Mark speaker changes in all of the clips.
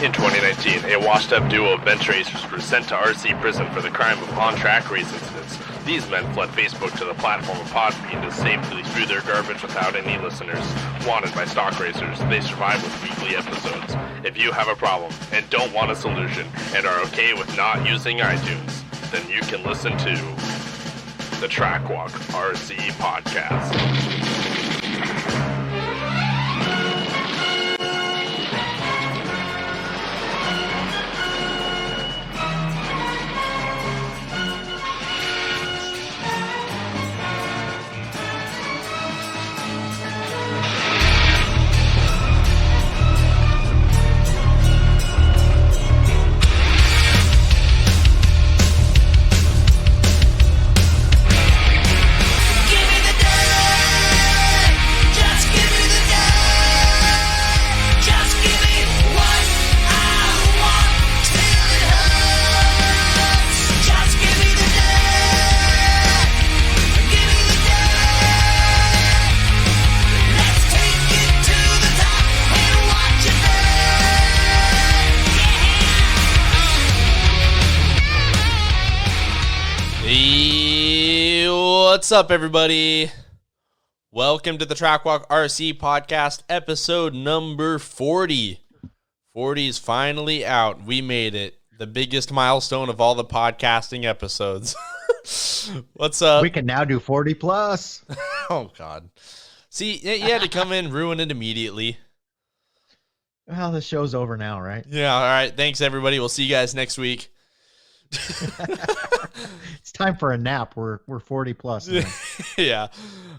Speaker 1: In 2019, a washed-up duo of bench racers were sent to RC prison for the crime of on-track race incidents. These men fled Facebook to the platform of Podbean to safely spew their garbage without any listeners. Wanted by stock racers, they survive with weekly episodes. If you have a problem and don't want a solution and are okay with not using iTunes, then you can listen to the Trackwalk RC Podcast.
Speaker 2: What's up, everybody? Welcome to the Trackwalk RC Podcast, episode number 40. 40 is finally out. We made it. The biggest milestone of all the podcasting episodes. What's up?
Speaker 3: We can now do 40 plus.
Speaker 2: Oh, God. See, you had to come in, ruin it immediately.
Speaker 3: Well, the show's over now, right?
Speaker 2: Yeah, all right. Thanks, everybody. We'll see you guys next week.
Speaker 3: It's time for a nap. We're 40 plus.
Speaker 2: Yeah.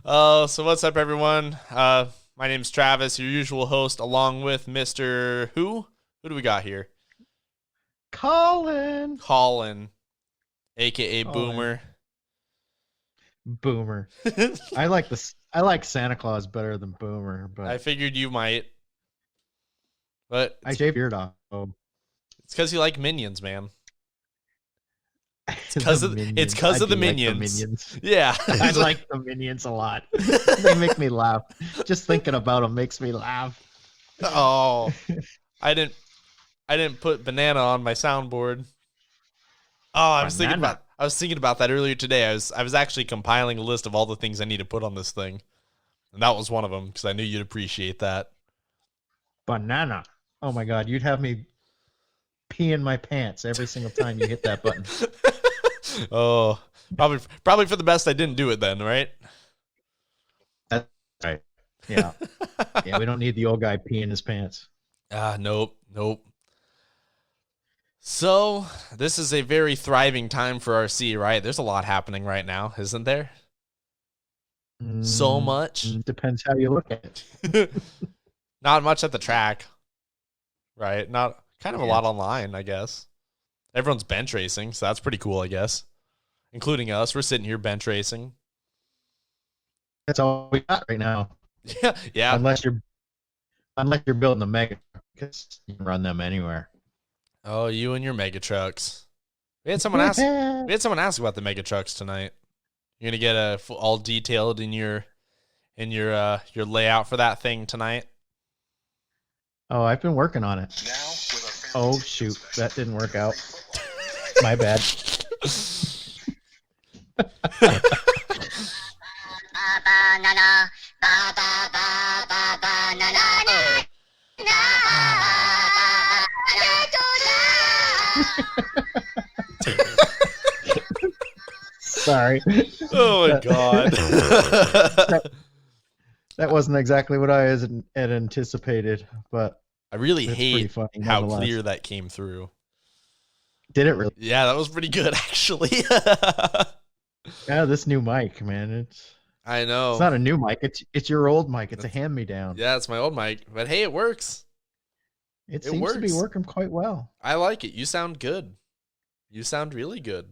Speaker 2: So what's up, everyone? My name's Travis, your usual host, along with Mr. Who? Who do we got here?
Speaker 3: Colin,
Speaker 2: aka Boomer.
Speaker 3: Boomer. I like Santa Claus better than Boomer, but
Speaker 2: I figured you might. But
Speaker 3: I shave your beard off. Oh.
Speaker 2: It's because you like Minions, man. It's because of the Minions. Yeah.
Speaker 3: I like the Minions a lot. They make me laugh. Just thinking about them makes me laugh.
Speaker 2: Oh, I didn't put banana on my soundboard. Oh, I was thinking about that earlier today. I was actually compiling a list of all the things I need to put on this thing, and that was one of them because I knew you'd appreciate that.
Speaker 3: Banana. Oh my God, you'd have me pee in my pants every single time you hit that button.
Speaker 2: Oh, probably for the best I didn't do it then, right?
Speaker 3: That's right. Yeah. Yeah, we don't need the old guy peeing his pants.
Speaker 2: Nope. So, this is a very thriving time for RC, right? There's a lot happening right now, isn't there? So much.
Speaker 3: Depends how you look at it.
Speaker 2: Not much at the track, right? Not kind of a lot online, I guess. Everyone's bench racing, so that's pretty cool, I guess. Including us. We're sitting here bench racing.
Speaker 3: That's all we got right now.
Speaker 2: Yeah.
Speaker 3: Unless you're building a mega, because you can run them anywhere.
Speaker 2: Oh, you and your mega trucks. We had someone ask about the mega trucks tonight. You're gonna get all detailed in your layout for that thing tonight.
Speaker 3: Oh, I've been working on it. Oh, shoot. That didn't work out. My bad. Sorry.
Speaker 2: Oh, my God.
Speaker 3: That wasn't exactly what I had anticipated, but
Speaker 2: I really hate
Speaker 3: funny,
Speaker 2: how clear that came through.
Speaker 3: Did it really?
Speaker 2: Yeah, that was pretty good, actually.
Speaker 3: Yeah, this new mic, man.
Speaker 2: I know.
Speaker 3: It's not a new mic. It's your old mic. It's a hand-me-down.
Speaker 2: Yeah, it's my old mic. But hey, it works.
Speaker 3: It seems to be working quite well.
Speaker 2: I like it. You sound good. You sound really good.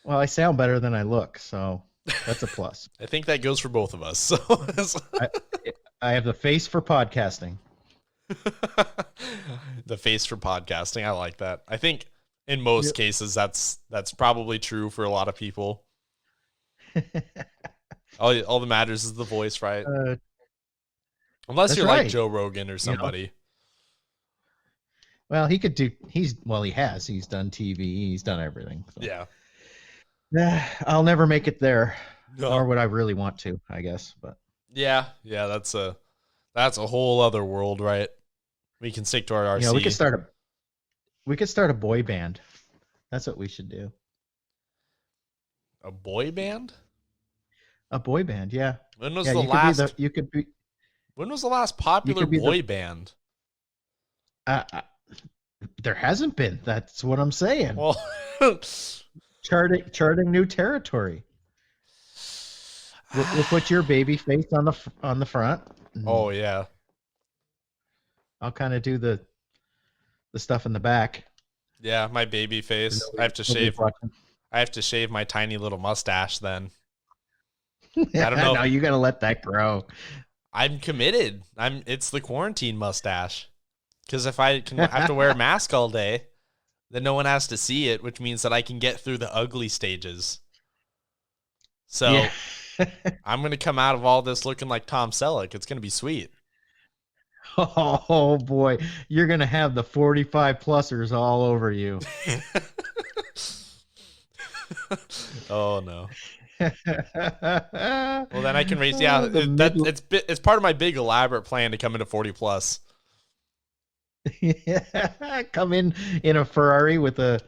Speaker 3: Well, I sound better than I look, so that's a plus.
Speaker 2: I think that goes for both of us. So
Speaker 3: I have the face for podcasting.
Speaker 2: The face for podcasting. I like that. I think in most cases that's probably true for a lot of people. All that matters is the voice, right? Unless you're
Speaker 3: right.
Speaker 2: like Joe Rogan or somebody.
Speaker 3: Well, he could do. He has. He's done TV. He's done everything. So.
Speaker 2: Yeah.
Speaker 3: I'll never make it there,
Speaker 2: No.
Speaker 3: nor would I really want to. I guess, but
Speaker 2: Yeah. That's a whole other world, right? We can stick to our RC.
Speaker 3: we could start a boy band. That's what we should do.
Speaker 2: A boy band?
Speaker 3: A boy band, yeah.
Speaker 2: When was
Speaker 3: yeah,
Speaker 2: the
Speaker 3: you
Speaker 2: last?
Speaker 3: Could be the, you could be.
Speaker 2: When was the last popular
Speaker 3: be
Speaker 2: boy band?
Speaker 3: There hasn't been. That's what I'm saying.
Speaker 2: Well,
Speaker 3: charting new territory. We'll put your baby face on the front.
Speaker 2: Oh yeah.
Speaker 3: I'll kind of do the stuff in the back.
Speaker 2: Yeah, my baby face. I have to shave. I have to shave my tiny little mustache then. I don't know.
Speaker 3: No, you got to let that grow.
Speaker 2: I'm committed. It's the quarantine mustache. Because if I have to wear a mask all day, then no one has to see it, which means that I can get through the ugly stages. So yeah. I'm going to come out of all this looking like Tom Selleck. It's going to be sweet.
Speaker 3: Oh boy, you're going to have the 45 plussers all over you.
Speaker 2: Oh no. Well, then I can raise. Yeah, it's part of my big elaborate plan to come into 40 plus.
Speaker 3: Yeah, come in a Ferrari with a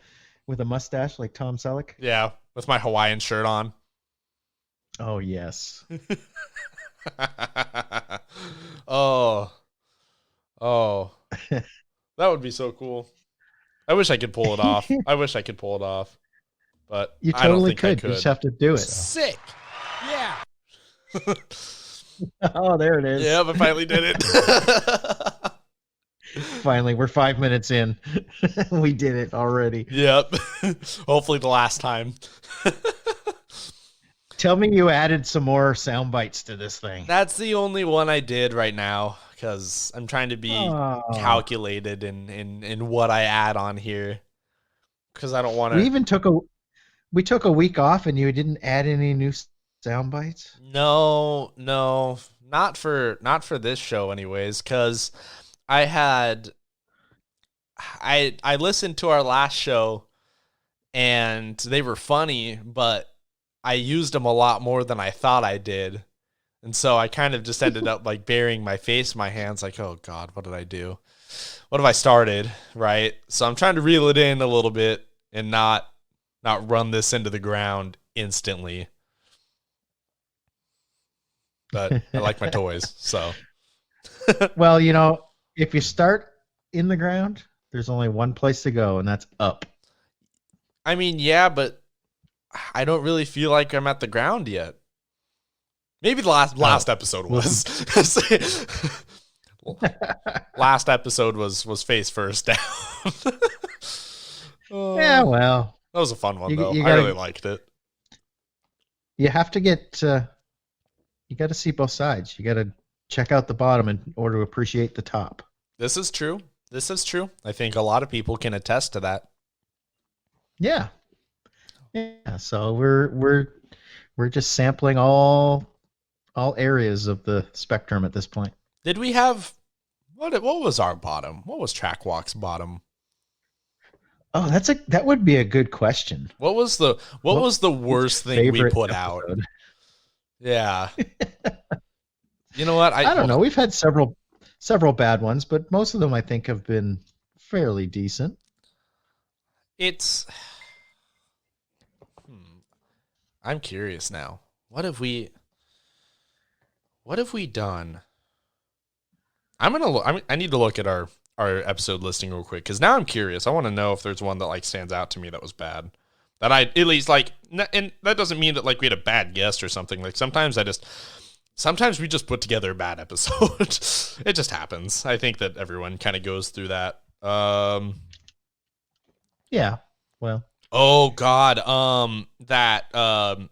Speaker 3: mustache like Tom Selleck.
Speaker 2: Yeah, with my Hawaiian shirt on.
Speaker 3: Oh yes.
Speaker 2: Oh, that would be so cool. I wish I could pull it off. But
Speaker 3: you totally
Speaker 2: I don't think
Speaker 3: could.
Speaker 2: I could.
Speaker 3: You just have to do it.
Speaker 2: Sick. Yeah.
Speaker 3: Oh, there it is.
Speaker 2: Yeah, I finally did it.
Speaker 3: Finally, we're 5 minutes in. We did it already.
Speaker 2: Yep. Hopefully the last time.
Speaker 3: Tell me you added some more sound bites to this thing.
Speaker 2: That's the only one I did right now because I'm trying to be calculated in what I add on here. Because I don't want to.
Speaker 3: We took a week off and you didn't add any new sound bites?
Speaker 2: No, not for this show anyways, because I listened to our last show and they were funny, but I used them a lot more than I thought I did. And so I kind of just ended up like burying my face in my hands like, oh God, what did I do? What have I started? Right. So I'm trying to reel it in a little bit and not run this into the ground instantly. But I like my toys, so.
Speaker 3: Well, if you start in the ground, there's only one place to go, and that's up.
Speaker 2: I mean, yeah, but I don't really feel like I'm at the ground yet. Maybe the last episode was. Last episode was face first down.
Speaker 3: Yeah, well.
Speaker 2: That was a fun one, though. I really liked it.
Speaker 3: You have to get... you got to see both sides. You got to check out the bottom in order to appreciate the top.
Speaker 2: This is true. I think a lot of people can attest to that.
Speaker 3: Yeah. Yeah. So we're just sampling all areas of the spectrum at this point.
Speaker 2: Did we have what was our bottom? What was Track Walk's bottom?
Speaker 3: Oh, that would be a good question.
Speaker 2: What was the worst thing we put out? Yeah. You know what?
Speaker 3: I don't know. We've had several bad ones, but most of them I think have been fairly decent.
Speaker 2: I'm curious now. What have we done? I need to look at our episode listing real quick because now I'm curious. I want to know if there's one that like stands out to me that was bad. That I at least like, and that doesn't mean that like we had a bad guest or something. Like sometimes we just put together a bad episode. It just happens. I think that everyone kind of goes through that.
Speaker 3: Yeah. Well.
Speaker 2: Oh God. That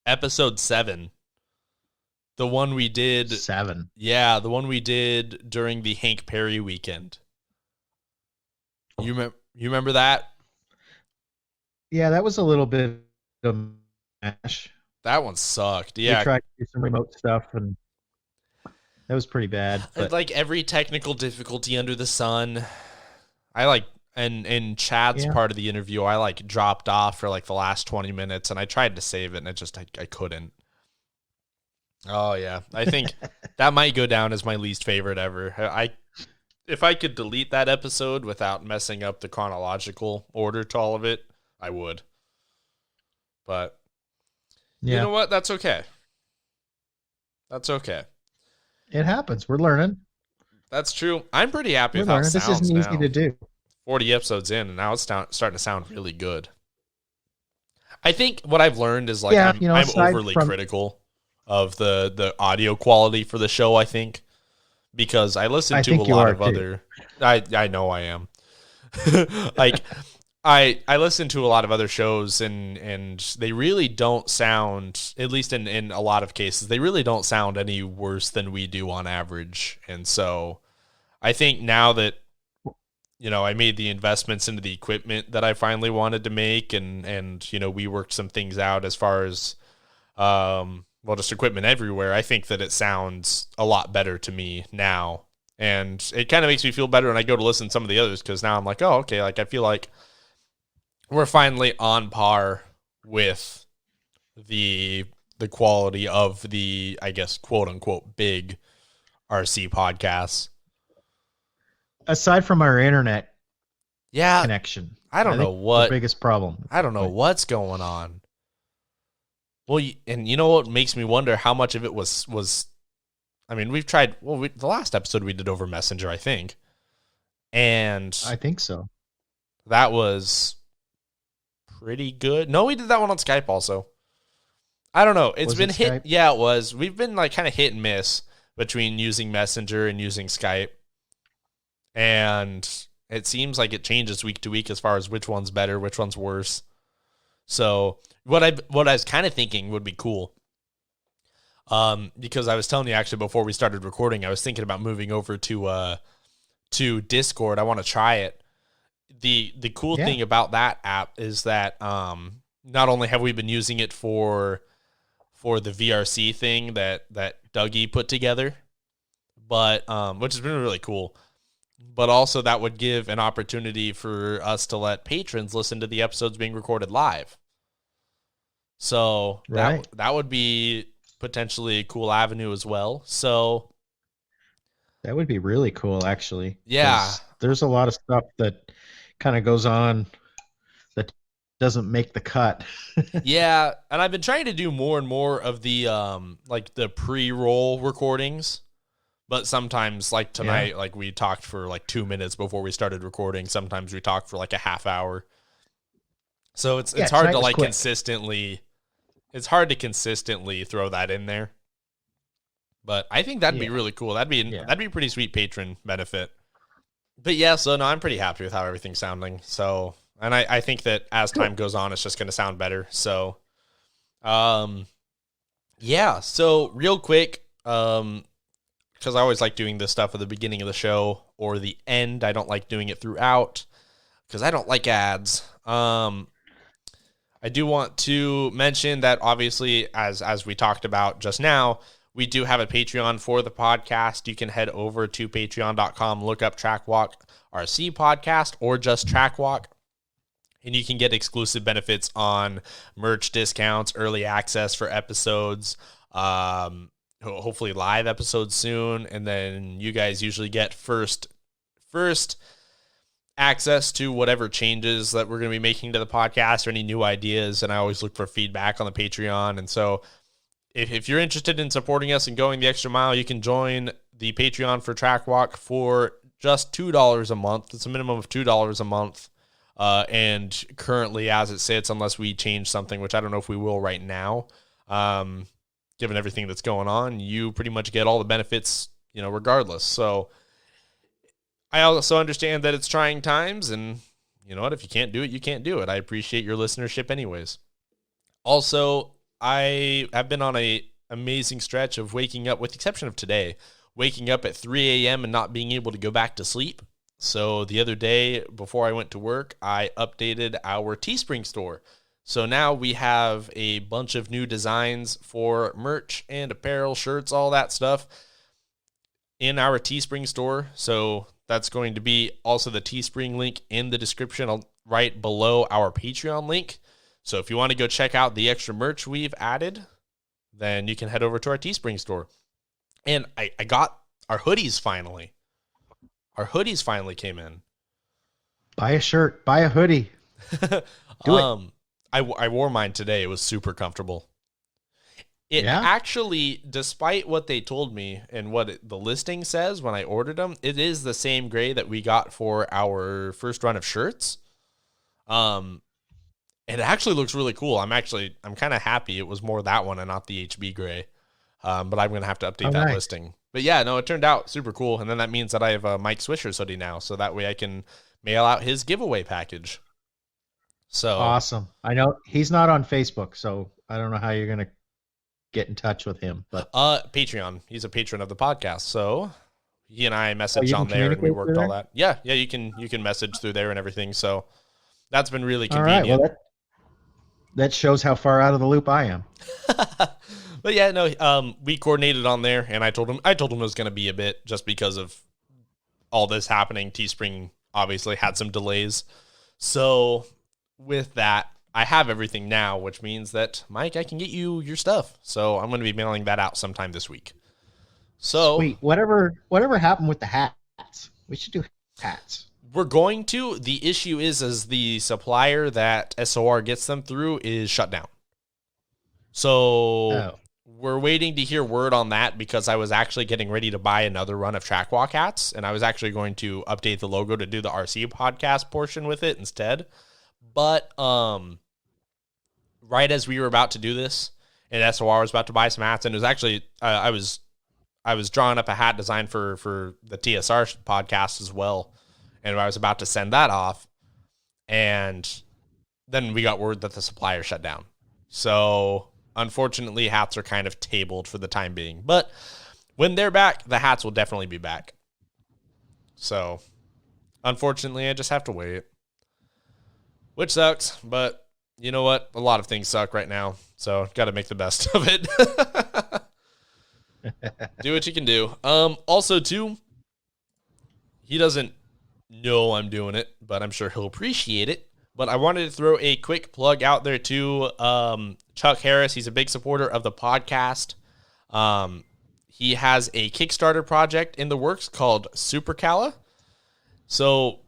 Speaker 2: episode 7. The one we did
Speaker 3: 7.
Speaker 2: Yeah, the one we did during the Hank Perry weekend. You remember that?
Speaker 3: Yeah, that was a little bit of mash.
Speaker 2: That one sucked. Yeah.
Speaker 3: We tried to do some remote stuff and that was pretty bad. But...
Speaker 2: like every technical difficulty under the sun. I like, and in Chad's
Speaker 3: Yeah.
Speaker 2: part of the interview, I like dropped off for like the last 20 minutes, and I tried to save it, and I couldn't. Oh yeah, I think that might go down as my least favorite ever. If I could delete that episode without messing up the chronological order to all of it, I would. But you know what? That's okay. That's okay.
Speaker 3: It happens. We're learning.
Speaker 2: That's true. I'm pretty happy with how it sounds.
Speaker 3: This isn't easy
Speaker 2: now.
Speaker 3: to do.
Speaker 2: 40 episodes in, and now it's starting to sound really good. I think what I've learned is like I'm overly critical of the audio quality for the show, I think. Because I listen to a lot of other... I know I am. Like, I listen to a lot of other shows, and they really don't sound, at least in a lot of cases, they really don't sound any worse than we do on average. And so I think now that, I made the investments into the equipment that I finally wanted to make, and we worked some things out as far as... just equipment everywhere. I think that it sounds a lot better to me now. And it kind of makes me feel better when I go to listen to some of the others, because now I'm like, oh, okay, like I feel like we're finally on par with the quality of the, I guess, quote unquote, big RC podcasts.
Speaker 3: Aside from our internet
Speaker 2: connection. I don't know what
Speaker 3: the biggest problem.
Speaker 2: I don't know what's going on. Well, and you know what makes me wonder how much of it was I mean, we've tried, the last episode we did over Messenger, I think. And
Speaker 3: I think so.
Speaker 2: That was pretty good. No, we did that one on Skype also. I don't know. It's been hit. Skype? Yeah, it was. We've been like kind of hit and miss between using Messenger and using Skype. And it seems like it changes week to week as far as which one's better, which one's worse. So what I was kind of thinking would be cool, because I was telling you actually before we started recording, I was thinking about moving over to Discord. I want to try it. The cool thing about that app is that not only have we been using it for the VRC thing that Dougie put together, but which has been really cool. But also that would give an opportunity for us to let patrons listen to the episodes being recorded live. So that would be potentially a cool avenue as well. So
Speaker 3: that would be really cool, actually.
Speaker 2: Yeah.
Speaker 3: There's a lot of stuff that kind of goes on that doesn't make the cut.
Speaker 2: Yeah, and I've been trying to do more and more of the like the pre-roll recordings. But sometimes, like tonight, like we talked for like 2 minutes before we started recording. Sometimes we talked for like a half hour. So it's hard to like consistently. It's hard to consistently throw that in there. But I think that'd be really cool. That'd be a pretty sweet patron benefit. But yeah, so no, I'm pretty happy with how everything's sounding. So, and I think that as time goes on, it's just going to sound better. So, yeah. So real quick, because I always like doing this stuff at the beginning of the show or the end. I don't like doing it throughout because I don't like ads. I do want to mention that obviously, as we talked about just now, we do have a Patreon for the podcast. You can head over to patreon.com, look up Trackwalk RC podcast or just Trackwalk, and you can get exclusive benefits on merch discounts, early access for episodes, hopefully live episodes soon, and then you guys usually get first access to whatever changes that we're going to be making to the podcast or any new ideas, and I always look for feedback on the Patreon. And so if you're interested in supporting us and going the extra mile, you can join the Patreon for Trackwalk for just $2 a month. It's a minimum of $2 a month, and currently as it sits, unless we change something, which I don't know if we will right now, given everything that's going on, you pretty much get all the benefits, regardless. So I also understand that it's trying times, and you know what? If you can't do it, you can't do it. I appreciate your listenership anyways. Also, I have been on a amazing stretch of waking up, with the exception of today, waking up at 3 a.m. and not being able to go back to sleep. So the other day, before I went to work, I updated our Teespring store. So now we have a bunch of new designs for merch and apparel, shirts, all that stuff in our Teespring store. So That's going to be also the Teespring link in the description right below our Patreon link. So if you want to go check out the extra merch we've added, then you can head over to our Teespring store. And I got our hoodies finally. Our hoodies finally came in.
Speaker 3: Buy a shirt, buy a hoodie. Do it.
Speaker 2: I wore mine today. It was super comfortable. It actually, despite what they told me and what the listing says when I ordered them, it is the same gray that we got for our first run of shirts. It actually looks really cool. I'm kind of happy it was more that one and not the HB gray. But I'm going to have to update that listing. But yeah, no, it turned out super cool. And then that means that I have a Mike Swisher's hoodie now. So that way I can mail out his giveaway package. So
Speaker 3: awesome. I know he's not on Facebook, so I don't know how you're going to get in touch with him. But
Speaker 2: Patreon. He's a patron of the podcast. So he and I messaged on there and we worked all that. Yeah, you can message through there and everything. So that's been really convenient.
Speaker 3: All right, well, that shows how far out of the loop I am.
Speaker 2: But yeah, no, we coordinated on there, and I told him it was going to be a bit just because of all this happening. Teespring obviously had some delays. So with that, I have everything now, which means that, Mike, I can get you your stuff. So I'm going to be mailing that out sometime this week. So
Speaker 3: sweet. Whatever happened with the hats? We should do hats.
Speaker 2: We're going to. The issue is the supplier that SOR gets them through is shut down. So we're waiting to hear word on that because I was actually getting ready to buy another run of Track Walk hats, and I was actually going to update the logo to do the RC podcast portion with it instead. But right as we were about to do this, and SOR was about to buy some hats, and it was actually I was drawing up a hat design for the TSR podcast as well, and I was about to send that off, and then we got word that the supplier shut down. So unfortunately, hats are kind of tabled for the time being. But when they're back, the hats will definitely be back. So unfortunately, I just have to wait. Which sucks, but you know what? A lot of things suck right now. So got to make the best of it. Do what you can do. Also, too, he doesn't know I'm doing it, but I'm sure he'll appreciate it. But I wanted to throw a quick plug out there to Chuck Harris. He's a big supporter of the podcast. He has a Kickstarter project in the works called SuperCalla. So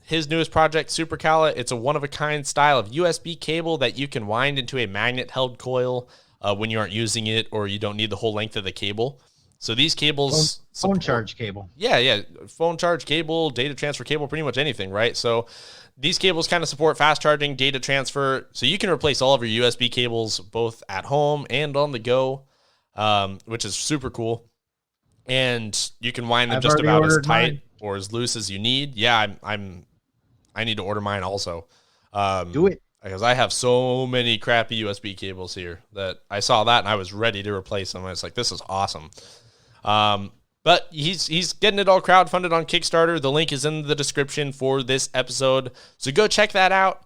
Speaker 2: his newest project, SuperCalla, it's a one-of-a-kind style of USB cable that you can wind into a magnet-held coil when you aren't using it or you don't need the whole length of the cable. So these cables...
Speaker 3: Phone charge cable.
Speaker 2: Yeah. Phone charge cable, data transfer cable, pretty much anything, right? So these cables kind of support fast charging, data transfer. So you can replace all of your USB cables both at home and on the go, which is super cool. And you can wind them just about as tight or as loose as you need. Yeah, I need to order mine also.
Speaker 3: Do it.
Speaker 2: Because I have so many crappy USB cables here that I saw that and I was ready to replace them. I was like, this is awesome. But he's getting it all crowdfunded on Kickstarter. The link is in the description for this episode. So go check that out.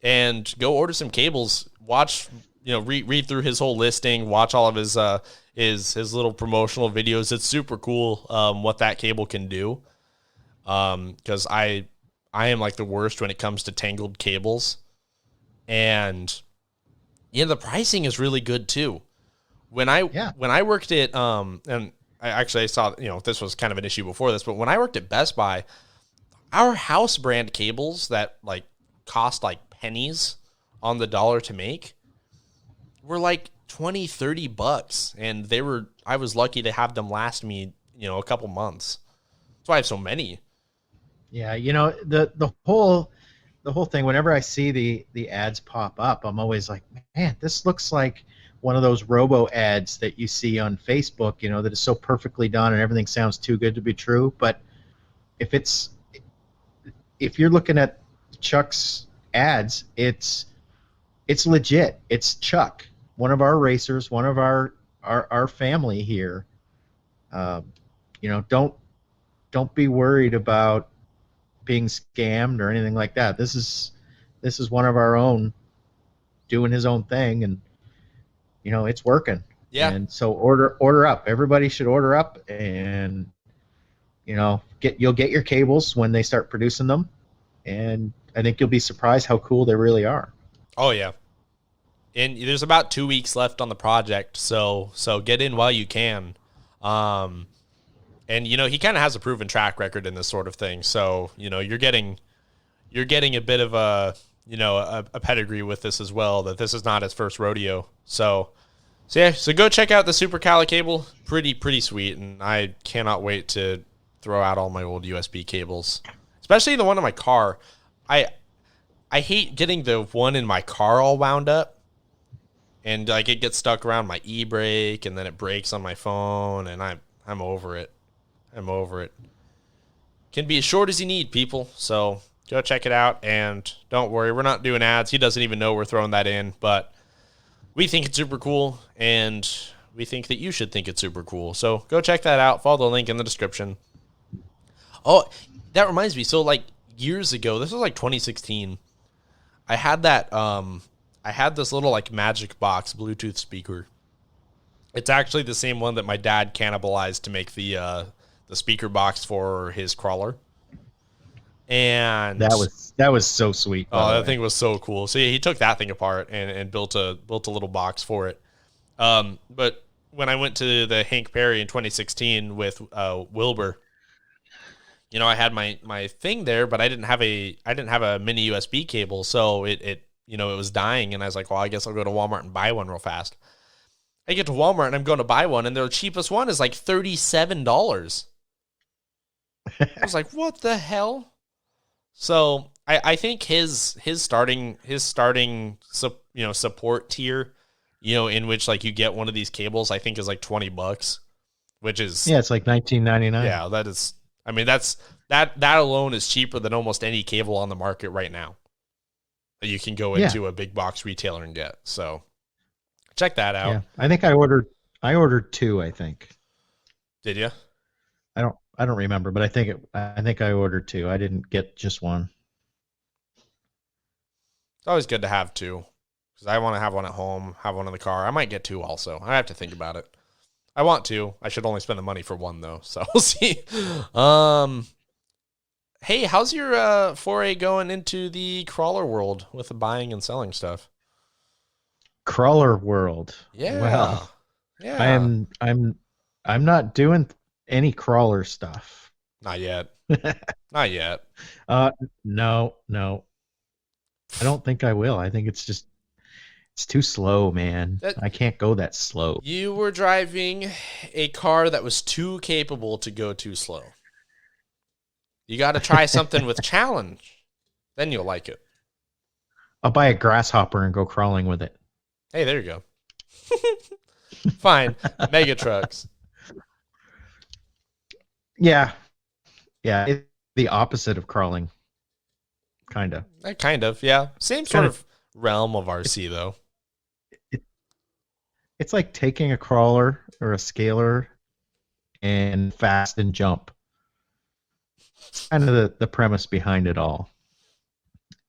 Speaker 2: And go order some cables. Watch, read through his whole listing. Watch all of his little promotional videos. It's super cool what that cable can do. Because I am like the worst when it comes to tangled cables. And the pricing is really good too. When I worked at and I saw this was kind of an issue before this, but when I worked at Best Buy, our house brand cables that like cost like pennies on the dollar to make were like $20-$30, and I was lucky to have them last me a couple months. That's why I have so many.
Speaker 3: Yeah, the whole thing. Whenever I see the ads pop up, I'm always like, man, this looks like one of those robo ads that you see on Facebook, that is so perfectly done and everything sounds too good to be true. But if you're looking at Chuck's ads, it's legit. It's Chuck, one of our racers, one of our family here. Don't be worried about being scammed or anything like that. This is one of our own doing his own thing, and it's working.
Speaker 2: Yeah.
Speaker 3: And so order up. Everybody should order up and you'll get your cables when they start producing them, and I think you'll be surprised how cool they really are.
Speaker 2: Oh yeah. And there's about 2 weeks left on the project, so get in while you can. And he kind of has a proven track record in this sort of thing. So you're getting a bit of a pedigree with this as well. That this is not his first rodeo. So go check out the SuperCalla cable. Pretty sweet, and I cannot wait to throw out all my old USB cables, especially the one in my car. I hate getting the one in my car all wound up. And like it gets stuck around my e-brake, and then it breaks on my phone, and I'm over it. I'm over it. Can be as short as you need, people. So go check it out, and don't worry, we're not doing ads. He doesn't even know we're throwing that in, but we think it's super cool, and we think that you should think it's super cool. So go check that out. Follow the link in the description. Oh, that reminds me. So like years ago, this was like 2016. I had this little like Magic Box Bluetooth speaker. It's actually the same one that my dad cannibalized to make the speaker box for his crawler. And
Speaker 3: that was so sweet.
Speaker 2: Oh, that thing was so cool. So yeah, he took that thing apart and built a little box for it. But when I went to the Hank Perry in 2016 with Wilbur, I had my thing there, but I didn't have a mini USB cable, so it was dying, and I was like, well, I guess I'll go to Walmart and buy one real fast. I get to Walmart and I'm going to buy one, and their cheapest one is like $37. I was like, what the hell? So I think his starting support tier, in which like you get one of these cables, I think is like $20, which is
Speaker 3: it's like $19.99.
Speaker 2: Yeah, that alone is cheaper than almost any cable on the market right now that you can go into a big box retailer and get. So check that out.
Speaker 3: Yeah, I think I ordered two. I think.
Speaker 2: Did you?
Speaker 3: I don't remember, but I think I ordered two. I didn't get just one.
Speaker 2: It's always good to have two, because I want to have one at home, have one in the car. I might get two also. I have to think about it. I want two. I should only spend the money for one though. So we'll see. Hey, how's your foray going into the crawler world with the buying and selling stuff?
Speaker 3: Crawler world.
Speaker 2: Yeah.
Speaker 3: Well,
Speaker 2: yeah.
Speaker 3: I'm not doing any crawler stuff.
Speaker 2: Not yet. Not yet.
Speaker 3: No. I don't think I will. I think it's too slow, man. I can't go that slow.
Speaker 2: You were driving a car that was too capable to go too slow. You got to try something with challenge. Then you'll like it.
Speaker 3: I'll buy a grasshopper and go crawling with it.
Speaker 2: Hey, there you go. Fine. Mega trucks.
Speaker 3: Yeah. It's the opposite of crawling. Kind of.
Speaker 2: Kind of, yeah. Same sort of realm of RC, though.
Speaker 3: It's like taking a crawler or a scaler and fast and jump. Kind of the premise behind it all.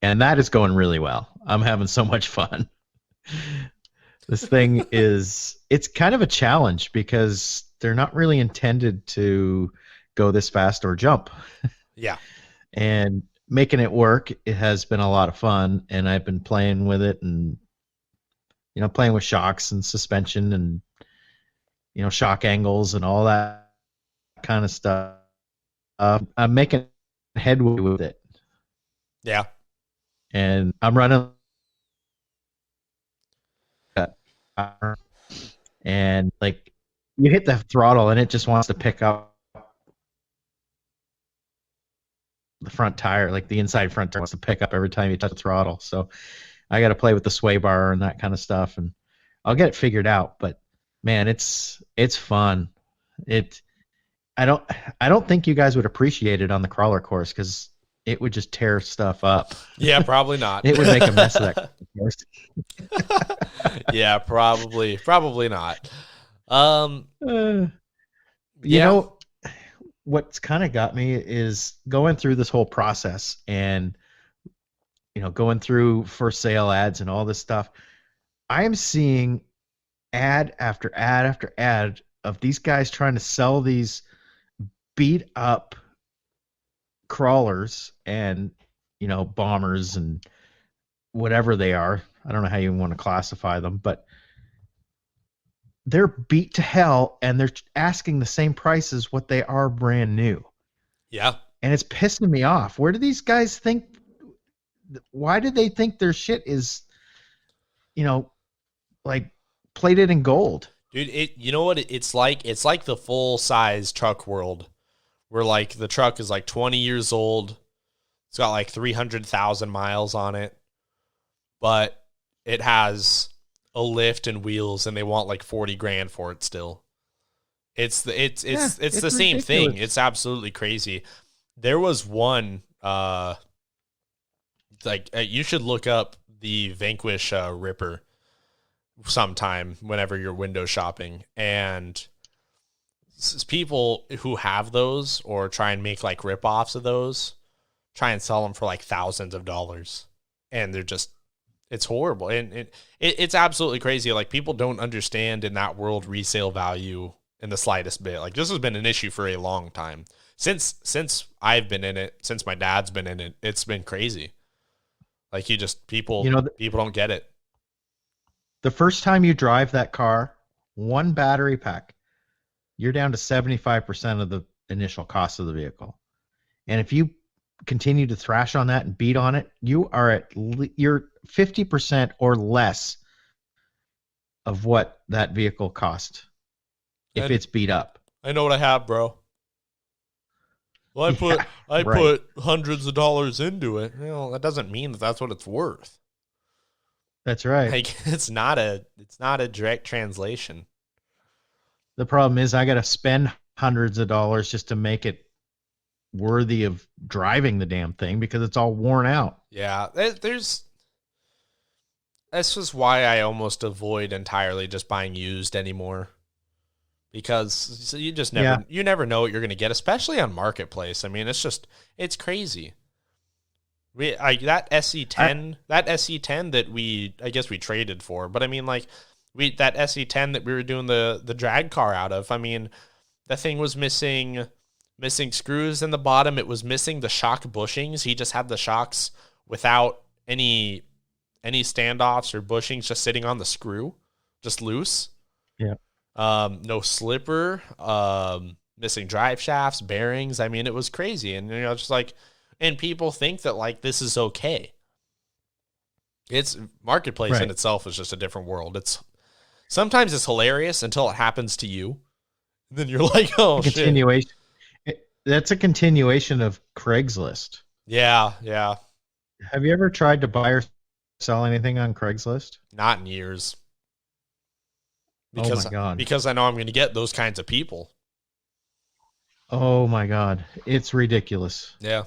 Speaker 3: And that is going really well. I'm having so much fun. This thing it's kind of a challenge because they're not really intended to go this fast or jump.
Speaker 2: Yeah.
Speaker 3: And making it work, it has been a lot of fun, and I've been playing with it and playing with shocks and suspension and shock angles and all that kind of stuff. I'm making headway with it.
Speaker 2: Yeah.
Speaker 3: And I'm running and like you hit the throttle and it just wants to pick up the front tire, like the inside front tire wants to pick up every time you touch the throttle. So I got to play with the sway bar and that kind of stuff, and I'll get it figured out. But man, it's fun. I don't think you guys would appreciate it on the crawler course because it would just tear stuff up.
Speaker 2: Yeah, probably not.
Speaker 3: It would make a mess of that course.
Speaker 2: Yeah, probably not.
Speaker 3: What's kind of got me is going through this whole process and going through for sale ads and all this stuff. I am seeing ad after ad after ad of these guys trying to sell these beat up crawlers and, bombers and whatever they are. I don't know how you want to classify them, but they're beat to hell and they're asking the same price as what they are brand new.
Speaker 2: Yeah.
Speaker 3: And it's pissing me off. Where do these guys think? Why do they think their shit is, like plated in gold?
Speaker 2: Dude, you know what it's like? It's like the full size truck world where like the truck is like 20 years old. It's got like 300,000 miles on it, but it has a lift and wheels and they want like 40 grand for it still. It's the same
Speaker 3: ridiculous.
Speaker 2: thing. It's absolutely crazy. There was one, you should look up the Vanquish Ripper sometime whenever you're window shopping, and people who have those or try and make like rip-offs of those try and sell them for like thousands of dollars, and they're just, it's horrible, and it's absolutely crazy. Like, people don't understand in that world resale value in the slightest bit. Like, this has been an issue for a long time since I've been in it, since my dad's been in it. It's been crazy. Like, people don't get it.
Speaker 3: The first time you drive that car, one battery pack, you're down to 75% of the initial cost of the vehicle. And if you continue to thrash on that and beat on it, you're 50% or less of what that vehicle cost if it's beat up.
Speaker 2: I know what I have, bro. Well, I put hundreds of dollars into it. That doesn't mean that that's what it's worth.
Speaker 3: That's right.
Speaker 2: Like, it's not a direct translation.
Speaker 3: The problem is I got to spend hundreds of dollars just to make it worthy of driving the damn thing because it's all worn out.
Speaker 2: Yeah, that's just why I almost avoid entirely just buying used anymore. Because you just never know what you're going to get, especially on Marketplace. I mean, it's crazy. That SC10 that I guess we traded for, but I mean, like, that SC10 that we were doing the drag car out of, I mean, that thing was missing screws in the bottom. It was missing the shock bushings. He just had the shocks without any standoffs or bushings, just sitting on the screw, just loose.
Speaker 3: Yeah.
Speaker 2: No slipper, missing drive shafts, bearings. I mean, it was crazy. And, just like, and people think that, like, this is okay. It's Marketplace in itself is just a different world. Sometimes it's hilarious until it happens to you. And then you're like, oh,
Speaker 3: shit. That's a continuation of Craigslist.
Speaker 2: Yeah, yeah.
Speaker 3: Have you ever tried to buy or sell anything on Craigslist?
Speaker 2: Not in years.
Speaker 3: Oh my God.
Speaker 2: Because I know I'm going to get those kinds of people.
Speaker 3: Oh my God. It's ridiculous.
Speaker 2: Yeah.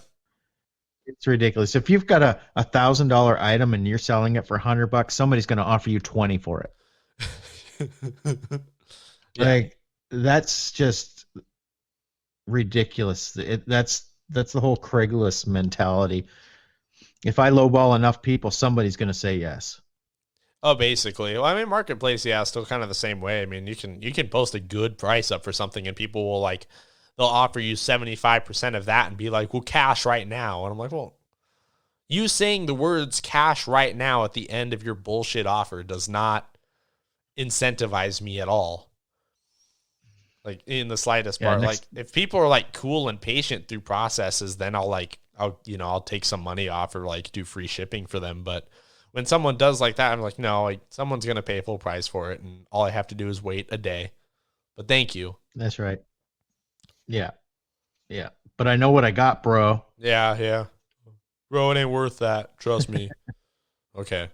Speaker 3: It's ridiculous. If you've got a $1,000 item and you're selling it for $100, somebody's going to offer you 20 for it.
Speaker 2: Yeah.
Speaker 3: Like, that's just ridiculous. That's the whole Craigslist mentality. If I lowball enough people, somebody's going to say yes.
Speaker 2: Oh, basically. Well, I mean, Marketplace, yeah, still kind of the same way. I mean, you can post a good price up for something, and people will, like, they'll offer you 75% of that and be like, well, cash right now. And I'm like, well, you saying the words cash right now at the end of your bullshit offer does not incentivize me at all. Like, in the slightest part. Like, if people are, like, cool and patient through processes, then I'll take some money off or, like, do free shipping for them. But when someone does like that, I'm like, no, like, someone's going to pay full price for it, and all I have to do is wait a day. But thank you.
Speaker 3: That's right. Yeah. Yeah. But I know what I got, bro.
Speaker 2: Yeah, yeah. Bro, it ain't worth that. Trust me. Okay.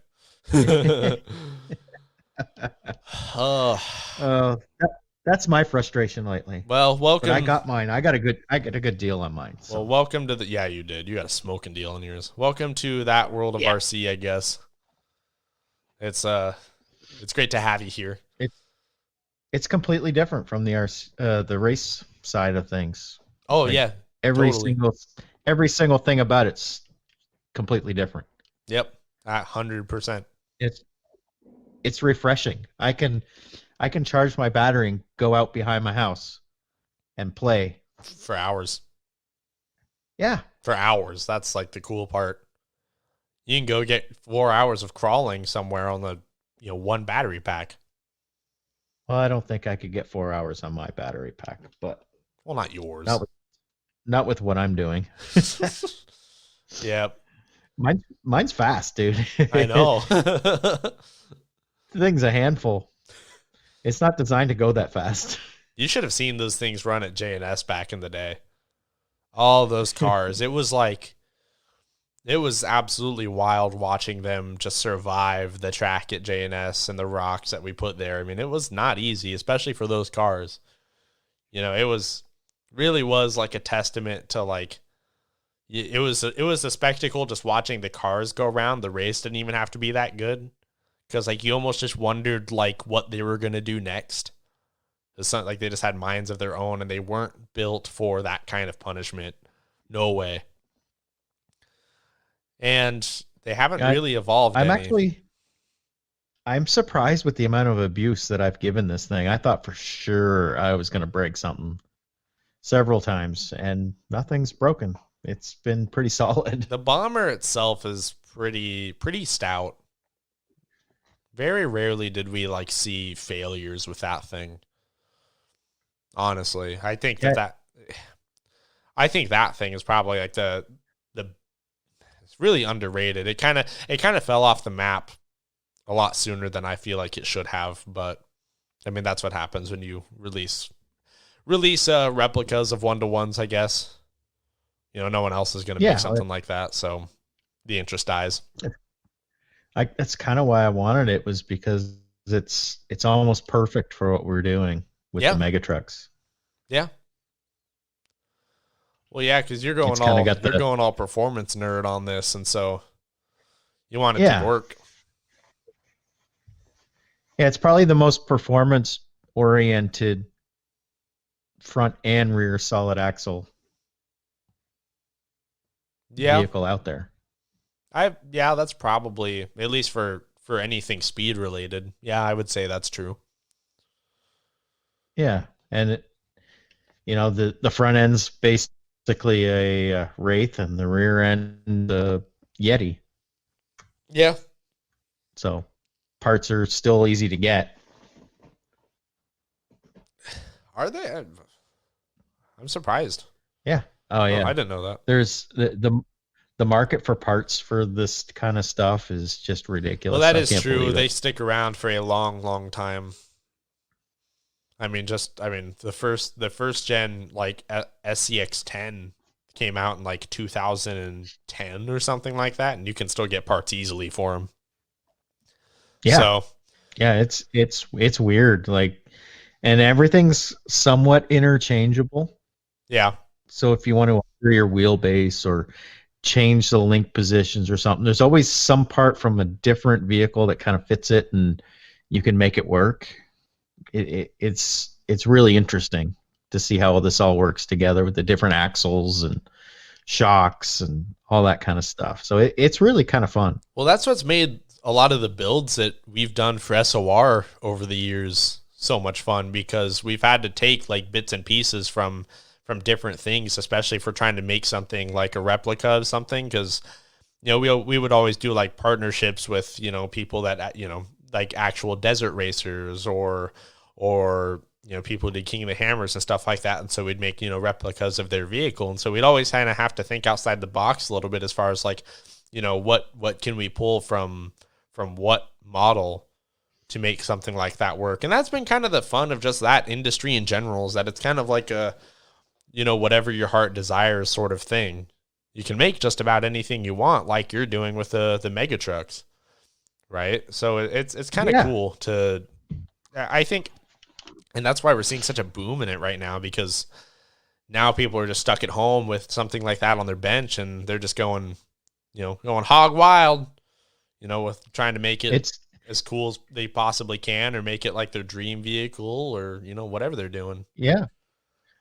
Speaker 3: That's my frustration lately.
Speaker 2: Well, welcome.
Speaker 3: But I got mine. I got a good deal on mine. So.
Speaker 2: Well, welcome to yeah, you did. You got a smoking deal on yours. Welcome to that world of RC, I guess. It's great to have you here.
Speaker 3: It's completely different from the race side of things.
Speaker 2: Oh,
Speaker 3: like,
Speaker 2: yeah.
Speaker 3: Every single thing about it's completely different.
Speaker 2: Yep. 100%.
Speaker 3: It's refreshing. I can charge my battery and go out behind my house and play
Speaker 2: For hours.
Speaker 3: Yeah.
Speaker 2: For hours. That's like the cool part. You can go get 4 hours of crawling somewhere on the one battery pack.
Speaker 3: Well, I don't think I could get 4 hours on my battery pack, but
Speaker 2: Well, not yours.
Speaker 3: not with what I'm doing.
Speaker 2: Yep.
Speaker 3: Mine's fast, dude.
Speaker 2: I know.
Speaker 3: The thing's a handful. It's not designed to go that fast.
Speaker 2: You should have seen those things run at J&S back in the day. All those cars. It was absolutely wild watching them just survive the track at J&S and the rocks that we put there. I mean, it was not easy, especially for those cars. It really was like a testament to like, it was a spectacle just watching the cars go around. The race didn't even have to be that good because like you almost just wondered like what they were going to do next. It's not like they just had minds of their own and they weren't built for that kind of punishment. No way. And they haven't really evolved any.
Speaker 3: I'm surprised with the amount of abuse that I've given this thing. I thought for sure I was going to break something several times, and nothing's broken. It's been pretty solid.
Speaker 2: The Bomber itself is pretty stout. Very rarely did we like see failures with that thing. Honestly, I think that thing is probably like the it's really underrated. It kind of fell off the map a lot sooner than I feel like it should have, but I mean that's what happens when you release replicas of 1-to-1s, I guess. No one else is going to make something like that, so the interest dies.
Speaker 3: That's kind of why I wanted it, was because it's almost perfect for what we're doing with the mega trucks.
Speaker 2: Yeah. Well, yeah, because you're going all performance nerd on this, and so you want it to work.
Speaker 3: Yeah, it's probably the most performance-oriented front and rear solid axle vehicle out there.
Speaker 2: That's probably, at least for anything speed related. Yeah, I would say that's true.
Speaker 3: Yeah, and the front end's basically a Wraith, and the rear end a Yeti.
Speaker 2: Yeah.
Speaker 3: So parts are still easy to get.
Speaker 2: Are they? I'm surprised.
Speaker 3: Yeah. Oh yeah.
Speaker 2: I didn't know that.
Speaker 3: There's the market for parts for this kind of stuff is just ridiculous.
Speaker 2: Well, that is true. They stick around for a long, long time. I mean, the first gen like SCX10 came out in like 2010 or something like that, and you can still get parts easily for them.
Speaker 3: Yeah.
Speaker 2: So,
Speaker 3: yeah, it's weird, like, and everything's somewhat interchangeable.
Speaker 2: Yeah.
Speaker 3: So if you want to alter your wheelbase or change the link positions or something, there's always some part from a different vehicle that kind of fits it, and you can make it work. It's really interesting to see how this all works together with the different axles and shocks and all that kind of stuff. So it's really kind of fun.
Speaker 2: Well, that's what's made a lot of the builds that we've done for SOR over the years so much fun, because we've had to take like bits and pieces from different things, especially if we're trying to make something like a replica of something, because we would always do like partnerships with people that like actual desert racers or people who did King of the Hammers and stuff like that, and so we'd make replicas of their vehicle, and so we'd always kind of have to think outside the box a little bit as far as like what can we pull from what model to make something like that work. And that's been kind of the fun of just that industry in general, is that it's kind of like a whatever your heart desires sort of thing. You can make just about anything you want, like you're doing with the mega trucks, right? So it's kind of cool to, I think, and that's why we're seeing such a boom in it right now, because now people are just stuck at home with something like that on their bench, and they're just going hog wild, with trying to make it as cool as they possibly can, or make it like their dream vehicle, or whatever they're doing.
Speaker 3: Yeah.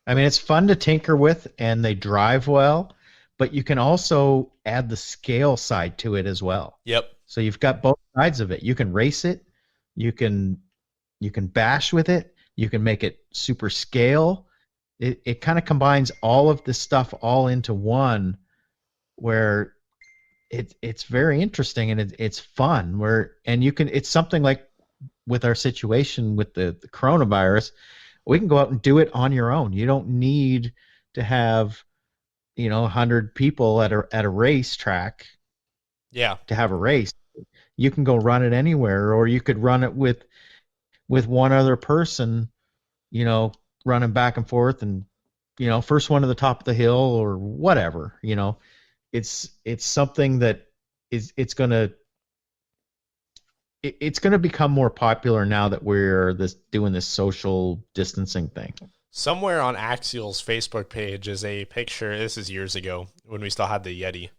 Speaker 3: I mean, it's fun to tinker with, and they drive well, but you can also add the scale side to it as well.
Speaker 2: Yep.
Speaker 3: So you've got both sides of it. You can race it, you can bash with it, you can make it super scale, it kind of combines all of this stuff all into one, where it's very interesting, and it's fun. Where and you can it's something like with our situation with the coronavirus, we can go out and do it on your own. You don't need to have 100 people at a racetrack
Speaker 2: Yeah.
Speaker 3: to have a race. You can go run it anywhere, or you could run it with one other person, running back and forth, and first one to the top of the hill or whatever. It's something that is it's gonna become more popular now that we're doing this social distancing thing.
Speaker 2: Somewhere on Axial's Facebook page is a picture. This is years ago when we still had the Yeti.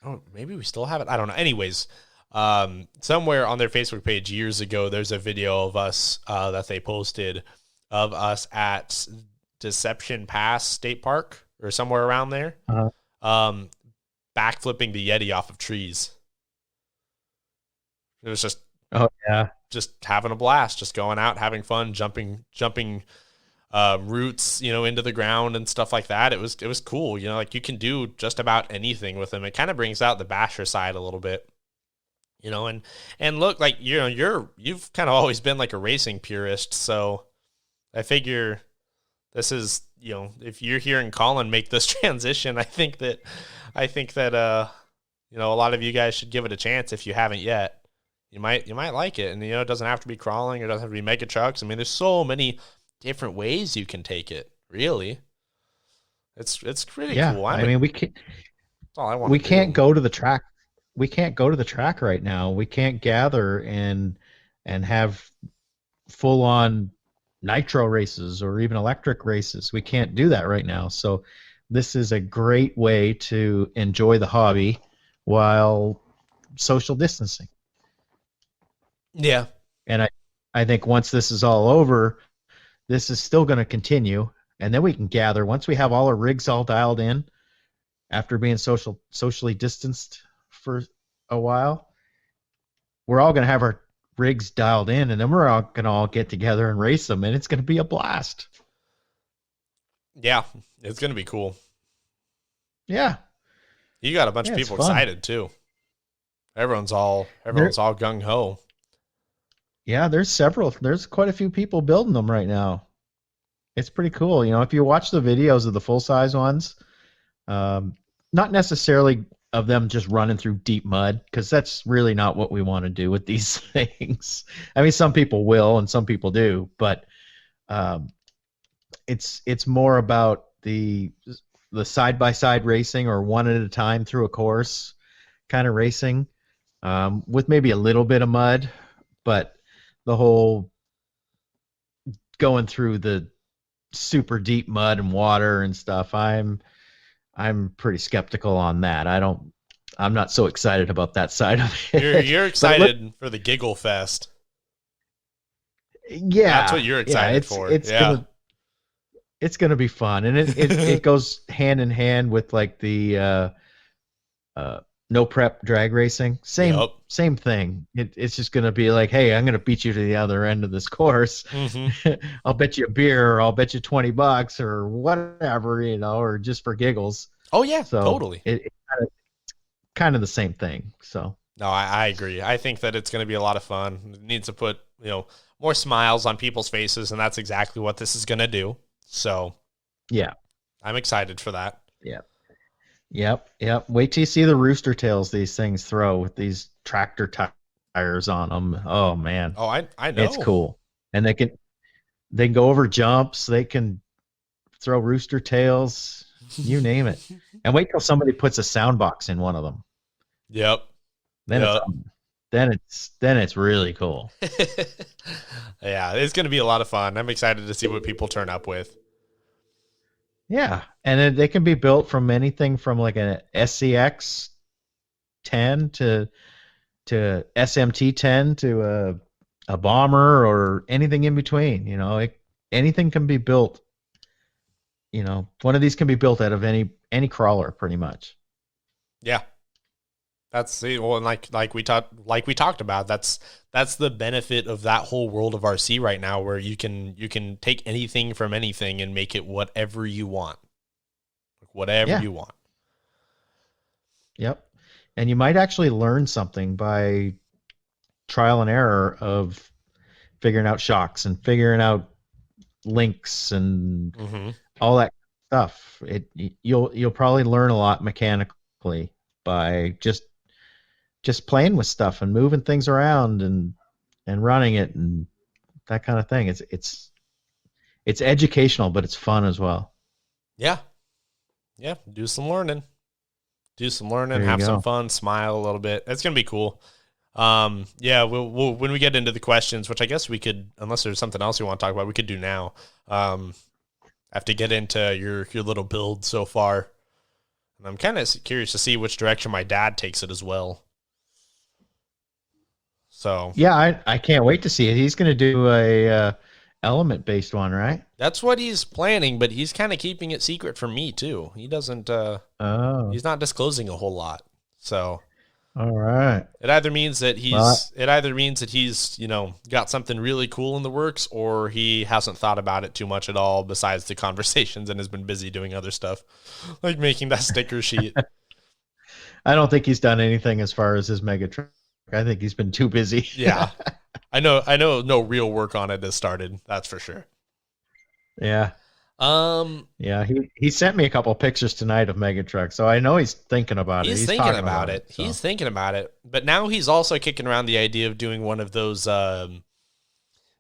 Speaker 2: Oh, maybe we still have it. I don't know. Anyways, somewhere on their Facebook page years ago, there's a video of us that they posted of us at Deception Pass State Park or somewhere around there, backflipping the Yeti off of trees. It was just,
Speaker 3: oh yeah,
Speaker 2: just having a blast, just going out, having fun, jumping roots, into the ground and stuff like that. It was cool. Like you can do just about anything with them. It kind of brings out the basher side a little bit, and look, like, you've kind of always been like a racing purist. So I figure this is, if you're hearing Colin make this transition, I think that a lot of you guys should give it a chance if you haven't yet. You might like it, and it doesn't have to be crawling, or it doesn't have to be mega trucks. I mean, there's so many different ways you can take it. Really, it's pretty cool.
Speaker 3: I mean, we can't.
Speaker 2: That's all I want.
Speaker 3: We can't go to the track. We can't go to the track right now. We can't gather and have full on nitro races or even electric races. We can't do that right now. So this is a great way to enjoy the hobby while social distancing.
Speaker 2: Yeah.
Speaker 3: And I think once this is all over, this is still going to continue, and then we can gather once we have all our rigs all dialed in after being socially distanced for a while. We're all going to have our rigs dialed in, and then we're all going to all get together and race them, and it's going to be a blast.
Speaker 2: Yeah, it's going to be cool.
Speaker 3: Yeah.
Speaker 2: You got a bunch of people excited too. Everyone's all gung ho.
Speaker 3: Yeah, there's quite a few people building them right now. It's pretty cool. If you watch the videos of the full-size ones, not necessarily of them just running through deep mud, because that's really not what we want to do with these things. I mean, some people will and some people do, but it's more about the side-by-side racing, or one at a time through a course kind of racing, with maybe a little bit of mud, but the whole going through the super deep mud and water and stuff, I'm pretty skeptical on that. I'm not so excited about that side of it.
Speaker 2: You're excited for the giggle fest.
Speaker 3: Yeah,
Speaker 2: that's what you're excited for.
Speaker 3: It's gonna be fun, and it goes hand in hand with like the no prep drag racing. Same thing. It's just gonna be like, hey, I'm gonna beat you to the other end of this course. Mm-hmm. I'll bet you a beer, or I'll bet you $20 or whatever, or just for giggles.
Speaker 2: Oh yeah,
Speaker 3: so
Speaker 2: totally.
Speaker 3: It's kind of the same thing. So
Speaker 2: no, I agree. I think that it's gonna be a lot of fun. It needs to put more smiles on people's faces, and that's exactly what this is gonna do. So
Speaker 3: yeah,
Speaker 2: I'm excited for that.
Speaker 3: Yeah. Yep. Wait till you see the rooster tails these things throw with these tractor tires on them. Oh man.
Speaker 2: Oh, I know.
Speaker 3: It's cool. And they can go over jumps. They can throw rooster tails. You name it. And wait till somebody puts a sound box in one of them.
Speaker 2: Yep.
Speaker 3: Then it's really cool.
Speaker 2: Yeah, it's going to be a lot of fun. I'm excited to see what people turn up with.
Speaker 3: Yeah, and they can be built from anything from like an SCX 10 to SMT 10 to a bomber, or anything in between. Anything can be built. One of these can be built out of any crawler, pretty much.
Speaker 2: Yeah, That's well, and like we talked about, that's the benefit of that whole world of RC right now, where you can take anything from anything and make it whatever you want, whatever you want.
Speaker 3: Yep. And you might actually learn something by trial and error of figuring out shocks and figuring out links and all that stuff. You'll probably learn a lot mechanically by just playing with stuff and moving things around and running it and that kind of thing. It's educational, but it's fun as well.
Speaker 2: Yeah. Do some learning, have some fun, smile a little bit. It's going to be cool. We'll when we get into the questions, which I guess we could, unless there's something else you want to talk about, we could do now. I have to get into your little build so far. And I'm kind of curious to see which direction my dad takes it as well. So
Speaker 3: yeah, I can't wait to see it. He's going to do a element based one, right?
Speaker 2: That's what he's planning, but he's kind of keeping it secret from me too. He doesn't. He's not disclosing a whole lot. So
Speaker 3: all right,
Speaker 2: it either means that he's got something really cool in the works, or he hasn't thought about it too much at all besides the conversations and has been busy doing other stuff, like making that sticker sheet.
Speaker 3: I don't think he's done anything as far as his mega truck. I think he's been too busy.
Speaker 2: Yeah. I know no real work on it has started. That's for sure.
Speaker 3: Yeah. Yeah, he sent me a couple pictures tonight of mega trucks, so I know he's thinking about it. He's thinking about it.
Speaker 2: So. He's thinking about it. But now he's also kicking around the idea of doing one of those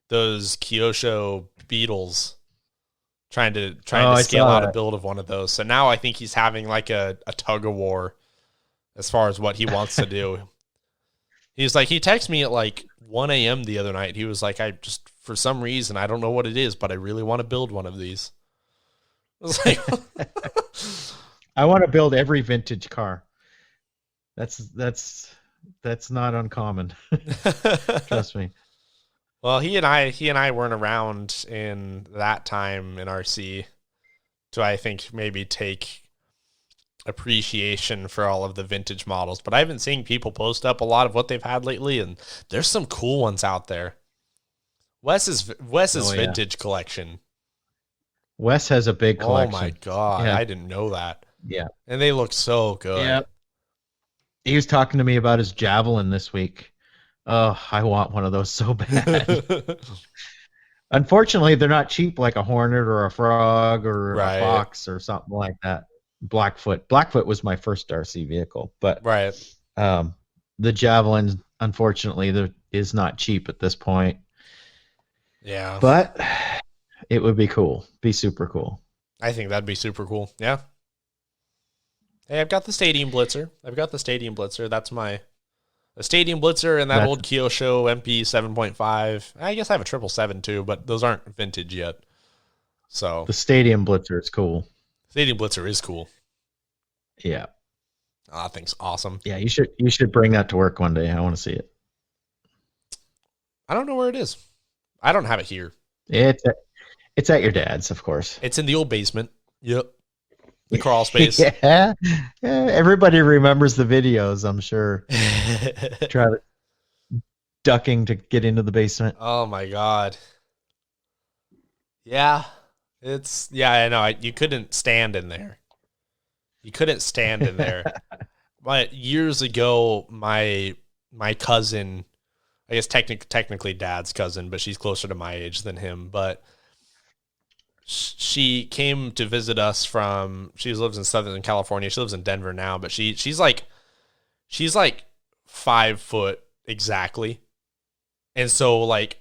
Speaker 2: Kyosho Beetles, trying to scale out a build of one of those. So now I think he's having like a tug of war as far as what he wants to do. He texted me at like 1 a.m. the other night. He was like, I just, for some reason, I don't know what it is, but I really want to build one of these. I was like,
Speaker 3: I want to build every vintage car. That's not uncommon. Trust me.
Speaker 2: Well, he and I weren't around in that time in RC to, I think, maybe take appreciation for all of the vintage models, but I've been seeing people post up a lot of what they've had lately, and there's some cool ones out there. Wes's vintage collection. Wes has a big collection. Oh my god, yeah. I didn't know that.
Speaker 3: Yeah,
Speaker 2: and they look so good.
Speaker 3: Yeah, he was talking to me about his Javelin this week. Oh, I want one of those so bad. Unfortunately, they're not cheap like a Hornet or a Frog or a Fox or something like that. Blackfoot was my first RC vehicle, but the Javelin, unfortunately, is not cheap at this point.
Speaker 2: Yeah,
Speaker 3: but it would be cool. Be super cool.
Speaker 2: I think that'd be super cool. Yeah. Hey, I've got the Stadium Blitzer. That's my Stadium Blitzer and that old Kyosho MP 7.5. I guess I have a 777 too, but those aren't vintage yet. So
Speaker 3: the Stadium Blitzer is cool.
Speaker 2: Stadium Blitzer is cool.
Speaker 3: Yeah.
Speaker 2: Oh, that thing's awesome.
Speaker 3: Yeah, you should bring that to work one day. I want to see it.
Speaker 2: I don't know where it is. I don't have it here.
Speaker 3: It's at your dad's, of course.
Speaker 2: It's in the old basement. Yep. The crawl space.
Speaker 3: Yeah. Everybody remembers the videos, I'm sure. Travis ducking to get into the basement.
Speaker 2: Oh my god. Yeah. I know. You couldn't stand in there. But years ago, my cousin, I guess technically dad's cousin, but she's closer to my age than him. But she came to visit us she lives in Southern California. She lives in Denver now, but she's like 5 foot exactly. And so like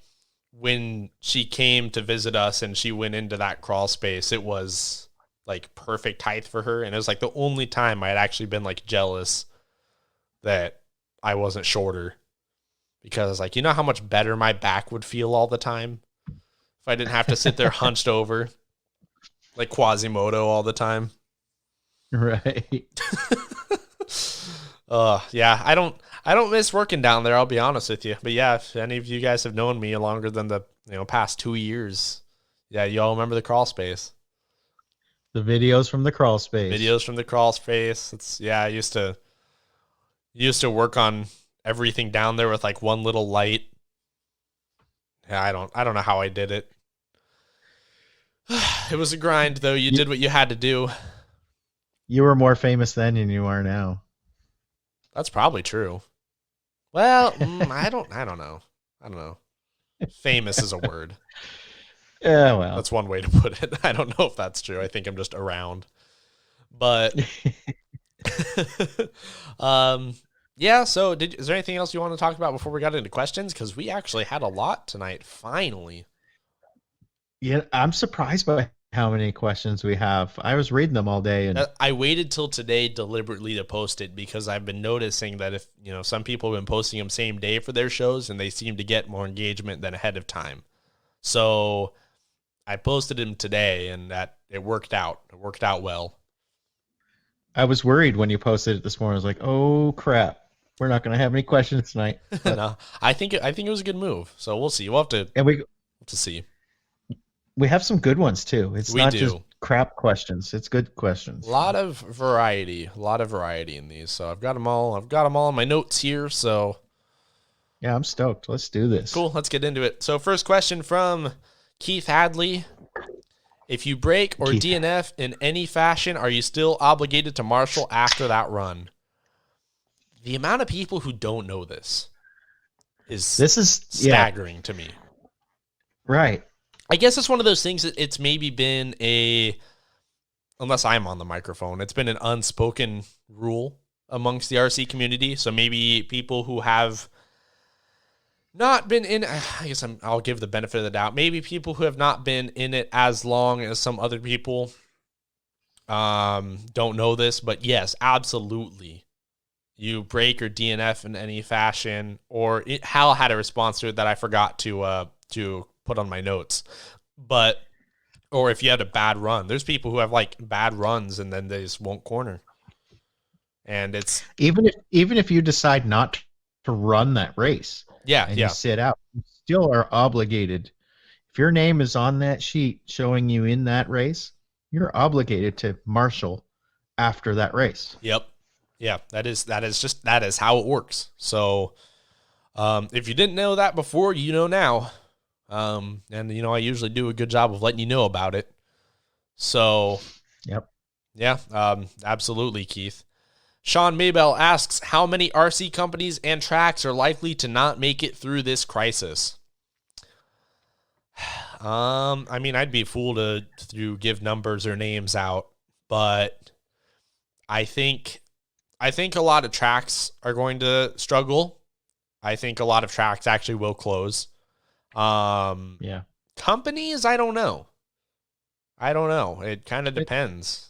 Speaker 2: when she came to visit us and she went into that crawl space, it was like perfect height for her. And it was like the only time I had actually been like jealous that I wasn't shorter, because I was like, you know how much better my back would feel all the time if I didn't have to sit there hunched over like Quasimodo all the time.
Speaker 3: Right.
Speaker 2: Yeah, I don't miss working down there, I'll be honest with you. But yeah, if any of you guys have known me longer than the past 2 years, yeah, you all remember the crawl space.
Speaker 3: The videos from the crawl space.
Speaker 2: It's I used to You used to work on everything down there with like one little light. Yeah, I don't know how I did it. It was a grind, though. You did what you had to do.
Speaker 3: You were more famous then than you are now.
Speaker 2: That's probably true. Well, I don't know. I don't know. Famous is a word.
Speaker 3: Yeah, well.
Speaker 2: That's one way to put it. I don't know if that's true. I think I'm just around. But yeah, so is there anything else you want to talk about before we got into questions? Because we actually had a lot tonight, finally.
Speaker 3: Yeah, I'm surprised by how many questions we have. I was reading them all day, and
Speaker 2: I waited till today deliberately to post it because I've been noticing that if some people have been posting them same day for their shows, and they seem to get more engagement than ahead of time. So I posted them today, and that it worked out. It worked out well.
Speaker 3: I was worried when you posted it this morning. I was like, "Oh crap, we're not going to have any questions tonight."
Speaker 2: No, I think it was a good move. So we'll see. We'll have to see.
Speaker 3: We have some good ones too. It's not just crap questions. It's good questions.
Speaker 2: A lot of variety in these. So I've got them all. I've got them all in my notes here. So
Speaker 3: yeah, I'm stoked. Let's do this.
Speaker 2: Cool. Let's get into it. So first question from Keith Hadley: if you break or DNF in any fashion, are you still obligated to marshal after that run? The amount of people who don't know this is staggering to me.
Speaker 3: Right.
Speaker 2: I guess it's one of those things that it's maybe been unless I'm on the microphone, it's been an unspoken rule amongst the RC community. So maybe people who have not been in, I guess I'll give the benefit of the doubt. Maybe people who have not been in it as long as some other people don't know this. But yes, absolutely. You break or DNF in any fashion, or Hal had a response to it that I forgot to put on my notes, or if you had a bad run, there's people who have like bad runs and then they just won't corner. And it's
Speaker 3: even if you decide not to run that race, you sit out, you still are obligated. If your name is on that sheet showing you in that race, you're obligated to marshal after that race.
Speaker 2: Yep. Yeah, that is how it works. So if you didn't know that before, you know now. And I usually do a good job of letting you know about it. So,
Speaker 3: yep.
Speaker 2: Yeah, absolutely, Keith. Sean Maybell asks, how many RC companies and tracks are likely to not make it through this crisis? I mean, I'd be a fool to give numbers or names out, but I think a lot of tracks are going to struggle. I think a lot of tracks actually will close. Companies, I don't know. It kind of depends.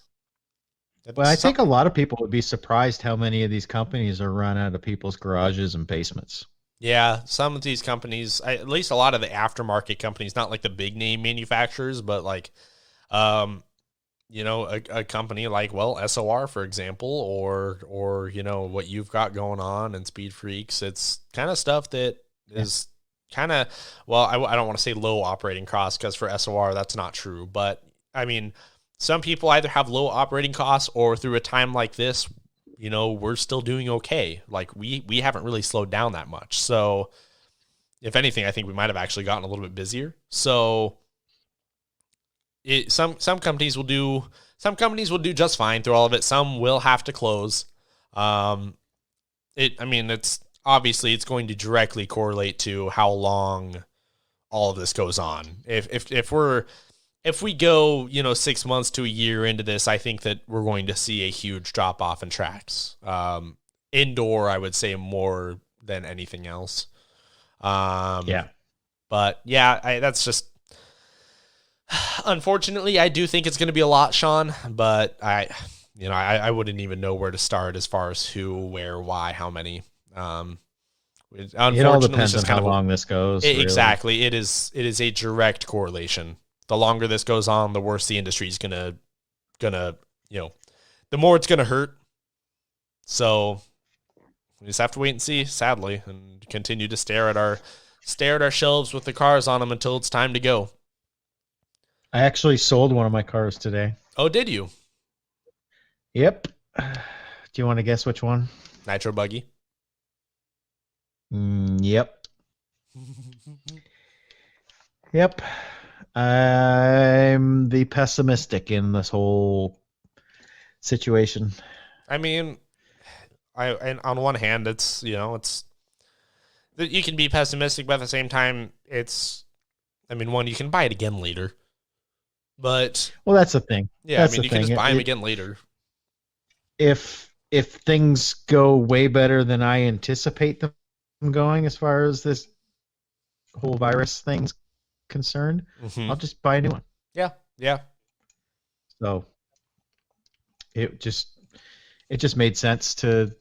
Speaker 3: Well, I think a lot of people would be surprised how many of these companies are run out of people's garages and basements.
Speaker 2: Yeah, some of these companies, at least a lot of the aftermarket companies, not like the big name manufacturers, but like, a company like, SOR, for example, or what you've got going on and Speed Freaks. It's kind of stuff that is kind of, I don't want to say low operating costs, because for SOR, that's not true. But, I mean, some people either have low operating costs, or through a time like this, we're still doing okay. Like, we haven't really slowed down that much. So, if anything, I think we might have actually gotten a little bit busier. So, some companies will do just fine through all of it. Some will have to close. It's obviously it's going to directly correlate to how long all of this goes on. If we go, 6 months to a year into this, I think that we're going to see a huge drop off in tracks. Indoor, I would say more than anything else. But yeah, that's just, unfortunately, I do think it's going to be a lot, Sean, but I wouldn't even know where to start as far as who, where, why, how many.
Speaker 3: It all depends on how long this goes.
Speaker 2: Exactly. Really. It is a direct correlation. The longer this goes on, the worse the industry is gonna, the more it's gonna hurt. So we just have to wait and see, sadly, and continue to stare at our shelves with the cars on them until it's time to go.
Speaker 3: I actually sold one of my cars today.
Speaker 2: Oh, did you?
Speaker 3: Yep. Do you want to guess which one?
Speaker 2: Nitro buggy.
Speaker 3: Yep. Yep. I'm the pessimistic in this whole situation.
Speaker 2: I mean, and on one hand, it's you can be pessimistic, but at the same time, one, you can buy it again later. But
Speaker 3: Well, that's the thing.
Speaker 2: yeah,
Speaker 3: That's
Speaker 2: I mean,
Speaker 3: the
Speaker 2: you can
Speaker 3: thing.
Speaker 2: just buy them again later.
Speaker 3: If things go way better than I anticipate them going, as far as this whole virus thing's concerned, I'll just buy a new one.
Speaker 2: Yeah, yeah.
Speaker 3: So it just made sense to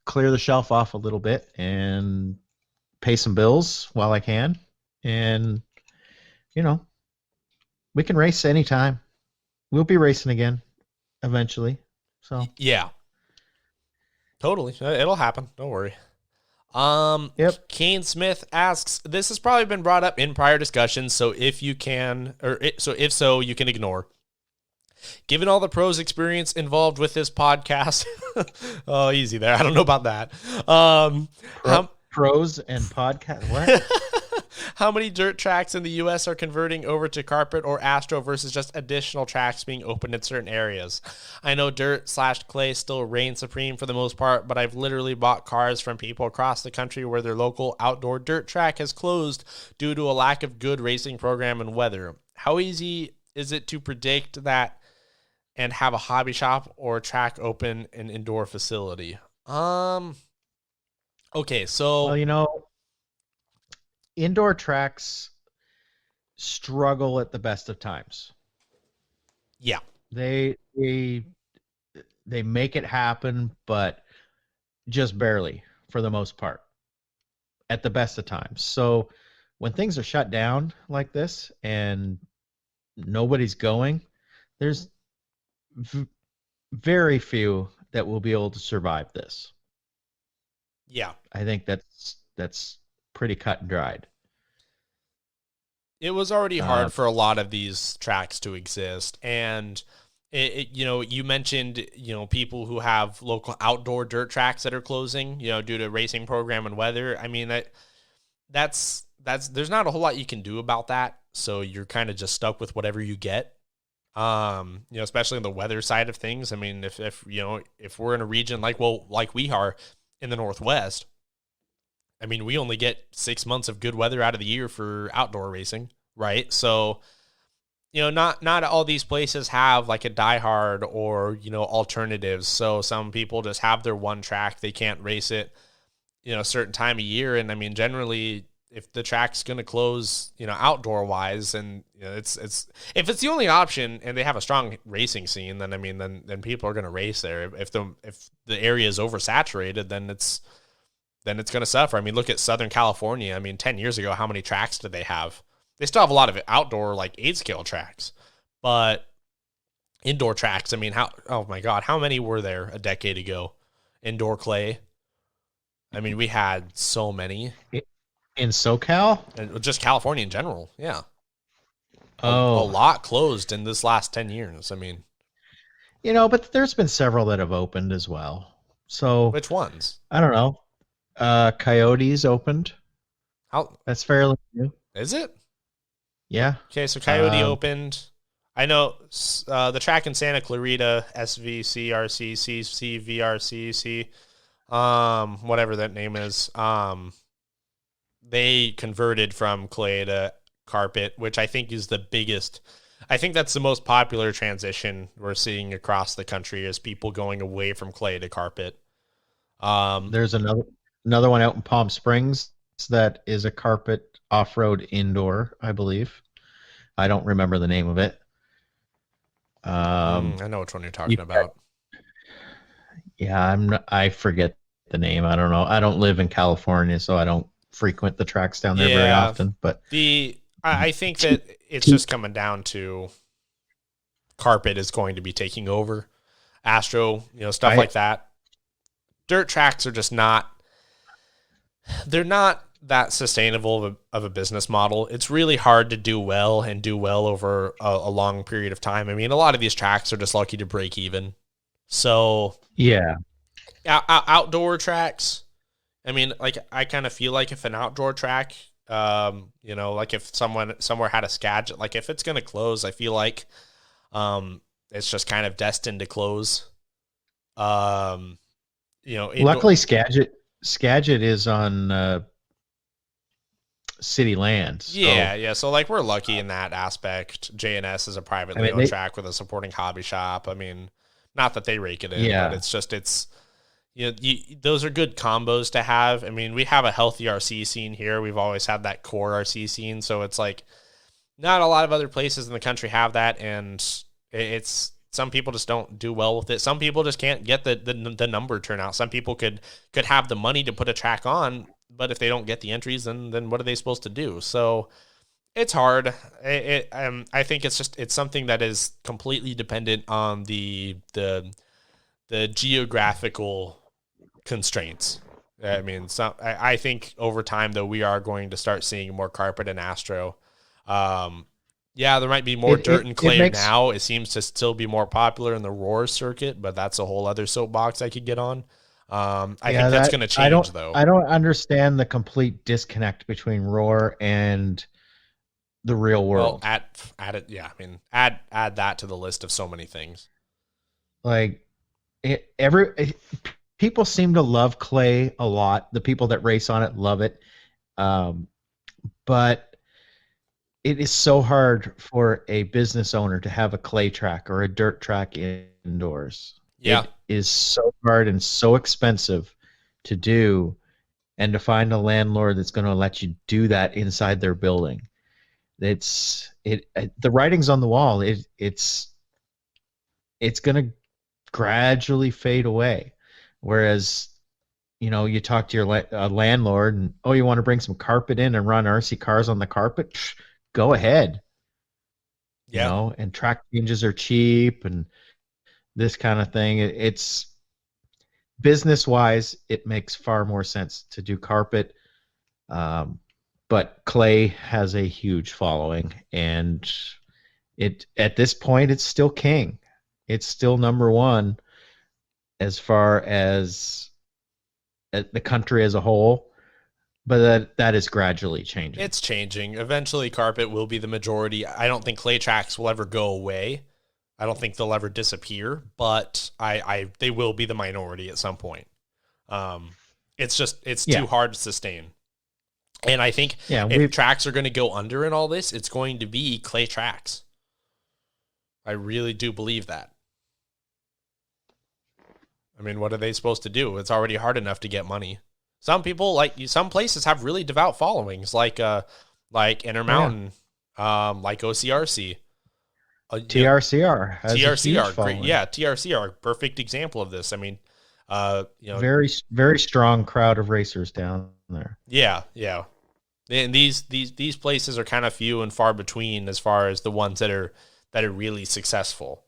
Speaker 3: clear the shelf off a little bit and pay some bills while I can, and we can race anytime. We'll be racing again eventually. So
Speaker 2: yeah, totally, it'll happen. Don't worry.
Speaker 3: Yep.
Speaker 2: Kane Smith asks, this has probably been brought up in prior discussions, so if you can, if so, you can ignore. Given all the pros experience involved with this podcast, oh, easy there. I don't know about that.
Speaker 3: Pros and podcast. What?
Speaker 2: How many dirt tracks in the U.S. are converting over to carpet or Astro versus just additional tracks being opened in certain areas? I know dirt/clay still reigns supreme for the most part, but I've literally bought cars from people across the country where their local outdoor dirt track has closed due to a lack of good racing program and weather. How easy is it to predict that and have a hobby shop or track open an indoor facility? Okay, so...
Speaker 3: Well, indoor tracks struggle at the best of times.
Speaker 2: Yeah.
Speaker 3: They make it happen, but just barely for the most part at the best of times. So when things are shut down like this and nobody's going, there's very few that will be able to survive this.
Speaker 2: Yeah.
Speaker 3: I think that's pretty cut and dried.
Speaker 2: It was already hard for a lot of these tracks to exist. And, you mentioned, people who have local outdoor dirt tracks that are closing, due to racing program and weather. I mean, that's there's not a whole lot you can do about that. So you're kind of just stuck with whatever you get. Especially on the weather side of things. I mean, if we're in a region like we are in the Northwest, I mean, we only get 6 months of good weather out of the year for outdoor racing, right? So, not all these places have like a diehard or, alternatives. So some people just have their one track. They can't race it, a certain time of year. And I mean, generally, if the track's going to close, outdoor wise, and it's if it's the only option and they have a strong racing scene, then I mean, then people are going to race there. If the area is oversaturated, then it's going to suffer. I mean, look at Southern California. I mean, 10 years ago, how many tracks did they have? They still have a lot of outdoor, like 8-scale tracks, but indoor tracks, I mean, oh my God, how many were there a decade ago? Indoor clay. I mean, we had so many.
Speaker 3: In SoCal?
Speaker 2: And just California in general, yeah. A
Speaker 3: Oh.
Speaker 2: lot closed in this last 10 years. I mean.
Speaker 3: But there's been several that have opened as well. So
Speaker 2: which ones?
Speaker 3: I don't know. Coyotes opened.
Speaker 2: How?
Speaker 3: That's fairly new.
Speaker 2: Is it?
Speaker 3: Yeah.
Speaker 2: Okay, so Coyote opened. I know the track in Santa Clarita, SVCRC, CCVRCC, whatever that name is. They converted from clay to carpet, which I think is the biggest. I think that's the most popular transition we're seeing across the country is people going away from clay to carpet.
Speaker 3: There's another one out in Palm Springs that is a carpet off-road indoor, I believe. I don't remember the name of it.
Speaker 2: I know which one you're talking about.
Speaker 3: Yeah, I forget the name. I don't know. I don't live in California, so I don't frequent the tracks down there very often. But
Speaker 2: I think that it's just coming down to carpet is going to be taking over. Astro, stuff like that. Dirt tracks are just not. They're not that sustainable of a business model. It's really hard to do well over a long period of time. I mean, a lot of these tracks are just lucky to break even. So
Speaker 3: yeah,
Speaker 2: outdoor tracks. I mean, like, I kind of feel like if an outdoor track, like if someone somewhere had a schedule, like if it's going to close, I feel like it's just kind of destined to close.
Speaker 3: Luckily, Skagit is on city land. So,
Speaker 2: yeah. So like we're lucky in that aspect. JNS is a privately owned track with a supporting hobby shop. I mean, not that they rake it in, but it's those are good combos to have. I mean, we have a healthy RC scene here. We've always had that core RC scene, so it's like not a lot of other places in the country have that, and it's some people just don't do well with it. Some people just can't get the number turnout. Some people could have the money to put a track on, but if they don't get the entries, then what are they supposed to do? So it's hard. I think it's something that is completely dependent on the geographical constraints. I mean, I think over time though we are going to start seeing more carpet and Astro. There might be more dirt and clay now. It seems to still be more popular in the Roar circuit, but that's a whole other soapbox I could get on. I think that's going to change, though.
Speaker 3: I don't understand the complete disconnect between Roar and the real world.
Speaker 2: Well, add it. Yeah, I mean, add that to the list of so many things.
Speaker 3: Like people seem to love clay a lot. The people that race on it love it, but it is so hard for a business owner to have a clay track or a dirt track indoors.
Speaker 2: Yeah.
Speaker 3: It is so hard and so expensive to do, and to find a landlord that's going to let you do that inside their building. The writing's on the wall. It's going to gradually fade away. Whereas, you talk to your landlord and, you want to bring some carpet in and run RC cars on the carpet? Psh, go ahead.
Speaker 2: Yeah.
Speaker 3: And track changes are cheap and this kind of thing. It's business-wise, it makes far more sense to do carpet. But clay has a huge following, and at this point, it's still king. It's still number one as far as the country as a whole. But that is gradually changing.
Speaker 2: It's changing. Eventually, carpet will be the majority. I don't think clay tracks will ever go away. I don't think they'll ever disappear, but they will be the minority at some point. It's too hard to sustain. And I think if tracks are going to go under in all this, it's going to be clay tracks. I really do believe that. I mean, what are they supposed to do? It's already hard enough to get money. Some people, some places have really devout followings, like Intermountain, like OCRC.
Speaker 3: TRCR has
Speaker 2: TRCR, great. Yeah, TRCR, perfect example of this. I mean,
Speaker 3: very, very strong crowd of racers down there.
Speaker 2: Yeah. And these places are kind of few and far between as far as the ones that are really successful,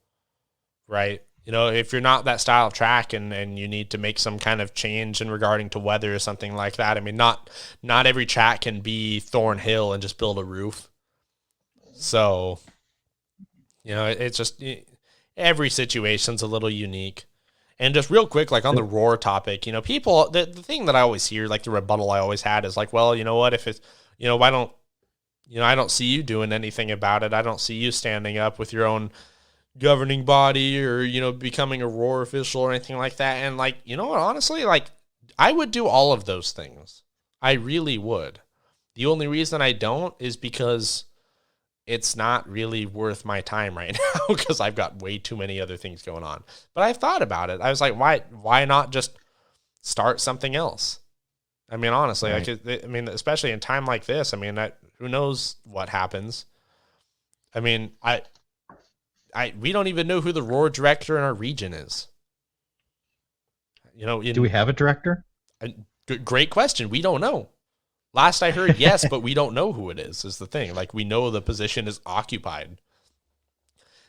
Speaker 2: right? If you're not that style of track and you need to make some kind of change in regarding to weather or something like that, I mean, not every track can be Thornhill and just build a roof. So, it's just every situation's a little unique. And just real quick, like on the Roar topic, people, the thing that I always hear, like the rebuttal I always had is like, well, you know what, if it's, why don't, I don't see you doing anything about it. I don't see you standing up with your own governing body or, becoming a Roar official or anything like that. And like, honestly, like I would do all of those things. I really would. The only reason I don't is because it's not really worth my time right now because I've got way too many other things going on. But I've thought about it. I was like, why not just start something else? I mean, honestly, right. Especially in time like this, I mean, who knows what happens? I mean, we don't even know who the Roar director in our region is. Do
Speaker 3: we have a director?
Speaker 2: Great question. We don't know. Last I heard, yes, but we don't know who it is the thing. Like, we know the position is occupied.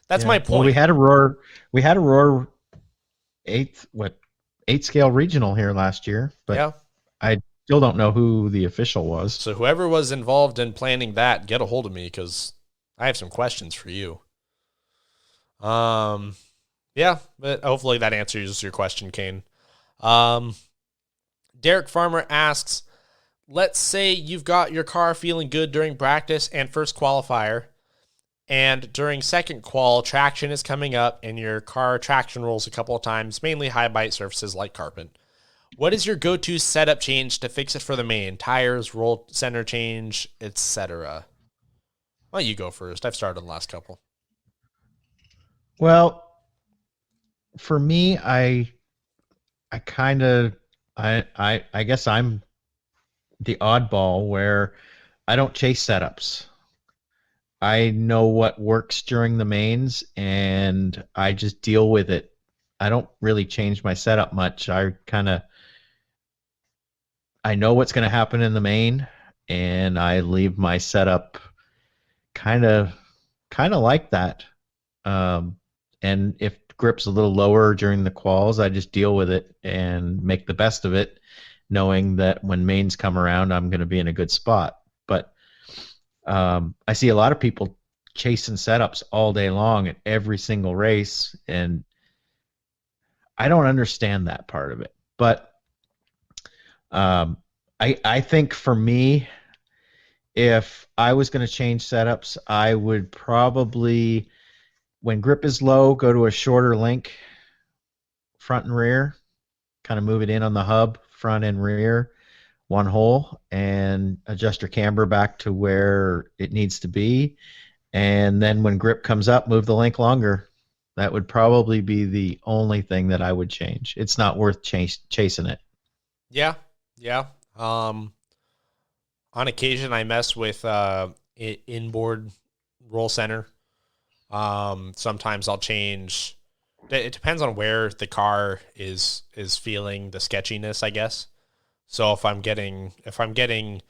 Speaker 2: That's my point.
Speaker 3: Well, we had a Roar 8 scale regional here last year, but I still don't know who the official was.
Speaker 2: So whoever was involved in planning that, get a hold of me because I have some questions for you. But hopefully that answers your question, Kane. Derek Farmer asks, let's say you've got your car feeling good during practice and first qualifier, and during second qual, traction is coming up and your car traction rolls a couple of times, mainly high bite surfaces like carpet. What is your go-to setup change to fix it for the main? Tires, roll center change, etc. Why don't you go first? I've started the last couple.
Speaker 3: Well, for me, I guess I'm the oddball where I don't chase setups. I know what works during the mains, and I just deal with it. I don't really change my setup much. I know what's going to happen in the main, and I leave my setup kind of like that. And if grip's a little lower during the quals, I just deal with it and make the best of it, knowing that when mains come around, I'm going to be in a good spot. But I see a lot of people chasing setups all day long at every single race, and I don't understand that part of it. But I think for me, if I was going to change setups, I would probably, when grip is low, go to a shorter link, front and rear, kind of move it in on the hub, front and rear, one hole, and adjust your camber back to where it needs to be. And then when grip comes up, move the link longer. That would probably be the only thing that I would change. It's not worth chasing it.
Speaker 2: Yeah. On occasion, I mess with inboard roll center. Sometimes I'll change. It depends on where the car is feeling the sketchiness, I guess. So if I'm getting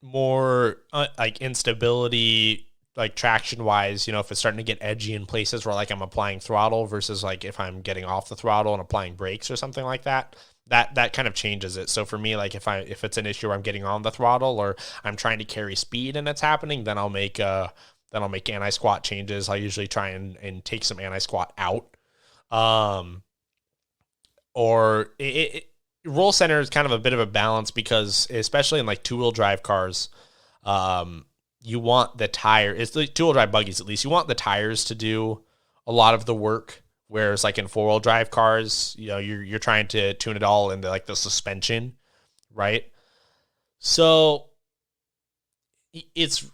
Speaker 2: more like instability, like traction wise, if it's starting to get edgy in places where like I'm applying throttle versus like if I'm getting off the throttle and applying brakes or something like that, that kind of changes it. So for me, like if it's an issue where I'm getting on the throttle or I'm trying to carry speed and it's happening, then I'll make anti-squat changes. I'll usually try and take some anti-squat out. Roll center is kind of a bit of a balance because especially in like two-wheel drive cars, you want the tire. It's the two-wheel drive buggies, at least. You want the tires to do a lot of the work. Whereas like in four-wheel drive cars, you're trying to tune it all into like the suspension, right? So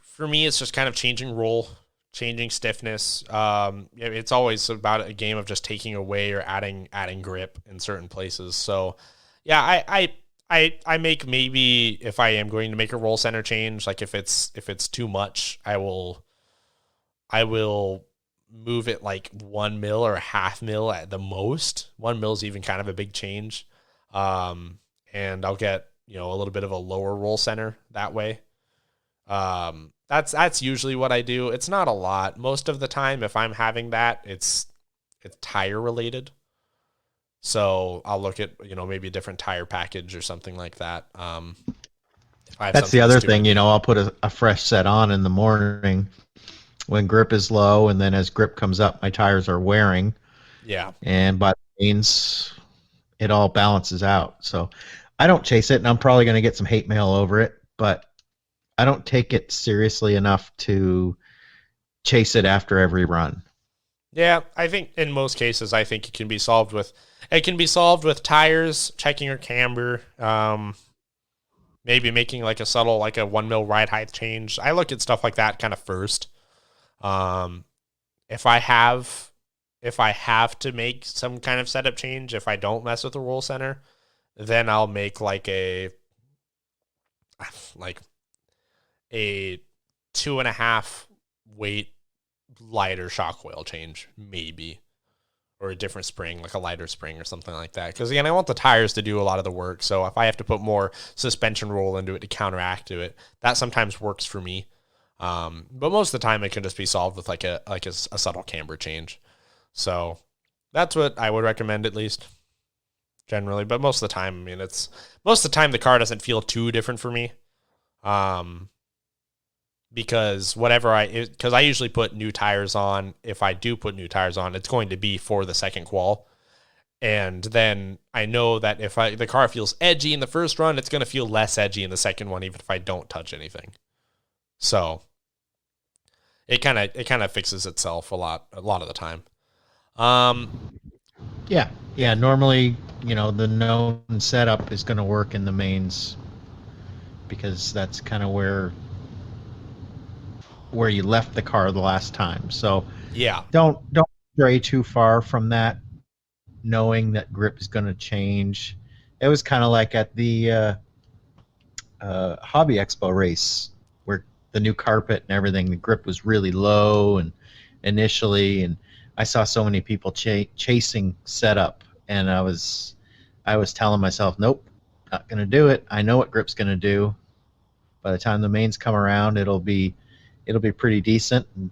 Speaker 2: for me, it's just kind of changing roll, changing stiffness. It's always about a game of just taking away or adding grip in certain places. So yeah, I make, maybe if I am going to make a roll center change, like if it's too much, I will move it like 1 mil or a half mil at the most. 1 mil is even kind of a big change. And I'll get, a little bit of a lower roll center that way. That's usually what I do. It's not a lot. Most of the time, if I'm having that, it's tire related. So I'll look at, maybe a different tire package or something like that.
Speaker 3: That's the other thing, I'll put a fresh set on in the morning when grip is low, and then as grip comes up, my tires are wearing.
Speaker 2: Yeah.
Speaker 3: And by means, it all balances out. So I don't chase it, and I'm probably going to get some hate mail over it, but I don't take it seriously enough to chase it after every run.
Speaker 2: Yeah, I think in most cases, it can be solved with tires, checking your camber, maybe making like a subtle, like a 1 mil ride height change. I look at stuff like that kind of first. If I have to make some kind of setup change, if I don't mess with the roll center, then I'll make like a 2.5 weight lighter shock coil change, maybe, or a different spring, like a lighter spring or something like that. Because again, I want the tires to do a lot of the work. So if I have to put more suspension roll into it to counteract to it, that sometimes works for me. But most of the time it can just be solved with like a subtle camber change. So that's what I would recommend, at least generally. But most of the time, the car doesn't feel too different for me. Because I usually put new tires on. If I do put new tires on, it's going to be for the second qual. And then I know that if the car feels edgy in the first run, it's going to feel less edgy in the second one, even if I don't touch anything. So it kind of fixes itself a lot of the time.
Speaker 3: Yeah. Normally, the known setup is going to work in the mains because that's kind of where you left the car the last time. So
Speaker 2: yeah,
Speaker 3: don't stray too far from that, knowing that grip is going to change. It was kind of like at the Hobby Expo race where the new carpet and everything, the grip was really low and initially, and I saw so many people chasing setup, and I was telling myself, nope, not going to do it. I know what grip's going to do. By the time the mains come around, it'll be pretty decent. And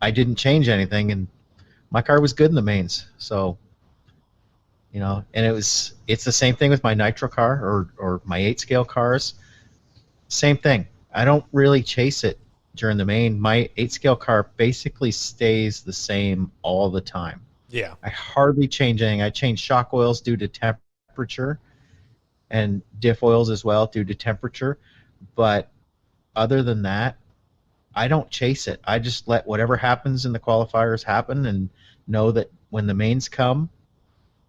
Speaker 3: I didn't change anything, and my car was good in the mains. So, and it's the same thing with my nitro car or my 8-scale cars. Same thing. I don't really chase it during the main. My 8-scale car basically stays the same all the time.
Speaker 2: Yeah.
Speaker 3: I hardly change anything. I change shock oils due to temperature and diff oils as well due to temperature. But other than that, I don't chase it. I just let whatever happens in the qualifiers happen and know that when the mains come,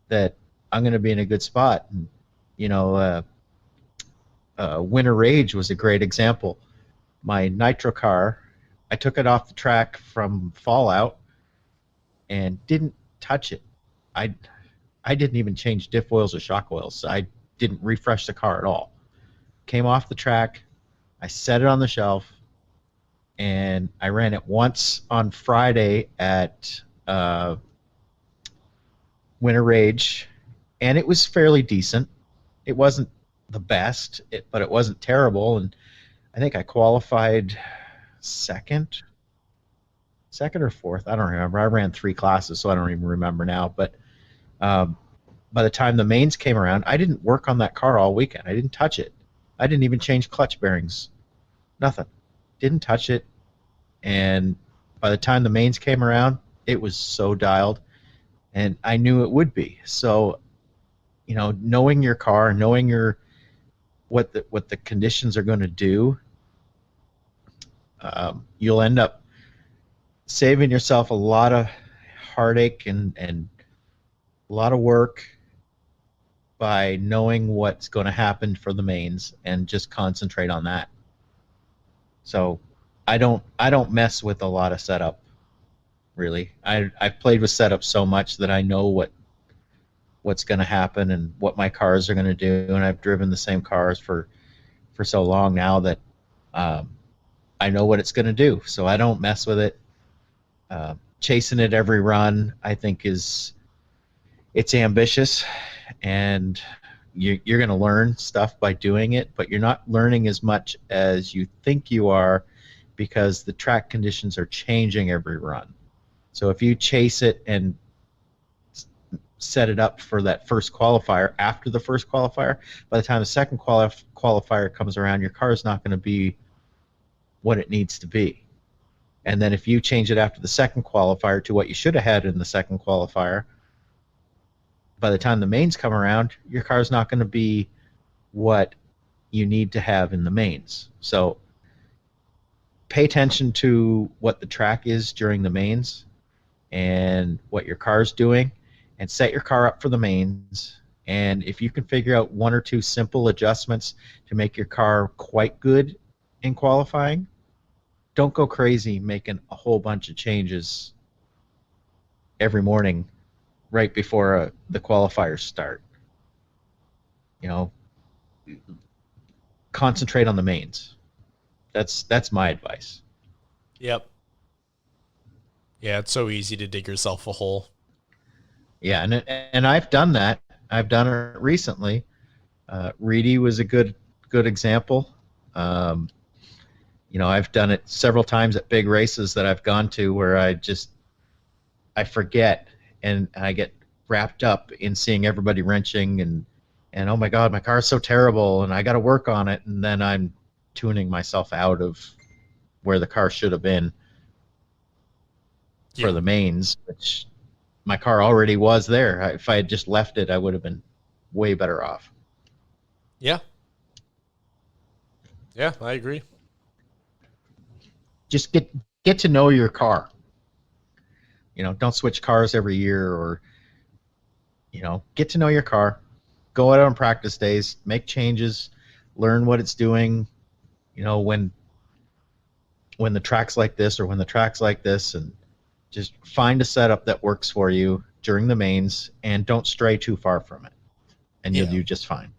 Speaker 3: that I'm going to be in a good spot. And, Winter Rage was a great example. My nitro car, I took it off the track from Fallout and didn't touch it. I didn't even change diff oils or shock oils. I didn't refresh the car at all. Came off the track, I set it on the shelf, and I ran it once on Friday at Winter Rage, and it was fairly decent. It wasn't the best, but it wasn't terrible, and I think I qualified second or fourth. I don't remember. I ran 3 classes, so I don't even remember now. But by the time the mains came around, I didn't work on that car all weekend. I didn't touch it. I didn't even change clutch bearings. Nothing. Didn't touch it. And by the time the mains came around, it was so dialed, and I knew it would be. So, knowing your car, knowing what the conditions are going to do, you'll end up saving yourself a lot of heartache and a lot of work by knowing what's going to happen for the mains and just concentrate on that. So I don't mess with a lot of setup, really. I've played with setup so much that I know what's going to happen and what my cars are going to do, and I've driven the same cars for so long now that I know what it's going to do. So I don't mess with it. Chasing it every run, I think, it's ambitious, and you're going to learn stuff by doing it, but you're not learning as much as you think you are because the track conditions are changing every run. So if you chase it and set it up for that first qualifier, after the first qualifier, by the time the second qualifier comes around, your car is not going to be what it needs to be. And then if you change it after the second qualifier to what you should have had in the second qualifier, by the time the mains come around, your car is not going to be what you need to have in the mains. So pay attention to what the track is during the mains and what your car's doing, and set your car up for the mains. And if you can figure out 1 or 2 simple adjustments to make your car quite good in qualifying, don't go crazy making a whole bunch of changes every morning right before the qualifiers start. Concentrate on the mains. That's my advice.
Speaker 2: Yep. Yeah, it's so easy to dig yourself a hole.
Speaker 3: Yeah, and I've done that. I've done it recently. Reedy was a good example. I've done it several times at big races that I've gone to where I forget and I get wrapped up in seeing everybody wrenching and oh my God, my car's so terrible and I got to work on it, and then I'm tuning myself out of where the car should have been for the mains, which my car already was there. If I had just left it, I would have been way better off.
Speaker 2: Yeah. Yeah, I agree.
Speaker 3: Just get to know your car. Don't switch cars every year, or get to know your car. Go out on practice days, make changes, learn what it's doing. When the track's like this or when the track's like this, and just find a setup that works for you during the mains, and don't stray too far from it, and you'll do just fine.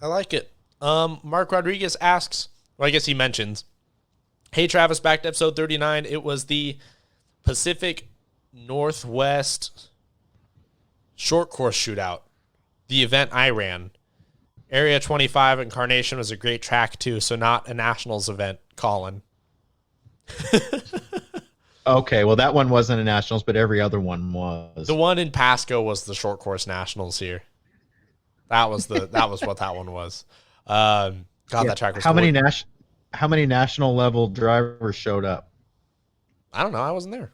Speaker 2: I like it. Mark Rodriguez asks, well, I guess he mentions, hey, Travis, back to episode 39. It was the Pacific Northwest short course shootout, the event I ran. Area 25 in Carnation was a great track, too, so not a Nationals event, Colin.
Speaker 3: Okay, well, that one wasn't a Nationals, but every other one was.
Speaker 2: The one in Pasco was the short course Nationals here. That was what that one was. God, that track was
Speaker 3: How
Speaker 2: cool.
Speaker 3: How many national level drivers showed up?
Speaker 2: I don't know. I wasn't there.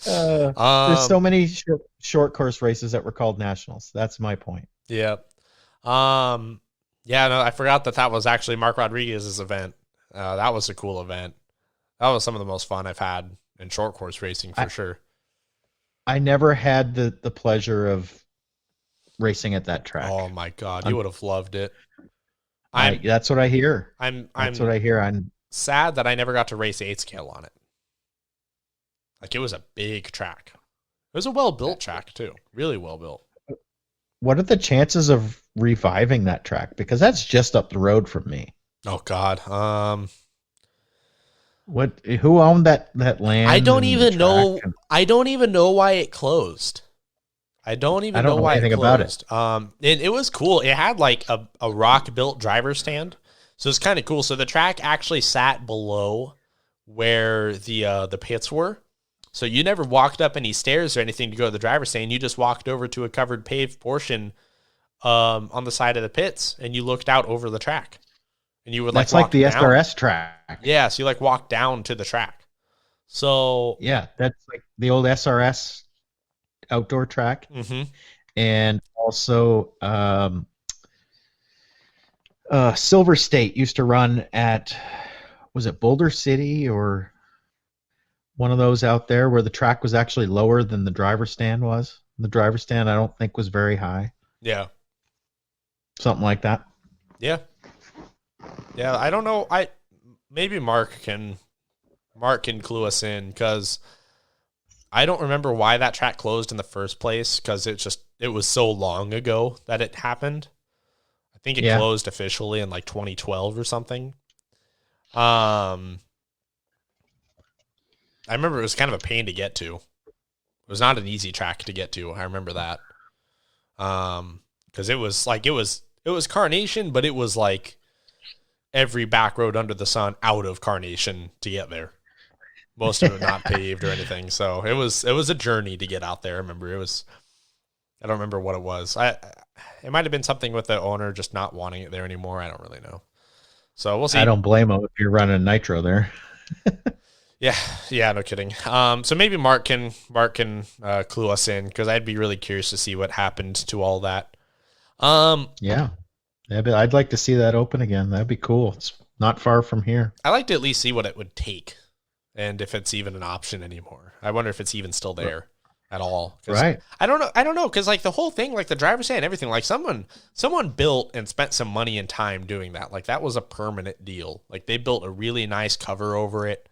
Speaker 3: There's so many short course races that were called nationals. That's my point.
Speaker 2: Yeah. Yeah, no, I forgot that was actually Mark Rodriguez's event. That was a cool event. That was some of the most fun I've had in short course racing for sure.
Speaker 3: I never had the pleasure of racing at that track.
Speaker 2: Oh my God, you would have loved it.
Speaker 3: That's what I hear.
Speaker 2: That's
Speaker 3: what I hear. I'm
Speaker 2: sad that I never got to race 8 scale on it. Like, it was a big track. It was a well-built track, too. Really well-built.
Speaker 3: What are the chances of reviving that track? Because that's just up the road from me.
Speaker 2: Oh, God.
Speaker 3: Who owned that land?
Speaker 2: I don't even know. I don't even know why it closed. I don't know why
Speaker 3: anything
Speaker 2: it
Speaker 3: closed.
Speaker 2: about it. And it was cool. It had like a rock-built driver stand. So it's kind of cool. So the track actually sat below where the pits were. So you never walked up any stairs or anything to go to the driver's stand. You just walked over to a covered paved portion on the side of the pits, and you looked out over the track. And you would
Speaker 3: That's
Speaker 2: walk
Speaker 3: like the
Speaker 2: down.
Speaker 3: SRS track.
Speaker 2: Yeah, so you walk down to the track. So
Speaker 3: yeah, that's like the old SRS outdoor track.
Speaker 2: Mm-hmm.
Speaker 3: And also Silver State used to run at, was it Boulder City or one of those out there where the track was actually lower than the driver's stand was? The driver's stand I don't think was very high.
Speaker 2: Yeah.
Speaker 3: Something like that.
Speaker 2: Yeah. Yeah, I don't know. Maybe Mark can clue us in, because I don't remember why that track closed in the first place, because it was so long ago that it happened. I think it closed officially in 2012 or something. I remember it was kind of a pain to get to. It was not an easy track to get to. I remember that. Because it was Carnation, but it was like every back road under the sun out of Carnation to get there. Most of it not paved or anything. So it was a journey to get out there. I remember I don't remember what it was. It might have been something with the owner just not wanting it there anymore. I don't really know. So we'll see.
Speaker 3: I don't blame him if you're running nitro there.
Speaker 2: Yeah, no kidding. So maybe Mark can clue us in, because I'd be really curious to see what happened to all that.
Speaker 3: Yeah, I'd like to see that open again. That'd be cool. It's not far from here.
Speaker 2: I like to at least see what it would take, and if it's even an option anymore. I wonder if it's even still there at all.
Speaker 3: Right.
Speaker 2: I don't know, because the whole thing, the driver's stand and everything, someone built and spent some money and time doing that. That was a permanent deal. They built a really nice cover over it.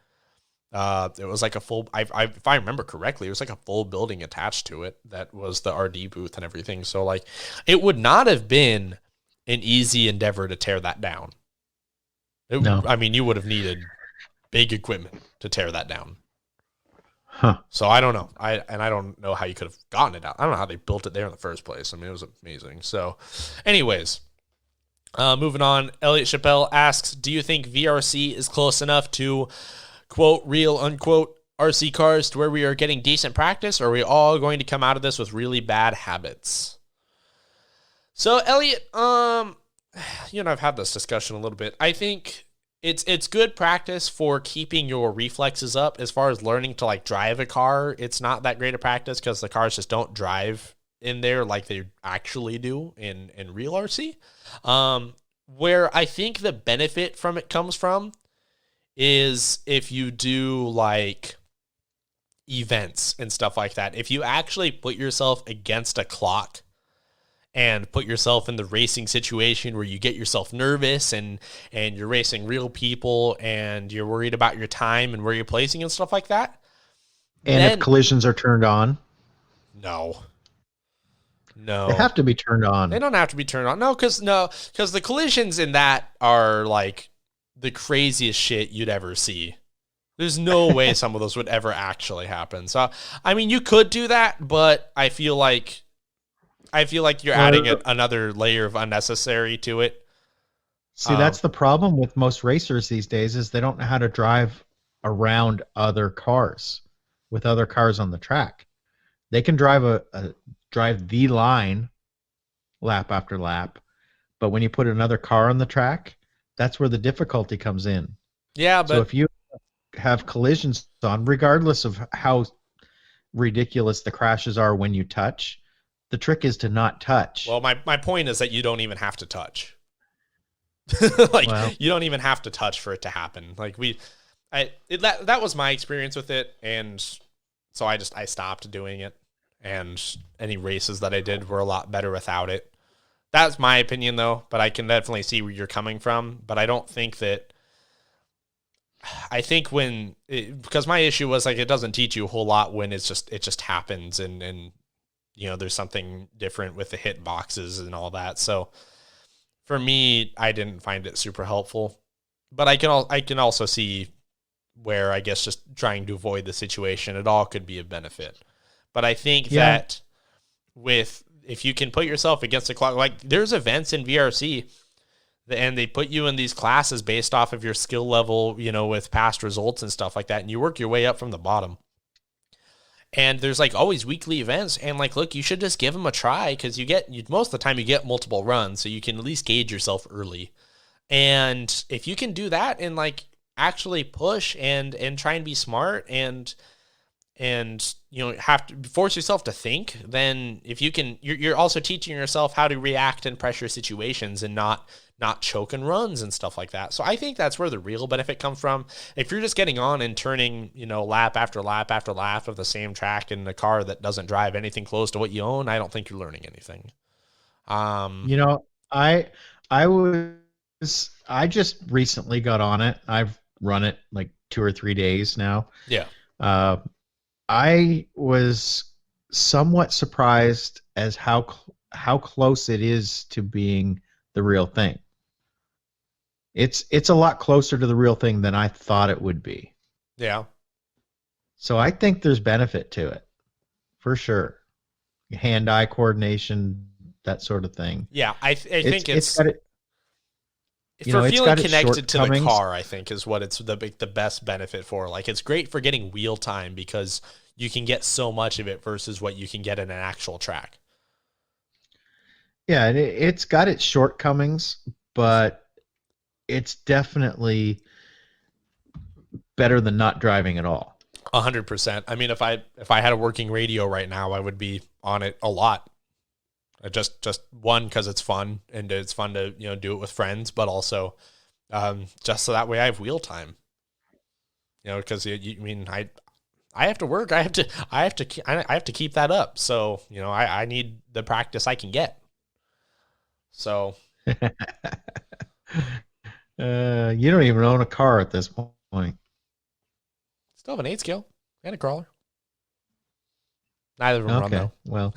Speaker 2: It was a full, if I remember correctly, it was a full building attached to it that was the RD booth and everything. So it would not have been an easy endeavor to tear that down.
Speaker 3: No.
Speaker 2: I mean, you would have needed big equipment to tear that down.
Speaker 3: Huh.
Speaker 2: So I don't know. I don't know how you could have gotten it out. I don't know how they built it there in the first place. I mean, it was amazing. So anyways, moving on. Elliot Chappelle asks, do you think VRC is close enough to quote real unquote RC cars to where we are getting decent practice, or are we all going to come out of this with really bad habits? So Elliot, you and I've had this discussion a little bit. I think It's good practice for keeping your reflexes up. As far as learning to like drive a car, it's not that great a practice because the cars just don't drive in there like they actually do in real RC. Where I think the benefit from it comes from is if you do like events and stuff like that. If you actually put yourself against a clock and put yourself in the racing situation where you get yourself nervous and you're racing real people and you're worried about your time and where you're placing and stuff like that.
Speaker 3: And then, if collisions are turned on?
Speaker 2: No.
Speaker 3: They have to be turned on.
Speaker 2: They don't have to be turned on. No, because the collisions in that are like the craziest shit you'd ever see. There's no way some of those would ever actually happen. So, I mean, you could do that, but I feel like you're adding another layer of unnecessary to it.
Speaker 3: See, that's the problem with most racers these days is they don't know how to drive around other cars with other cars on the track. They can drive drive the line lap after lap, but when you put another car on the track, that's where the difficulty comes in.
Speaker 2: Yeah, but
Speaker 3: so if you have collisions on, regardless of how ridiculous the crashes are when you touch, the trick is to not touch.
Speaker 2: Well, my point is that you don't even have to touch. You don't even have to touch for it to happen. Like that was my experience with it, and so I stopped doing it. And any races that I did were a lot better without it. That's my opinion, though. But I can definitely see where you're coming from. But I don't think that. I think because my issue was like it doesn't teach you a whole lot when it just happens and there's something different with the hit boxes and all that. So for me, I didn't find it super helpful. But I can also see where I guess just trying to avoid the situation, it all could be a benefit. But I think that if you can put yourself against the clock, like there's events in VRC and they put you in these classes based off of your skill level, with past results and stuff like that. And you work your way up from the bottom. And there's like always weekly events. And like, look, you should just give them a try because most of the time you get multiple runs. So you can at least gauge yourself early. And if you can do that and like actually push and try and be smart and have to force yourself to think, then if you can, you're also teaching yourself how to react in pressure situations and not choke and runs and stuff like that. So I think that's where the real benefit comes from. If you're just getting on and turning, lap after lap after lap of the same track in a car that doesn't drive anything close to what you own, I don't think you're learning anything.
Speaker 3: I just recently got on it. I've run it like 2 or 3 days now.
Speaker 2: Yeah.
Speaker 3: I was somewhat surprised as how close it is to being the real thing. It's a lot closer to the real thing than I thought it would be.
Speaker 2: Yeah.
Speaker 3: So I think there's benefit to it, for sure. Hand-eye coordination, that sort of thing.
Speaker 2: Yeah, I think it's
Speaker 3: got it.
Speaker 2: For feeling connected to the car, I think is what it's the best benefit for. Like it's great for getting wheel time because you can get so much of it versus what you can get in an actual track.
Speaker 3: Yeah, it's got its shortcomings, but it's definitely better than not driving at all.
Speaker 2: 100%. I mean, if I had a working radio right now, I would be on it a lot. Just one, because it's fun and it's fun to do it with friends, but also just so that way I have wheel time. Because I have to work. I have to keep that up. So I need the practice I can get. So
Speaker 3: you don't even own a car at this point.
Speaker 2: Still have an 8 scale and a crawler. Neither of them run though.
Speaker 3: Well.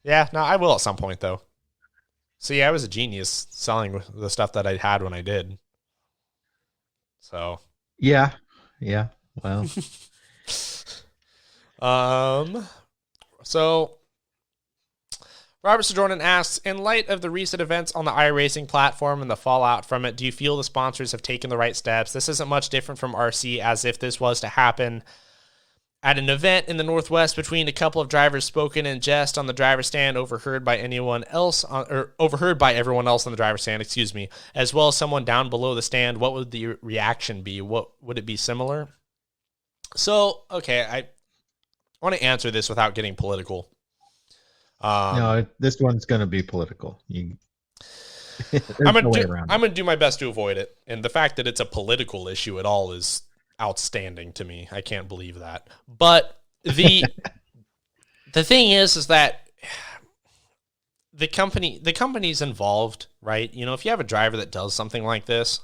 Speaker 2: Yeah, no, I will at some point though. See, I was a genius selling the stuff that I had when I did. So
Speaker 3: yeah, well.
Speaker 2: So Robert Jordan asks, in light of the recent events on the iRacing platform and the fallout from it, do you feel the sponsors have taken the right steps? This isn't much different from RC, as if this was to happen At an event in the Northwest between a couple of drivers spoken in jest on the driver's stand, overheard by everyone else on the driver's stand, as well as someone down below the stand, what would the reaction be? What would it be similar? So, okay, I want to answer this without getting political.
Speaker 3: No, this one's going to be political.
Speaker 2: I'm gonna do my best to avoid it, and the fact that it's a political issue at all is outstanding to me. I can't believe that. But the thing is that the company's involved, right? You know, if you have a driver that does something like this,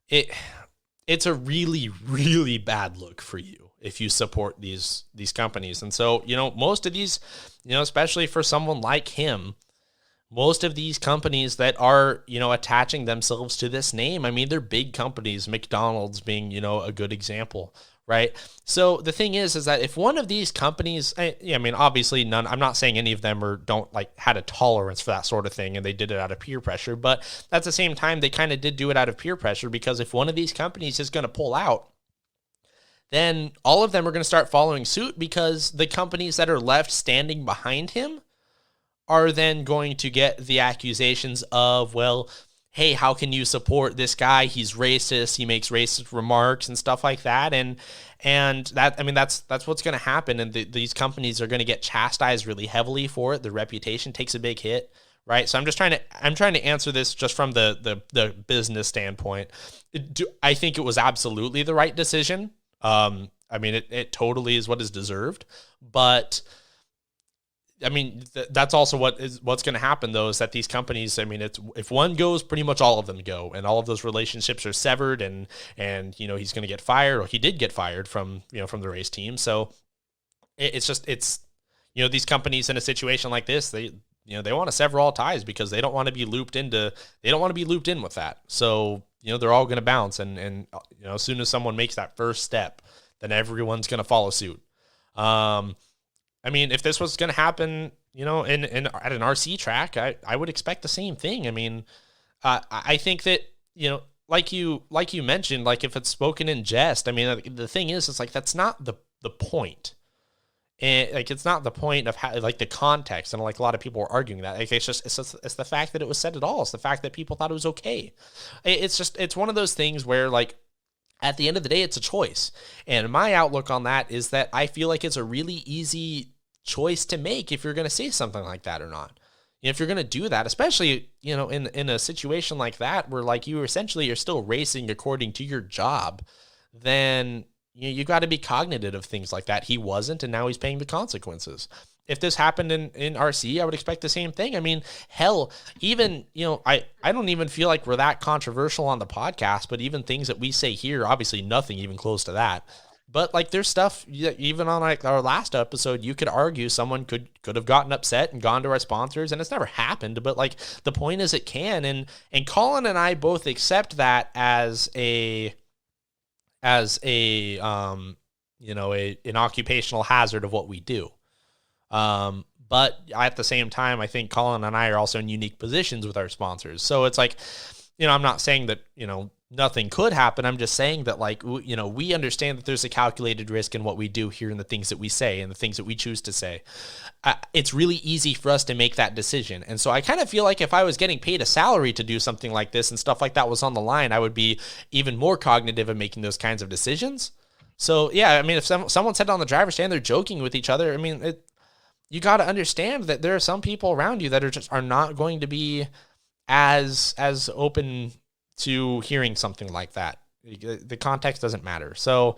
Speaker 2: it's a really, really bad look for you if you support these companies. And so, you know, most of these, you know, especially for someone like him, most of these companies that are, you know, attaching themselves to this name, I mean, they're big companies, McDonald's being, you know, a good example, right? So the thing is that if one of these companies, I mean, obviously none, I'm not saying any of them had a tolerance for that sort of thing and they did it out of peer pressure, but at the same time, they kind of did do it out of peer pressure, because if one of these companies is going to pull out, then all of them are going to start following suit, because the companies that are left standing behind him are then going to get the accusations of, well, hey, how can you support this guy? He's racist. He makes racist remarks and stuff like that. And that, I mean, that's what's going to happen. And these companies are going to get chastised really heavily for it. Their reputation takes a big hit, right? So I'm trying to answer this just from the business standpoint. I think it was absolutely the right decision. I mean, it totally is what is deserved, but I mean, that's also what's going to happen, though, is that these companies, I mean, if one goes, pretty much all of them go, and all of those relationships are severed, and you know, he's going to get fired, or he did get fired from the race team. So it's you know, these companies in a situation like this, they want to sever all ties, because they don't want to be looped in with that. So, you know, they're all going to bounce, and you know, as soon as someone makes that first step, then everyone's going to follow suit. I mean, if this was going to happen, you know, at an RC track, I would expect the same thing. I mean, I think that, you know, like you mentioned, like if it's spoken in jest, I mean, the thing is, it's like, that's not the point. And like, it's not the point of how, like, the context. And like a lot of people are arguing that, like, it's the fact that it was said at all. It's the fact that people thought it was okay. It's one of those things where, like, at the end of the day, it's a choice. And my outlook on that is that I feel like it's a really easy choice to make if you're going to say something like that or not. You know, if you're going to do that, especially, you know, in a situation like that, where like you're still racing according to your job, then you got to be cognizant of things like that. He wasn't, and now he's paying the consequences. If this happened in RC, I would expect the same thing. I mean, hell, even, you know, I don't even feel like we're that controversial on the podcast, but even things that we say here, obviously nothing even close to that. But like, there's stuff, even on like our last episode, you could argue someone could have gotten upset and gone to our sponsors, and it's never happened. But like, the point is, it can, and Colin and I both accept that as an occupational hazard of what we do. But at the same time, I think Colin and I are also in unique positions with our sponsors. So it's like, you know, I'm not saying that, you know, nothing could happen. I'm just saying that, like, you know, we understand that there's a calculated risk in what we do here and the things that we say and the things that we choose to say. It's really easy for us to make that decision. And so I kind of feel like if I was getting paid a salary to do something like this and stuff like that was on the line, I would be even more cognitive of making those kinds of decisions. So, yeah, I mean, if someone said on the driver's stand, they're joking with each other, I mean, you got to understand that there are some people around you that are not going to be as open to hearing something like that. The context doesn't matter. So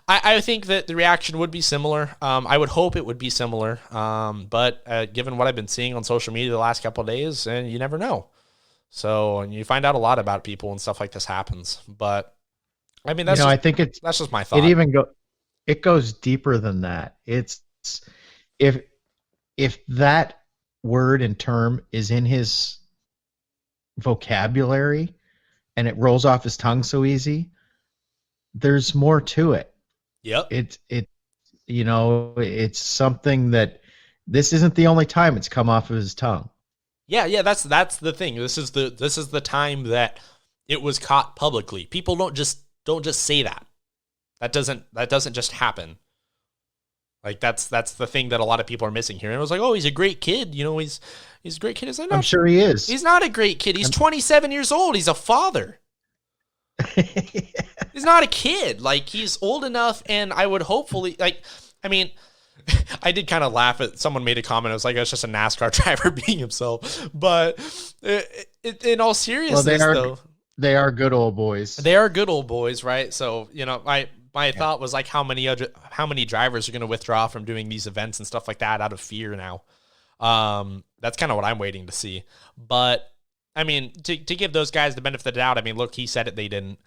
Speaker 2: I think that the reaction would be similar. I would hope it would be similar. But given what I've been seeing on social media the last couple of days, and you never know. So, and you find out a lot about people when stuff like this happens. But I mean, that's just my thought.
Speaker 3: It goes deeper than that. It's if that word and term is in his vocabulary and it rolls off his tongue so easy, there's more to it.
Speaker 2: Yep.
Speaker 3: It's something that this isn't the only time it's come off of his tongue.
Speaker 2: Yeah, that's the thing. This is the time that it was caught publicly. People don't just say that. That doesn't just happen. Like that's the thing that a lot of people are missing here. And it was like, oh, he's a great kid. You know, he's a great kid. Like, no,
Speaker 3: I'm sure he is.
Speaker 2: He's not a great kid. He's 27 years old. He's a father. He's not a kid. Like, he's old enough, and I would hopefully, like, I mean, I did kind of laugh at someone made a comment. I was like, it's just a NASCAR driver being himself. But in all seriousness, though,
Speaker 3: they are good old boys.
Speaker 2: They are good old boys, right? So, you know, my thought was like, how many drivers are going to withdraw from doing these events and stuff like that out of fear now? That's kind of what I'm waiting to see. But I mean, to give those guys the benefit of the doubt, I mean, look, he said it, they didn't.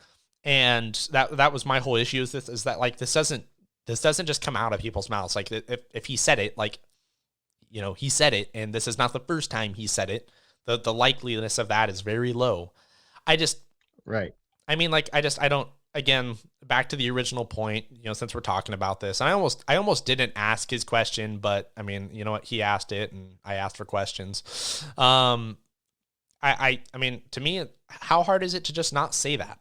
Speaker 2: And that was my whole issue is that like, this doesn't just come out of people's mouths. Like if he said it, like, you know, he said it, and this is not the first time he said it. The likeliness of that is very low.
Speaker 3: Right.
Speaker 2: I mean, like, I don't, again, back to the original point, you know, since we're talking about this, and I almost didn't ask his question, but I mean, you know what, he asked it and I asked for questions. I mean, to me, how hard is it to just not say that?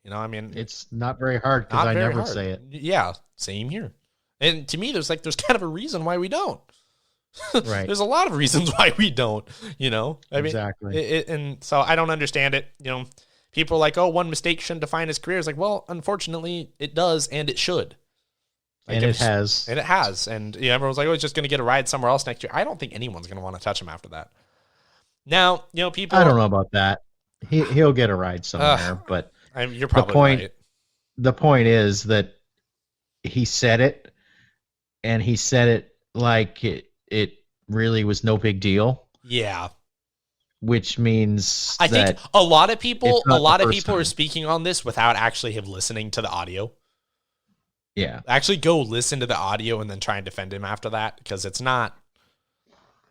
Speaker 2: You know, I mean,
Speaker 3: it's not very hard because I never say it.
Speaker 2: Yeah. Same here. And to me, there's kind of a reason why we don't.
Speaker 3: Right.
Speaker 2: There's a lot of reasons why we don't, you know, I mean,
Speaker 3: exactly.
Speaker 2: And so I don't understand it. You know, people are like, oh, one mistake shouldn't define his career. It's like, well, unfortunately it does. And it should. Like,
Speaker 3: and it has.
Speaker 2: And it has. And you know, everyone's like, oh, he's just going to get a ride somewhere else next year. I don't think anyone's going to want to touch him after that. Now, you know, people.
Speaker 3: I don't know about that. He'll get a ride somewhere, but
Speaker 2: you're probably right.
Speaker 3: The point is that he said it, and he said it like it really was no big deal.
Speaker 2: Yeah.
Speaker 3: Which means
Speaker 2: I think a lot of people
Speaker 3: are
Speaker 2: speaking on this without actually listening to the audio.
Speaker 3: Yeah.
Speaker 2: Actually go listen to the audio and then try and defend him after that, because it's not.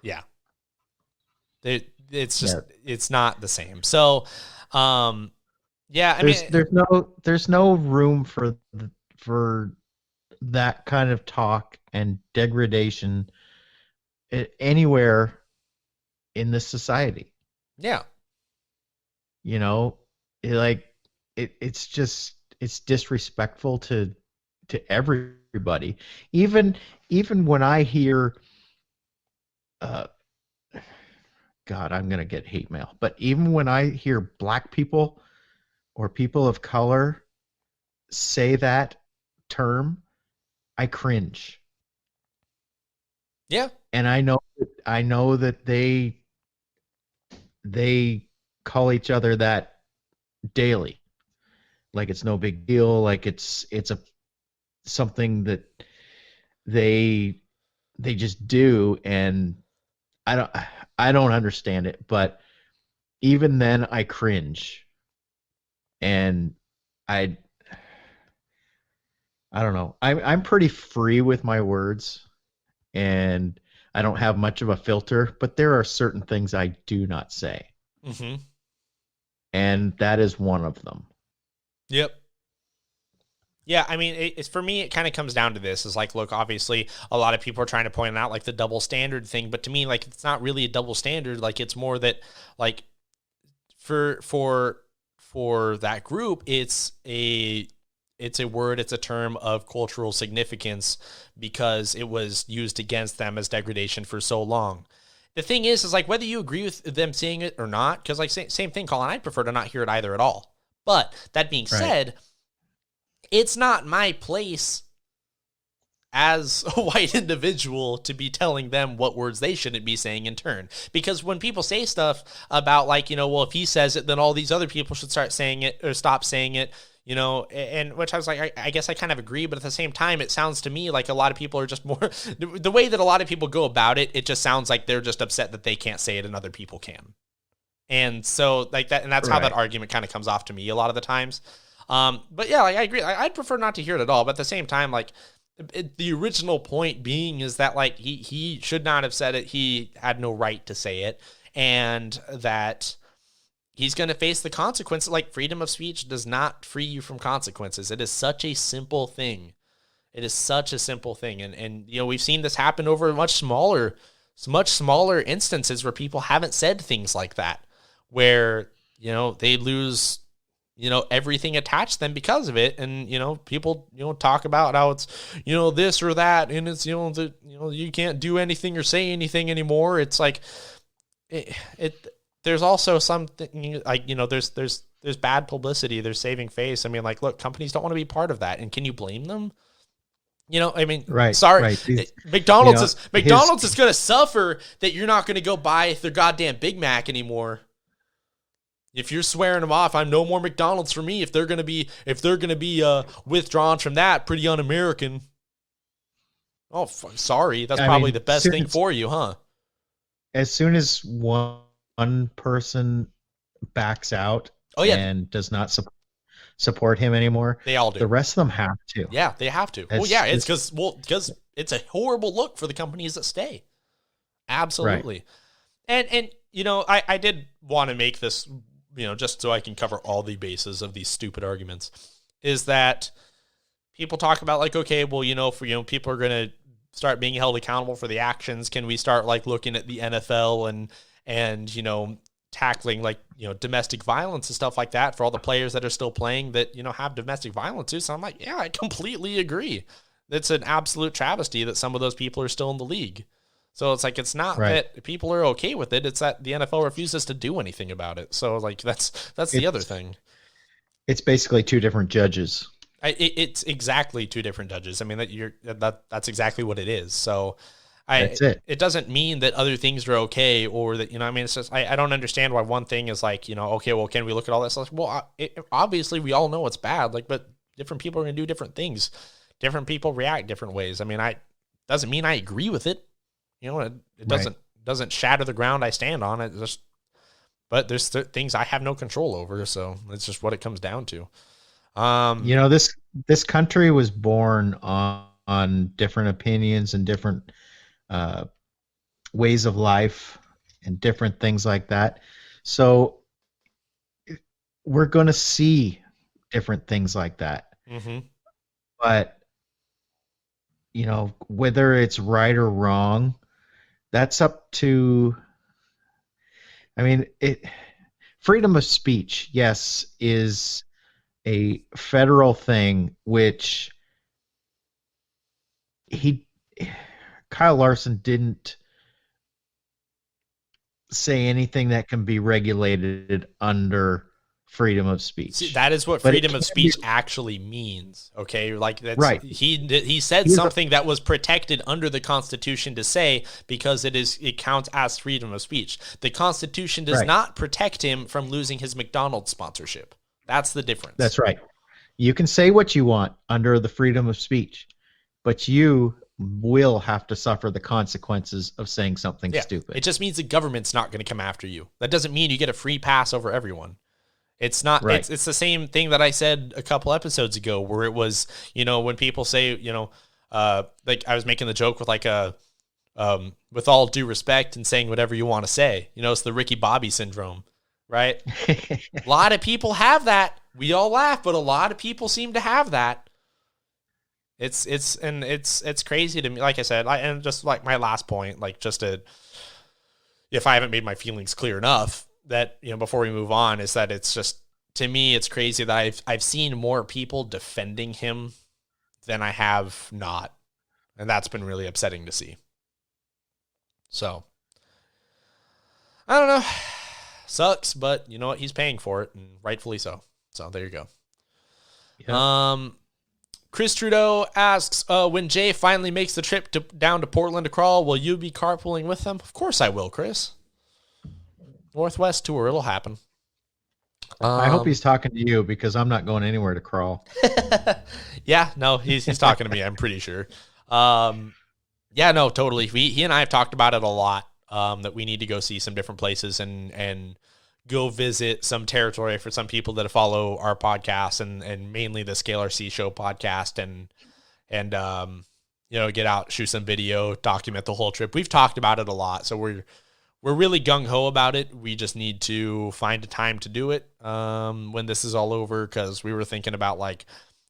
Speaker 2: Yeah. It's just it's not the same. So, yeah, I mean,
Speaker 3: there's no room for that kind of talk and degradation anywhere in this society.
Speaker 2: Yeah.
Speaker 3: You know, it's disrespectful to everybody. Even when I hear God, I'm going to get hate mail. But even when I hear black people or people of color say that term, I cringe.
Speaker 2: Yeah.
Speaker 3: And I know that they call each other that daily. Like it's no big deal, like it's something that they just do, and I don't understand it, but even then I cringe. And I don't know. I'm pretty free with my words, and I don't have much of a filter, but there are certain things I do not say.
Speaker 2: Mm-hmm.
Speaker 3: And that is one of them.
Speaker 2: Yep. Yeah, I mean, it's for me, it kind of comes down to this. Is like, look, obviously, a lot of people are trying to point out like the double standard thing, but to me, like, it's not really a double standard. Like, it's more that, like, for that group, it's a word, it's a term of cultural significance because it was used against them as degradation for so long. The thing is like, whether you agree with them saying it or not, because like same thing, Colin, I'd prefer to not hear it either at all. But that being said, it's not my place as a white individual to be telling them what words they shouldn't be saying in turn. Because when people say stuff about like, you know, well, if he says it, then all these other people should start saying it or stop saying it, you know, and which I was like, I guess I kind of agree, but at the same time, it sounds to me like a lot of people are just more, the way that a lot of people go about it, it just sounds like they're just upset that they can't say it and other people can. And so like that, and that's how that argument kind of comes off to me a lot of the times. But yeah, like I agree. I'd prefer not to hear it at all. But at the same time, like the original point being is that like he should not have said it. He had no right to say it, and that he's going to face the consequences. Like freedom of speech does not free you from consequences. It is such a simple thing. It is such a simple thing, and you know we've seen this happen over much smaller instances where people haven't said things like that, where you know they lose everything attached to them because of it. And, people, talk about how it's, this or that. And it's, you can't do anything or say anything anymore. It's like there's also something like, there's bad publicity. There's saving face. I mean, like, look, companies don't want to be part of that. And can you blame them?
Speaker 3: Right.
Speaker 2: Sorry,
Speaker 3: right.
Speaker 2: McDonald's is going to suffer that you're not going to go buy their goddamn Big Mac anymore. If you're swearing them off, I'm no more McDonald's for me. If they're going to be withdrawn from that, pretty un-American. Oh, sorry. That's probably the best thing for you, huh?
Speaker 3: As soon as one person backs out and does not support him anymore,
Speaker 2: they all do.
Speaker 3: The rest of them have to.
Speaker 2: Yeah, they have to. It's because it's a horrible look for the companies that stay. Absolutely. Right. And I did want to make this, just so I can cover all the bases of these stupid arguments, is that people talk about like, okay, well, if people are going to start being held accountable for the actions, can we start like looking at the NFL and tackling like, domestic violence and stuff like that for all the players that are still playing that, have domestic violence too. So I'm like, yeah, I completely agree. It's an absolute travesty that some of those people are still in the league. So it's like, it's not that people are okay with it. It's that the NFL refuses to do anything about it. So like, that's the other thing.
Speaker 3: It's basically two different judges.
Speaker 2: It's exactly two different judges. I mean, that's exactly what it is. So
Speaker 3: that's it.
Speaker 2: It doesn't mean that other things are okay or that, it's just, I don't understand why one thing is like, okay, well, can we look at all this? Like, well, obviously we all know it's bad, like, but different people are going to do different things. Different people react different ways. I mean, doesn't mean I agree with it. It doesn't shatter the ground I stand on. It just, but there's things I have no control over. So it's just what it comes down to.
Speaker 3: This country was born on different opinions and different ways of life and different things like that. So we're going to see different things like that.
Speaker 2: Mm-hmm.
Speaker 3: But, whether it's right or wrong, that's up to, freedom of speech, yes, is a federal thing, which Kyle Larson didn't say anything that can be regulated under freedom of speech.
Speaker 2: See, that is what freedom of speech actually means. Okay, like that's right. He said something that was protected under the Constitution to say because it counts as freedom of speech. The Constitution does not protect him from losing his McDonald's sponsorship. That's the difference.
Speaker 3: That's right. You can say what you want under the freedom of speech, but you will have to suffer the consequences of saying something stupid.
Speaker 2: It just means the government's not going to come after you. That doesn't mean you get a free pass over everyone. It's not. Right. It's the same thing that I said a couple episodes ago, where it was, when people say, like I was making the joke with like with all due respect and saying whatever you want to say. It's the Ricky Bobby syndrome, right? A lot of people have that. We all laugh, but a lot of people seem to have that. It's crazy to me. Like I said, and just like my last point, like if I haven't made my feelings clear enough, that before we move on, is that it's just, to me, it's crazy that I've seen more people defending him than I have not, and that's been really upsetting to see. So I don't know, sucks, but you know what, he's paying for it, and rightfully so. So there you go. Yeah. Chris Trudeau asks, when Jay finally makes the trip down to Portland to crawl, will you be carpooling with them? Of course I will, Chris. Northwest tour, it'll happen.
Speaker 3: I hope he's talking to you, because I'm not going anywhere to crawl.
Speaker 2: Yeah, no, he's talking to me, I'm pretty sure. Yeah, no, totally. He and I have talked about it a lot, that we need to go see some different places and go visit some territory for some people that follow our podcast and mainly the Scale RC Show podcast and get out, shoot some video, document the whole trip. We've talked about it a lot, so we're really gung-ho about it. We just need to find a time to do it when this is all over, because we were thinking about like,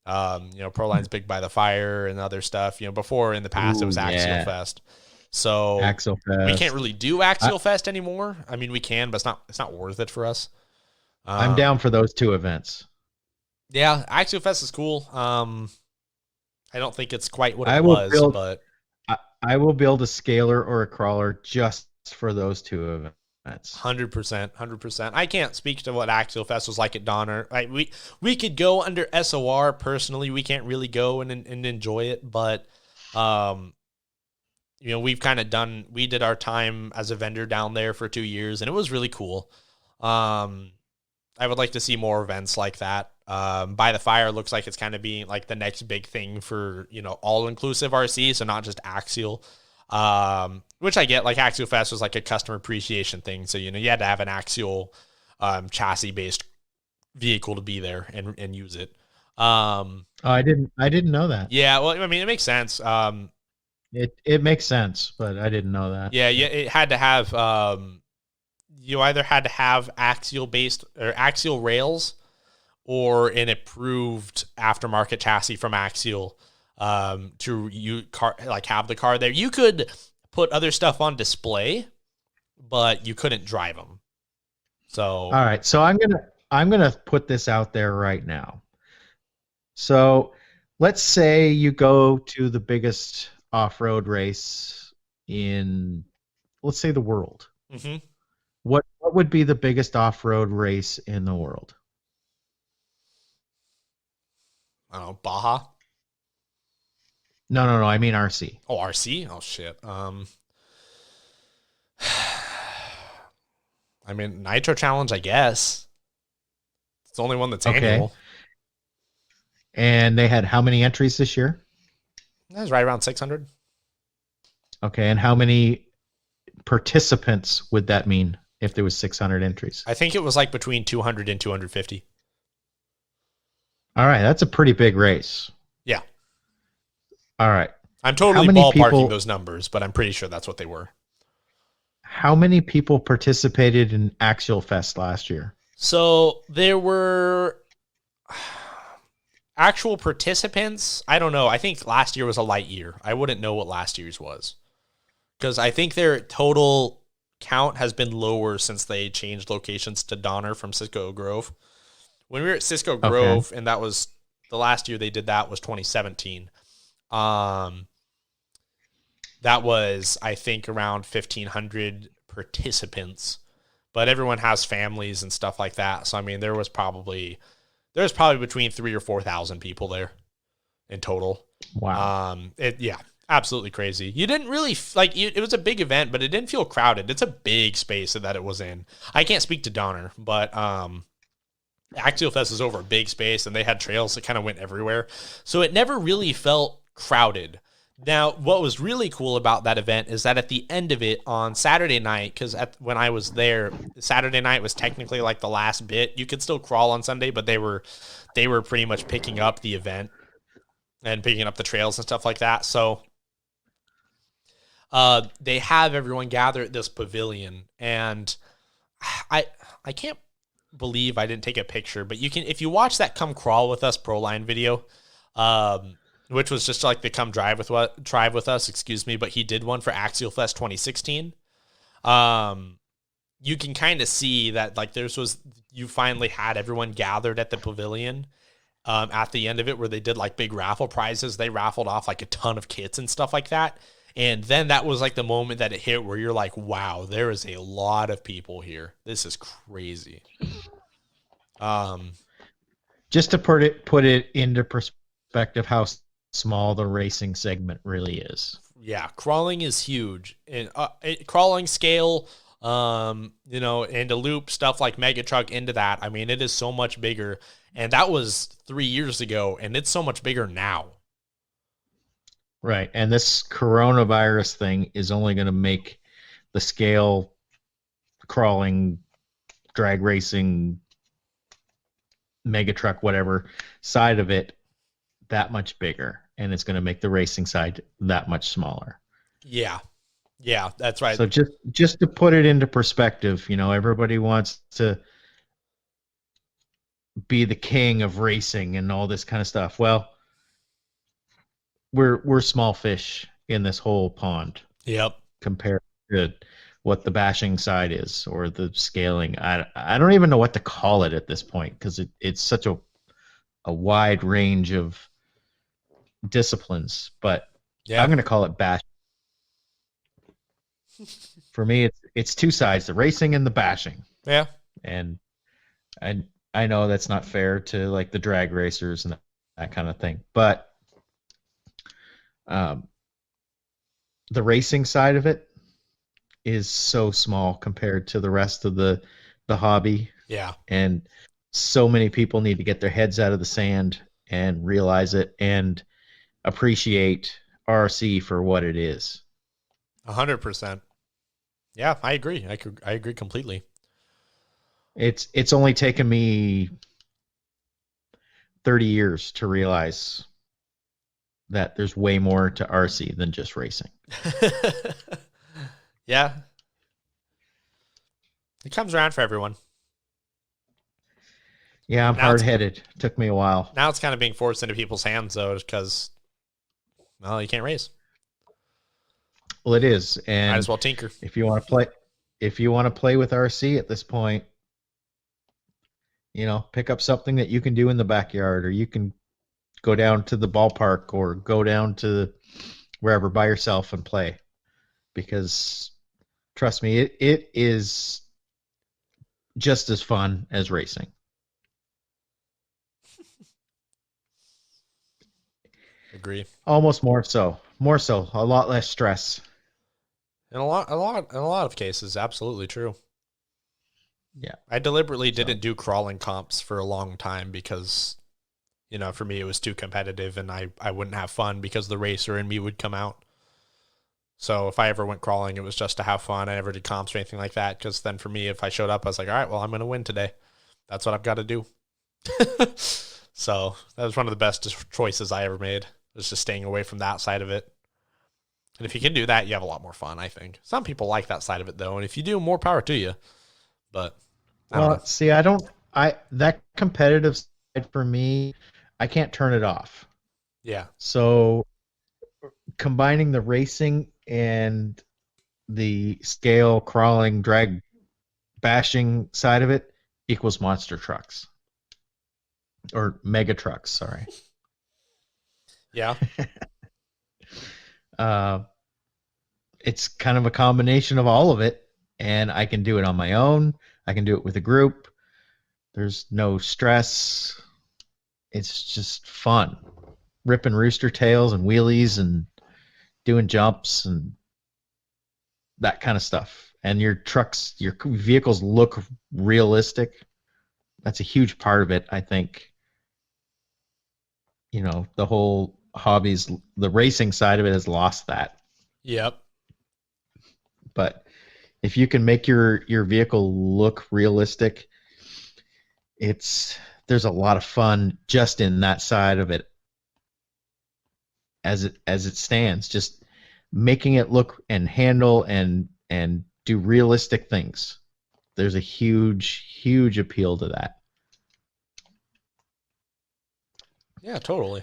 Speaker 2: Proline's Big by the Fire and other stuff. Before in the past it was Axial Fest. So
Speaker 3: Axial Fest.
Speaker 2: We can't really do Axial Fest anymore. I mean, we can, but it's not worth it for us.
Speaker 3: I'm down for those two events.
Speaker 2: Yeah, Axial Fest is cool. I don't think it's quite what
Speaker 3: I
Speaker 2: it
Speaker 3: will
Speaker 2: was,
Speaker 3: build
Speaker 2: but
Speaker 3: I will build a scaler or a crawler just for those two events.
Speaker 2: 100%, 100%. I can't speak to what Axial Fest was like at Donner. We could go under SOR. Personally, we can't really go and enjoy it, but we've kind of we did our time as a vendor down there for 2 years, and it was really cool. I would like to see more events like that. By the Fire looks like it's kind of being like the next big thing for, all-inclusive RC, so not just Axial. Which I get, like Axial Fest was like a customer appreciation thing. So, you had to have an Axial chassis-based vehicle to be there and use it.
Speaker 3: I didn't know that.
Speaker 2: Yeah, well, I mean, it makes sense.
Speaker 3: It makes sense, but I didn't know that.
Speaker 2: Yeah, it had to have, you either had to have Axial-based or Axial rails or an approved aftermarket chassis from Axial to have the car there. You could put other stuff on display, but you couldn't drive them. So
Speaker 3: all right, so I'm gonna put this out there right now. So let's say you go to the biggest off-road race in, let's say, the world.
Speaker 2: Mm-hmm.
Speaker 3: What would be the biggest off-road race in the world?
Speaker 2: I don't know, Baja.
Speaker 3: No. I mean RC.
Speaker 2: Oh, RC? Oh, shit. I mean, Nitro Challenge, I guess. It's the only one that's annual.
Speaker 3: And they had how many entries this year?
Speaker 2: That was right around 600.
Speaker 3: Okay, and how many participants would that mean if there was 600 entries?
Speaker 2: I think it was like between 200 and 250.
Speaker 3: All right, that's a pretty big race.
Speaker 2: Yeah.
Speaker 3: All right.
Speaker 2: I'm totally ballparking those numbers, but I'm pretty sure that's what they were.
Speaker 3: How many people participated in Axial Fest last year?
Speaker 2: So there were actual participants. I don't know. I think last year was a light year. I wouldn't know what last year's was, because I think their total count has been lower since they changed locations to Donner from Cisco Grove. When we were at Cisco Grove, and that was the last year they did that was 2017. That was, I think, around 1,500 participants, but everyone has families and stuff like that. So I mean, there was probably between 3,000 or 4,000 people there in total.
Speaker 3: Wow.
Speaker 2: Absolutely crazy. You didn't really it was a big event, but it didn't feel crowded. It's a big space that it was in. I can't speak to Donner, but Axial Fest is over a big space, and they had trails that kind of went everywhere, so it never really felt crowded. Now, what was really cool about that event is that at the end of it on Saturday night, because when I was there, Saturday night was technically like the last bit. You could still crawl on Sunday, but they were pretty much picking up the event and picking up the trails and stuff like that. So they have everyone gather at this pavilion, and I can't believe I didn't take a picture, but you can, if you watch that Come Crawl With Us Proline video, which was just like the Come Drive with Us, but he did one for Axial Fest 2016. You can kind of see that like you finally had everyone gathered at the pavilion at the end of it, where they did like big raffle prizes. They raffled off like a ton of kits and stuff like that. And then that was like the moment that it hit where you're like, wow, there is a lot of people here. This is crazy.
Speaker 3: Just to put it into perspective, how small the racing segment really is.
Speaker 2: Yeah, crawling is huge. And crawling scale, and to loop stuff like Mega Truck into that, I mean, it is so much bigger. And that was 3 years ago, and it's so much bigger now.
Speaker 3: Right, and this coronavirus thing is only going to make the scale, crawling, drag racing, Mega Truck, whatever side of it, that much bigger, and it's going to make the racing side that much smaller.
Speaker 2: Yeah, that's right.
Speaker 3: So just to put it into perspective, everybody wants to be the king of racing and all this kind of stuff. Well, we're small fish in this whole pond.
Speaker 2: Yep.
Speaker 3: Compared to what the bashing side is, or the scaling. I don't even know what to call it at this point, because it's such a a wide range of disciplines, but
Speaker 2: Yeah.
Speaker 3: I'm going to call it bash. For me, it's two sides, the racing and the bashing.
Speaker 2: Yeah.
Speaker 3: And I know that's not fair to like the drag racers and that kind of thing, but the racing side of it is so small compared to the rest of the hobby.
Speaker 2: Yeah.
Speaker 3: And so many people need to get their heads out of the sand and realize it and appreciate RC for what it is.
Speaker 2: 100%. Yeah, I agree. I agree completely.
Speaker 3: It's only taken me 30 years to realize that there's way more to RC than just racing.
Speaker 2: Yeah. It comes around for everyone.
Speaker 3: Yeah, I'm hard-headed. Took me a while.
Speaker 2: Now it's kind of being forced into people's hands, though, because, well, you can't race.
Speaker 3: Well, it is, and
Speaker 2: might as well tinker.
Speaker 3: If you want to play with RC at this point, pick up something that you can do in the backyard, or you can go down to the ballpark or go down to wherever by yourself and play. Because trust me, it is just as fun as racing.
Speaker 2: Agree.
Speaker 3: Almost more so. A lot less stress.
Speaker 2: In a lot of cases, absolutely true.
Speaker 3: Yeah.
Speaker 2: I deliberately didn't do crawling comps for a long time because, for me it was too competitive and I wouldn't have fun because the racer in me would come out. So if I ever went crawling, it was just to have fun. I never did comps or anything like that, because then for me, if I showed up, I was like, all right, well, I'm going to win today. That's what I've got to do. So that was one of the best choices I ever made, was just staying away from that side of it. And if you can do that, you have a lot more fun, I think. Some people like that side of it, though, and if you do, more power to you. But I don't know.
Speaker 3: See, that competitive side for me, I can't turn it off.
Speaker 2: Yeah.
Speaker 3: So combining the racing and the scale, crawling, drag, bashing side of it equals monster trucks. Or mega trucks, sorry.
Speaker 2: Yeah.
Speaker 3: It's kind of a combination of all of it, and I can do it on my own. I can do it with a group. There's no stress. It's just fun. Ripping rooster tails and wheelies and doing jumps and that kind of stuff. And your vehicles look realistic. That's a huge part of it, I think. The whole hobbies, the racing side of it has lost that.
Speaker 2: Yep.
Speaker 3: But if you can make your vehicle look realistic, there's a lot of fun just in that side of it as it stands, just making it look and handle and do realistic things. There's a huge appeal to that.
Speaker 2: Yeah, totally.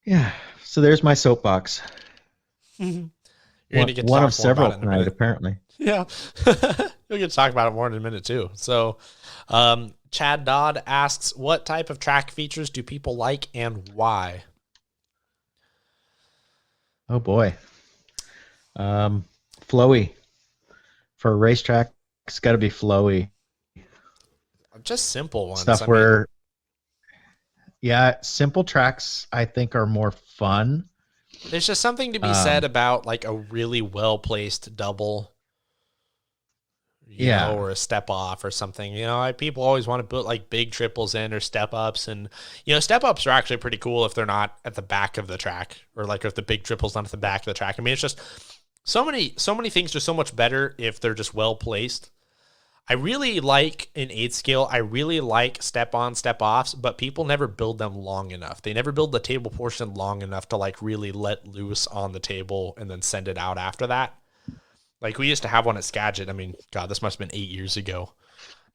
Speaker 3: Yeah. So there's my soapbox.
Speaker 2: You're going to get to
Speaker 3: one
Speaker 2: talk
Speaker 3: of several
Speaker 2: more about it in a
Speaker 3: tonight,
Speaker 2: minute.
Speaker 3: apparently.
Speaker 2: Yeah. We'll get to talk about it more in a minute, too. So, Chad Dodd asks, what type of track features do people like and why?
Speaker 3: Oh, boy. Flowy. For a racetrack, it's got to be flowy.
Speaker 2: Just simple ones.
Speaker 3: Stuff where, simple tracks, I think, are more fun.
Speaker 2: There's just something to be said about like a really well-placed double, or a step off or something. People always want to put like big triples in or step ups, and step ups are actually pretty cool if they're not at the back of the track, or like if the big triple's not at the back of the track. I mean, it's just so many things are so much better if they're just well placed. I really like in 8th scale, I really like step on, step offs, but people never build them long enough. They never build the table portion long enough to like really let loose on the table and then send it out after that. Like we used to have one at Skagit. I mean, God, this must have been 8 years ago.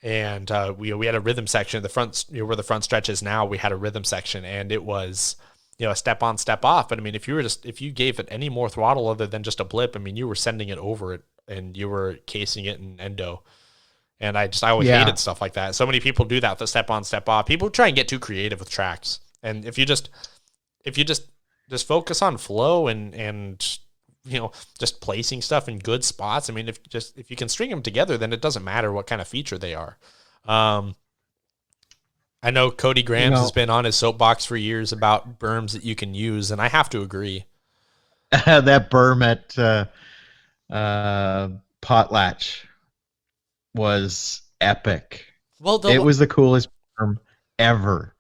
Speaker 2: And we had a rhythm section at the front, where the front stretch is now. We had a rhythm section, and it was, a step on, step off. But I mean, if you gave it any more throttle other than just a blip, I mean, you were sending it over it, and you were casing it in endo. And I always
Speaker 3: Yeah.
Speaker 2: hated stuff like that. So many people do that, the step on, step off. People try and get too creative with tracks. And if you just focus on flow and just placing stuff in good spots. I mean, if you can string them together, then it doesn't matter what kind of feature they are. I know Cody Grahams has been on his soapbox for years about berms that you can use, and I have to agree.
Speaker 3: That berm at Potlatch was epic.
Speaker 2: Well,
Speaker 3: it was the coolest berm ever.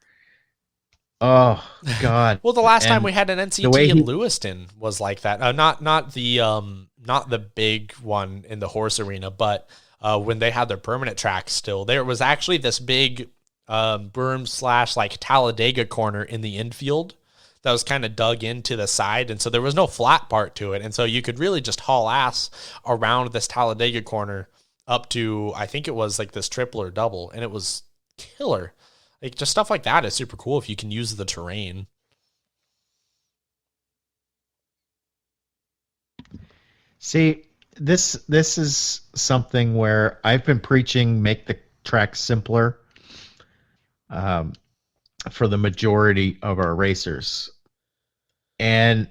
Speaker 3: Oh God!
Speaker 2: Well, the last time we had an NCT in Lewiston was like that. Not the big one in the horse arena, but when they had their permanent track still, there was actually this big berm / like Talladega corner in the infield that was kind of dug into the side, and so there was no flat part to it, and so you could really just haul ass around this Talladega corner up to, I think it was like this triple or double, and it was killer. Like, just stuff like that is super cool if you can use the terrain.
Speaker 3: See, this is something where I've been preaching make the track simpler for the majority of our racers. And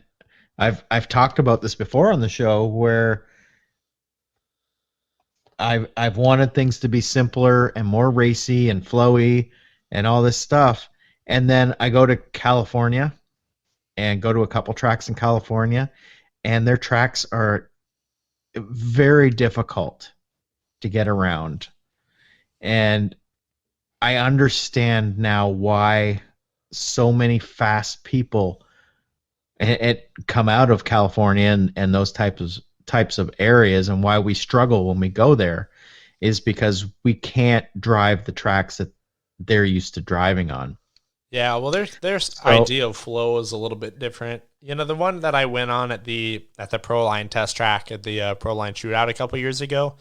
Speaker 3: I've talked about this before on the show where I've wanted things to be simpler and more racy and flowy and all this stuff. And then I go to California and go to a couple tracks in California, and their tracks are very difficult to get around. And I understand now why so many fast people come out of California and those types of areas, and why we struggle when we go there is because we can't drive the tracks that they're used to driving on.
Speaker 2: Yeah, well, their idea of flow is a little bit different. The one that I went on at the Proline test track at the Proline shootout a couple years ago,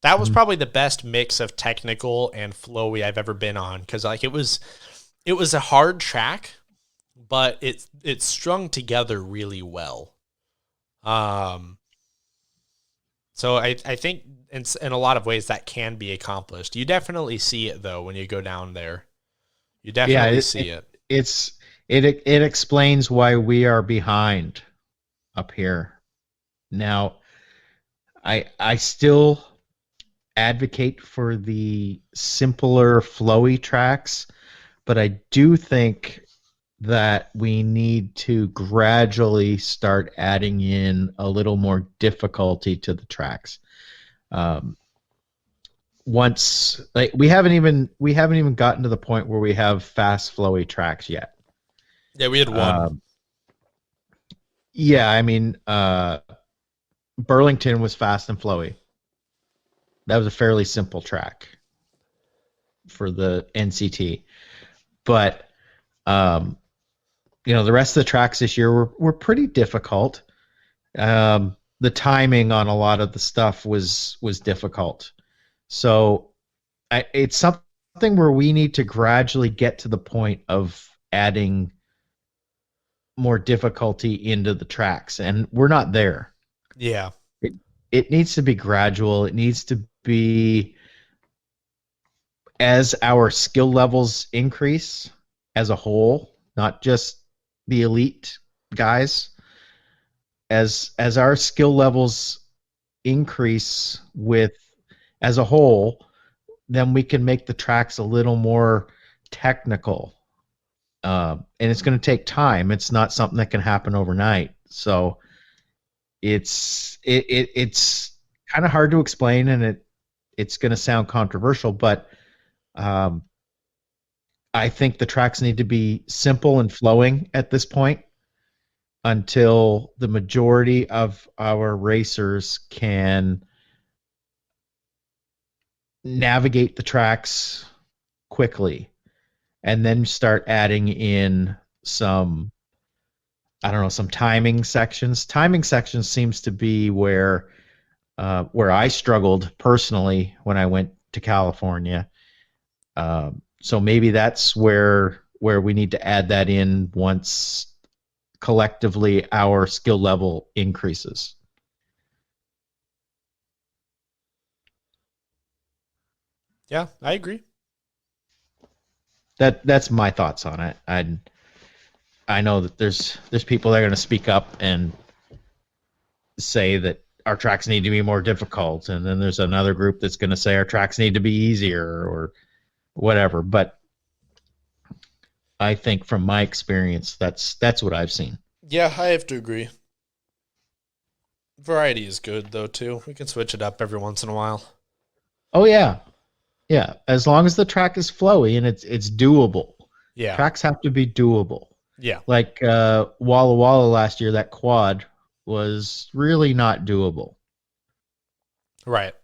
Speaker 2: that was probably the best mix of technical and flowy I've ever been on, because like it was a hard track, but it's strung together really well. So I think in a lot of ways that can be accomplished. You definitely see it though when you go down there. You definitely see it.
Speaker 3: It explains why we are behind up here. Now, I still advocate for the simpler, flowy tracks, but I do think that we need to gradually start adding in a little more difficulty to the tracks. Once, like, we haven't even gotten to the point where we have fast, flowy tracks yet.
Speaker 2: Yeah, we had one.
Speaker 3: Yeah, I mean, Burlington was fast and flowy. That was a fairly simple track for the NCT, but the rest of the tracks this year were pretty difficult. The timing on a lot of the stuff was difficult. So it's something where we need to gradually get to the point of adding more difficulty into the tracks, and we're not there.
Speaker 2: Yeah.
Speaker 3: It needs to be gradual. It needs to be as our skill levels increase as a whole, not just the elite guys. As our skill levels increase as a whole, then we can make the tracks a little more technical. And it's going to take time. It's not something that can happen overnight. So it's kind of hard to explain, and it's going to sound controversial, but I think the tracks need to be simple and flowing at this point until the majority of our racers can navigate the tracks quickly, and then start adding in some timing sections. Timing sections seems to be where I struggled personally when I went to California. So maybe that's where we need to add that in once collectively our skill level increases.
Speaker 2: Yeah, I agree.
Speaker 3: That's my thoughts on it. I know that there's people that are going to speak up and say that our tracks need to be more difficult, and then there's another group that's going to say our tracks need to be easier or whatever. But I think from my experience, that's what I've seen.
Speaker 2: Yeah, I have to agree. Variety is good though too. We can switch it up every once in a while.
Speaker 3: Oh yeah, yeah. As long as the track is flowy and it's doable.
Speaker 2: Yeah.
Speaker 3: Tracks have to be doable.
Speaker 2: Yeah.
Speaker 3: Like Walla Walla last year, that quad was really not doable.
Speaker 2: Right.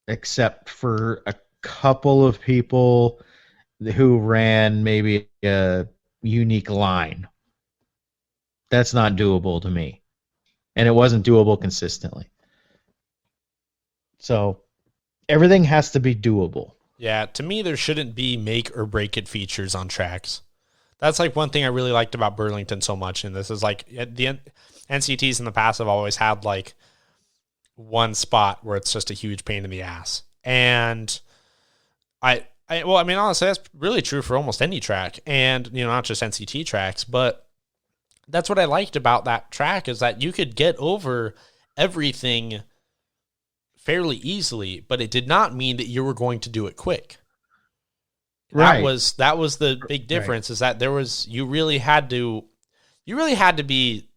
Speaker 3: Except for a couple of people who ran maybe a unique line. That's not doable to me. And it wasn't doable consistently. So everything has to be doable.
Speaker 2: Yeah, to me, there shouldn't be make or break it features on tracks. That's like one thing I really liked about Burlington so much. And this is like the NCTs in the past have always had like one spot where it's just a huge pain in the ass. And well, I mean, honestly, that's really true for almost any track, and not just NCT tracks, but that's what I liked about that track is that you could get over everything fairly easily, but it did not mean that you were going to do it quick.
Speaker 3: Right.
Speaker 2: That was the big difference, is that you really had to be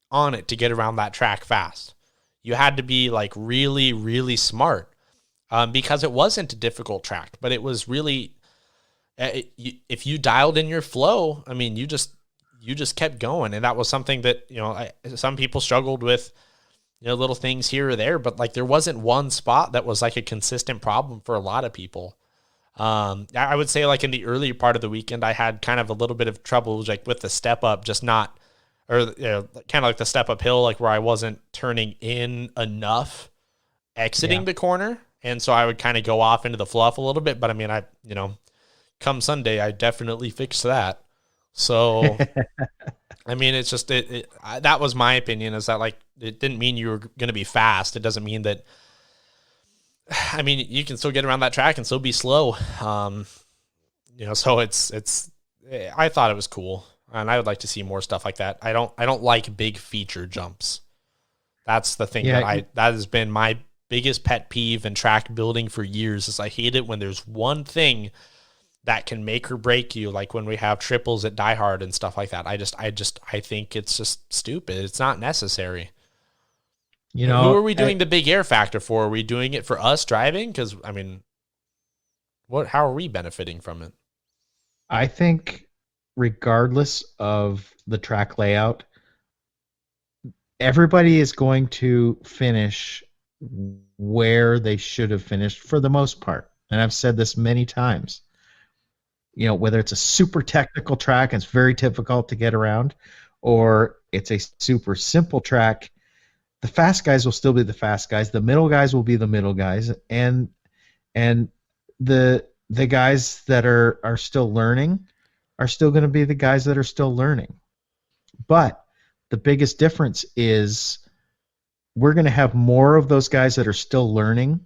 Speaker 2: on it to get around that track fast. You had to be like really, really smart. Because it wasn't a difficult track, but it was really, if you dialed in your flow, I mean, you just kept going. And that was something that, some people struggled with, little things here or there, but like there wasn't one spot that was like a consistent problem for a lot of people. I would say like in the early part of the weekend, I had kind of a little bit of trouble like with the step up, just not, or kind of like the step up hill, like where I wasn't turning in enough exiting the corner. And so I would kind of go off into the fluff a little bit, but I mean, come Sunday, I definitely fixed that. So, I mean, it's just, that was my opinion, is that like, it didn't mean you were going to be fast. It doesn't mean that, I mean, you can still get around that track and still be slow. So I thought it was cool, and I would like to see more stuff like that. I don't like big feature jumps. That's the thing that has been my biggest pet peeve in track building for years, is I hate it when there's one thing that can make or break you, like when we have triples at Die Hard and stuff like that. I think it's just stupid. It's not necessary. Who are we doing the big air factor for? Are we doing it for us driving? Because I mean, how are we benefiting from it?
Speaker 3: I think regardless of the track layout, everybody is going to finish where they should have finished for the most part. And I've said this many times. Whether it's a super technical track and it's very difficult to get around, or it's a super simple track, the fast guys will still be the fast guys. The middle guys will be the middle guys, and the guys that are still learning are still going to be the guys that are still learning. But the biggest difference is we're going to have more of those guys that are still learning,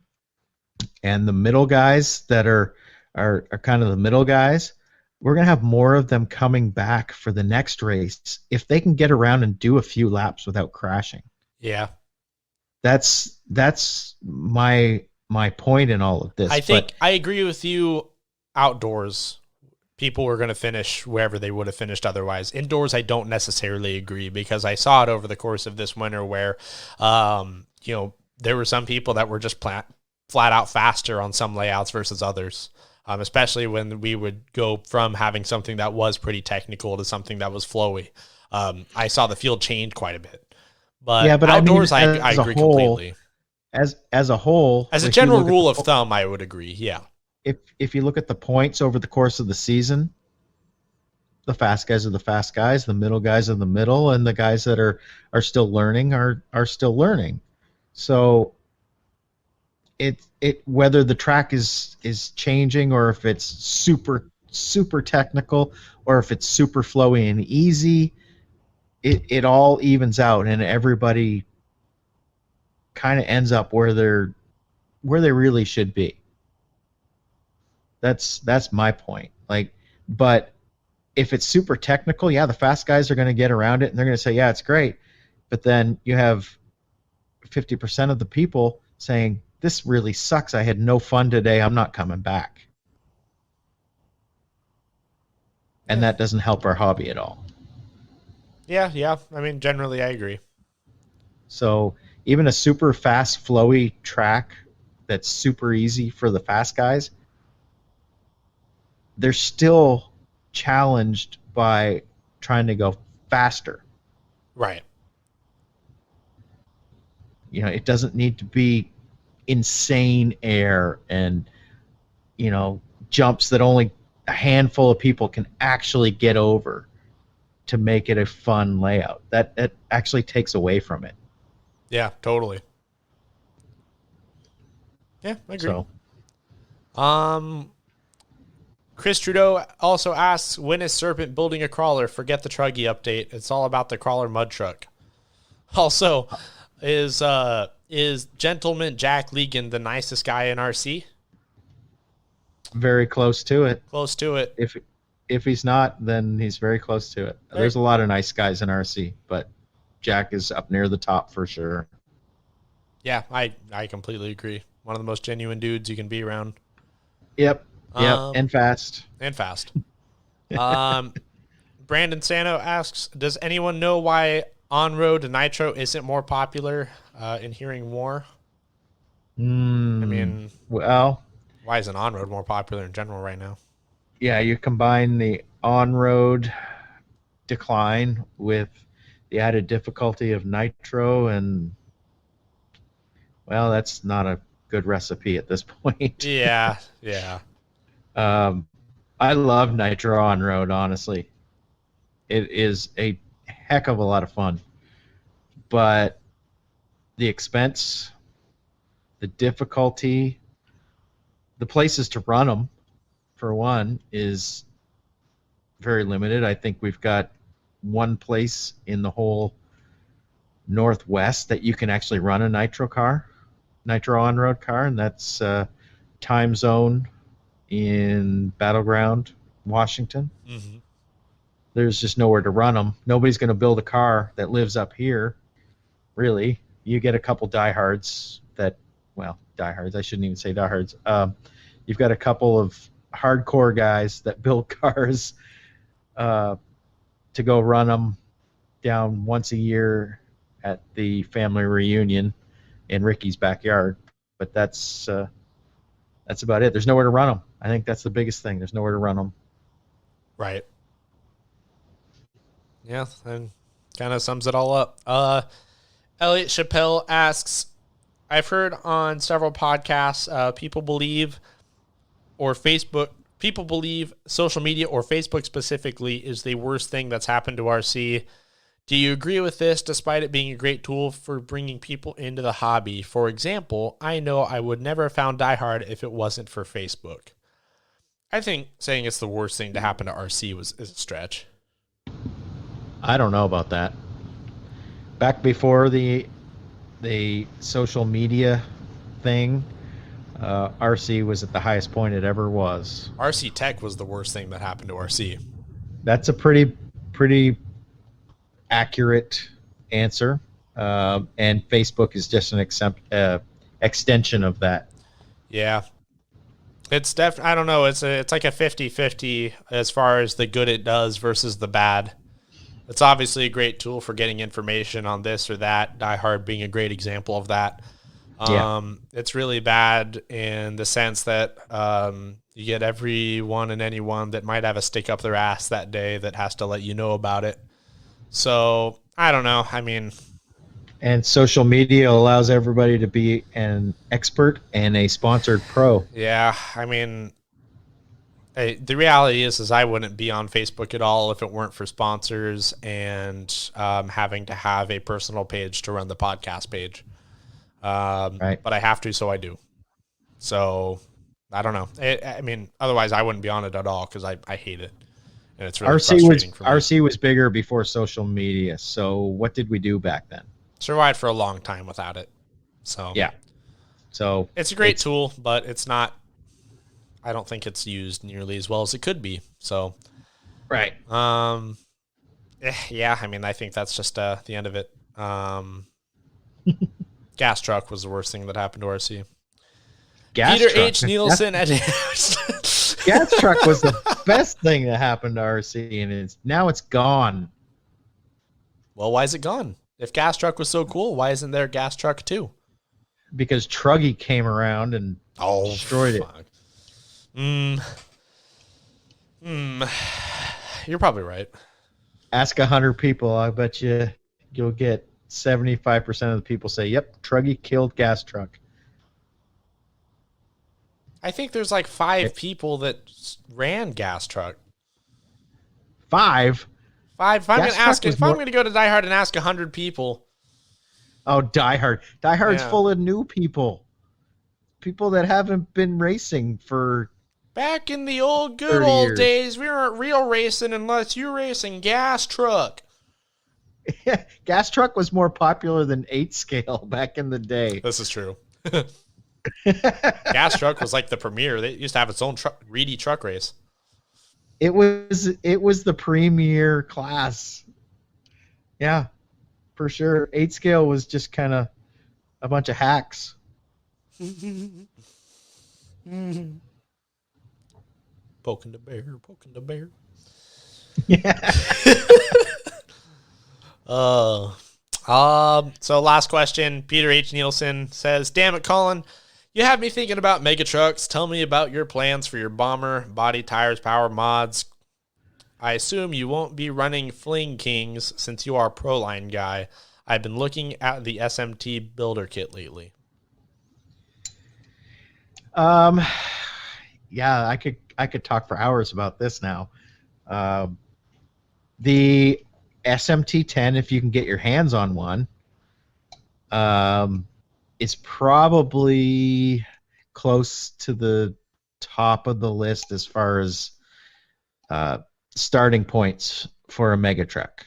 Speaker 3: and the middle guys that are kind of the middle guys, we're going to have more of them coming back for the next race if they can get around and do a few laps without crashing.
Speaker 2: Yeah.
Speaker 3: That's my point in all of this.
Speaker 2: I think I agree with you. Outdoors, people were going to finish wherever they would have finished otherwise. Indoors, I don't necessarily agree, because I saw it over the course of this winter where, there were some people that were just flat out faster on some layouts versus others, especially when we would go from having something that was pretty technical to something that was flowy. I saw the field change quite a bit. But outdoors, I agree completely.
Speaker 3: As a whole,
Speaker 2: as a general rule of thumb, I would agree. Yeah.
Speaker 3: If you look at the points over the course of the season, the fast guys are the fast guys, the middle guys are the middle, and the guys that are still learning are still learning. So it whether the track is changing, or if it's super technical, or if it's super flowy and easy, it all evens out, and everybody kind of ends up where they really should be. That's my point. Like, but if it's super technical, yeah, the fast guys are going to get around it and they're going to say, yeah, it's great. But then you have 50% of the people saying, this really sucks. I had no fun today. I'm not coming back. And that doesn't help our hobby at all.
Speaker 2: Yeah. I mean, generally, I agree.
Speaker 3: So even a super fast, flowy track that's super easy for the fast guys, they're still challenged by trying to go faster.
Speaker 2: Right.
Speaker 3: You know, it doesn't need to be insane air and, you know, jumps that only a handful of people can actually get over to make it a fun layout. That actually takes away from it.
Speaker 2: Yeah, totally. Yeah, I agree.
Speaker 3: So,
Speaker 2: Chris Trudeau also asks, when is Serpent building a crawler? Forget the Truggy update. It's all about the crawler mud truck. Also, is Gentleman Jack Legan the nicest guy in RC?
Speaker 3: very close to it.
Speaker 2: Close to it.
Speaker 3: If he's not, then he's very close to it.
Speaker 2: Right.
Speaker 3: There's a lot of nice guys in RC, but Jack is up near the top for sure.
Speaker 2: Yeah, I completely agree. One of the most genuine dudes you can be around.
Speaker 3: Yep. And fast.
Speaker 2: And fast. Brandon Sano asks, does anyone know why on-road nitro isn't more popular in hearing more? I mean,
Speaker 3: well,
Speaker 2: why isn't on-road more popular in general right now?
Speaker 3: Yeah, you combine the on-road decline with the added difficulty of nitro, and, well, that's not a good recipe at this point.
Speaker 2: Yeah.
Speaker 3: I love nitro on-road, honestly. It is a heck of a lot of fun. But the expense, the difficulty, the places to run them, for one, is very limited. I think we've got one place in the whole Northwest that you can actually run a nitro on-road car, and that's Time Zone in Battleground, Washington.
Speaker 2: Mm-hmm.
Speaker 3: There's just nowhere to run them. Nobody's going to build a car that lives up here, really. You get a couple diehards I shouldn't even say diehards. You've got a couple of hardcore guys that build cars to go run them down once a year at the family reunion in Ricky's backyard. But that's about it. There's nowhere to run them. I think that's the biggest thing. There's nowhere to run them.
Speaker 2: Right. Yeah, and kind of sums it all up. Elliot Chappelle asks, I've heard on several podcasts, people believe social media or Facebook specifically is the worst thing that's happened to RC. Do you agree with this, despite it being a great tool for bringing people into the hobby? For example, I know I would never have found Die Hard if it wasn't for Facebook. I think saying it's the worst thing to happen to RC is a stretch.
Speaker 3: I don't know about that. Back before the social media thing, RC was at the highest point it ever was.
Speaker 2: RC Tech was the worst thing that happened to RC.
Speaker 3: That's a pretty accurate answer, and Facebook is just an extension of that.
Speaker 2: Yeah. It's I don't know. It's like a 50-50 as far as the good it does versus the bad. It's obviously a great tool for getting information on this or that. Die Hard being a great example of that. It's really bad in the sense that you get everyone and anyone that might have a stick up their ass that day that has to let you know about it. So I don't know. I mean,
Speaker 3: and social media allows everybody to be an expert and a sponsored pro.
Speaker 2: Yeah, I mean, the reality is I wouldn't be on Facebook at all if it weren't for sponsors and having to have a personal page to run the podcast page.
Speaker 3: Right.
Speaker 2: But I have to, so I do. So I don't know. I mean, otherwise I wouldn't be on it at all because I hate it, and it's really frustrating for me.
Speaker 3: RC was bigger before social media. So what did we do back then?
Speaker 2: Survived for a long time without it. So
Speaker 3: yeah. So
Speaker 2: it's a great tool, but it's not. I don't think it's used nearly as well as it could be. So,
Speaker 3: Right.
Speaker 2: yeah, I mean, I think that's just the end of it. Gas truck was the worst thing that happened to RC.
Speaker 3: Gas
Speaker 2: Peter
Speaker 3: truck.
Speaker 2: H. Nielsen.
Speaker 3: Gas truck was the best thing that happened to RC, and now it's gone.
Speaker 2: Well, why is it gone? If gas truck was so cool, why isn't there gas truck too?
Speaker 3: Because Truggy came around and destroyed it.
Speaker 2: You're probably right.
Speaker 3: Ask 100 people, I bet you'll get 75% of the people say, "Yep, Truggy killed gas truck."
Speaker 2: I think there's like 5 people that ran gas truck.
Speaker 3: 5?
Speaker 2: 5. If I'm going to go to Die Hard and ask 100 people.
Speaker 3: Oh, Die Hard. Die Hard's
Speaker 2: Yeah.
Speaker 3: full of new people. People that haven't been racing for...
Speaker 2: Back in the old good
Speaker 3: 30
Speaker 2: old
Speaker 3: years.
Speaker 2: days, we weren't real racing unless you racing gas truck.
Speaker 3: Gas truck was more popular than 8 scale back in the day.
Speaker 2: This is true. Gas truck was like the premier. They used to have its own Reedy truck race.
Speaker 3: It was the premier class. Yeah, for sure. 8 scale was just kind of a bunch of hacks.
Speaker 2: Poking the bear.
Speaker 3: Yeah.
Speaker 2: So last question. Peter H. Nielsen says, "Damn it, Colin. You have me thinking about mega trucks. Tell me about your plans for your bomber, body, tires, power, mods. I assume you won't be running Fling Kings since you are a Proline guy. I've been looking at the SMT builder kit lately."
Speaker 3: Yeah, I could talk for hours about this now. The SMT-10, if you can get your hands on one, is probably close to the top of the list as far as starting points for a mega truck.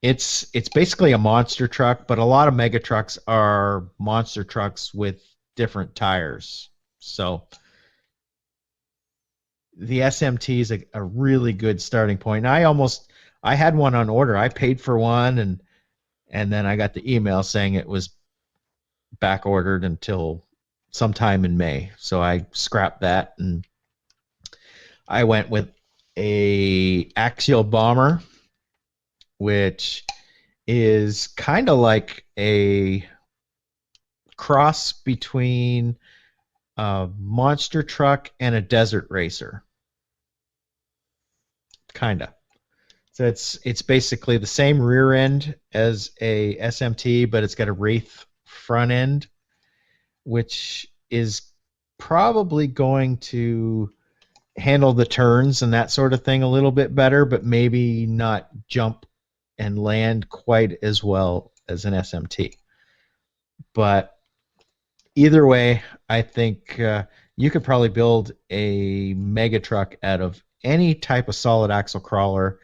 Speaker 3: It's basically a monster truck, but a lot of mega trucks are monster trucks with different tires. So the SMT is a really good starting point. And I had one on order. I paid for one, and then I got the email saying it was back ordered until sometime in May. So I scrapped that, and I went with a axial bomber, which is kind of like a cross between a monster truck and a desert racer. Kinda. So it's basically the same rear end as a SMT, but it's got a Wraith front end, which is probably going to handle the turns and that sort of thing a little bit better, but maybe not jump and land quite as well as an SMT. But either way, I think you could probably build a mega truck out of any type of solid axle crawler,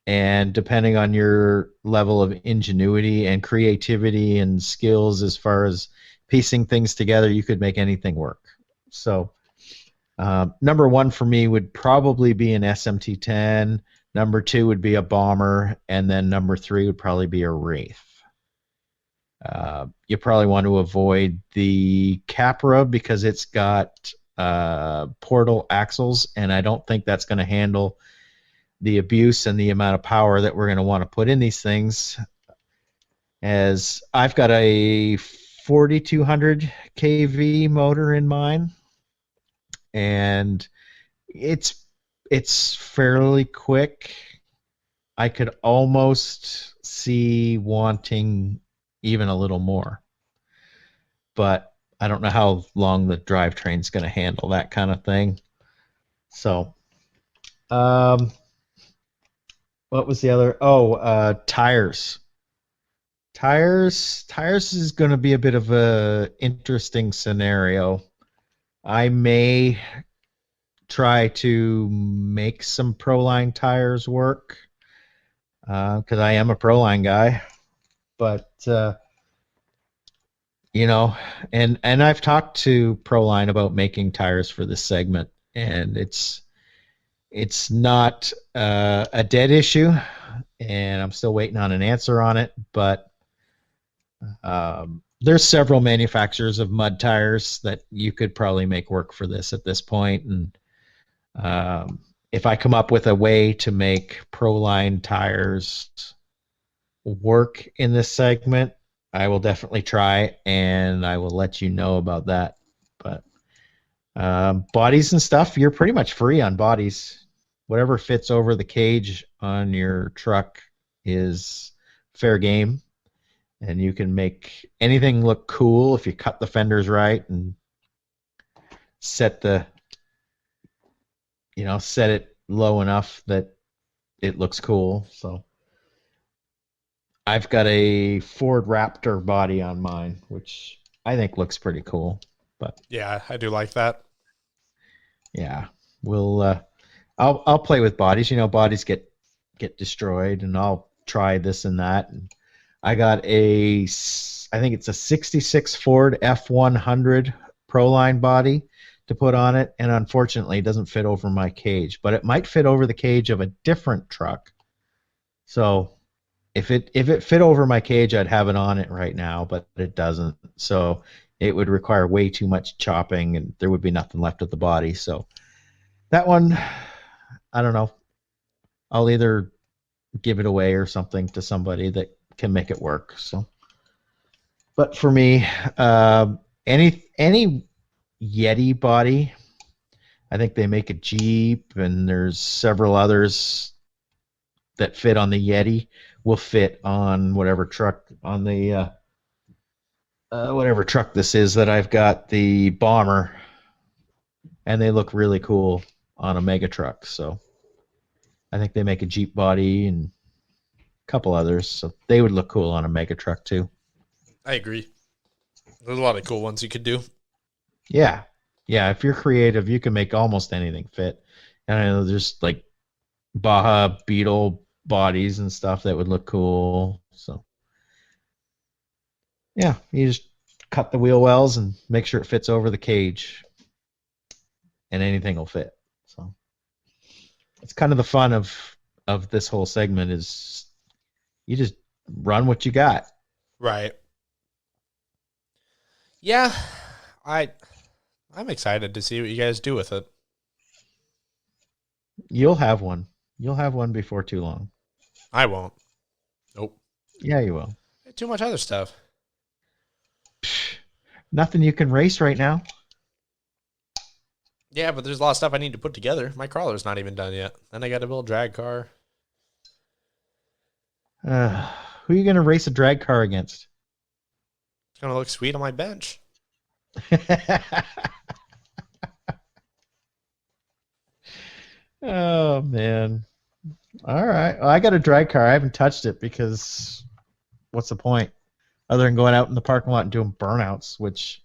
Speaker 3: and depending on your level of ingenuity and creativity and skills as far as piecing things together, you could make anything work. So number one for me would probably be an SMT-10. Number 2 would be a bomber, and then number 3 would probably be a Wraith. You probably want to avoid the Capra because it's got portal axles, and I don't think that's going to handle the abuse and the amount of power that we're going to want to put in these things. As I've got a 4200 kV motor in mine, and it's fairly quick. I could almost see wanting even a little more, but I don't know how long the drivetrain's going to handle that kind of thing. So, what was the other? Tires. Tires is going to be a bit of a interesting scenario. I may try to make some Proline tires work because I am a Proline guy, but you know, and I've talked to Proline about making tires for this segment, and it's not a dead issue, and I'm still waiting on an answer on it. But there's several manufacturers of mud tires that you could probably make work for this at this point, and if I come up with a way to make Proline tires work in this segment, I will definitely try, and I will let you know about that. But bodies and stuff, you're pretty much free on bodies. Whatever fits over the cage on your truck is fair game, and you can make anything look cool if you cut the fenders right and set it low enough that it looks cool. So I've got a Ford Raptor body on mine, which I think looks pretty cool. But
Speaker 2: Yeah, I do like that.
Speaker 3: yeah, I'll play with bodies. Bodies get destroyed, and I'll try this and that. And I got I think it's a 66 Ford F100 Proline body to put on it, and unfortunately it doesn't fit over my cage, but it might fit over the cage of a different truck. So if it fit over my cage, I'd have it on it right now, but it doesn't. So it would require way too much chopping, and there would be nothing left of the body. So that one, I don't know. I'll either give it away or something to somebody that can make it work. So, but for me, any Yeti body, I think they make a Jeep, and there's several others that fit on the Yeti will fit on whatever truck on the whatever truck this is that I've got, the Bomber, and they look really cool on a mega truck. So I think they make a Jeep body and a couple others, so they would look cool on a mega truck too.
Speaker 2: I agree. There's a lot of cool ones you could do.
Speaker 3: Yeah, if you're creative, you can make almost anything fit. And I know there's like Baja Beetle bodies and stuff that would look cool. So yeah, you just cut the wheel wells and make sure it fits over the cage, and anything will fit. So it's kind of the fun of this whole segment is you just run what you got.
Speaker 2: Right. Yeah, I'm excited to see what you guys do with it.
Speaker 3: You'll have one. You'll have one before too long.
Speaker 2: I won't. Nope.
Speaker 3: Yeah, you will.
Speaker 2: Too much other stuff.
Speaker 3: Nothing you can race right now.
Speaker 2: Yeah, but there's a lot of stuff I need to put together. My crawler's not even done yet. Then I got to build a drag car.
Speaker 3: Who are you going to race a drag car against?
Speaker 2: It's going to look sweet on my bench.
Speaker 3: Oh, man. All right. Well, I got a drag car. I haven't touched it because what's the point? Other than going out in the parking lot and doing burnouts, which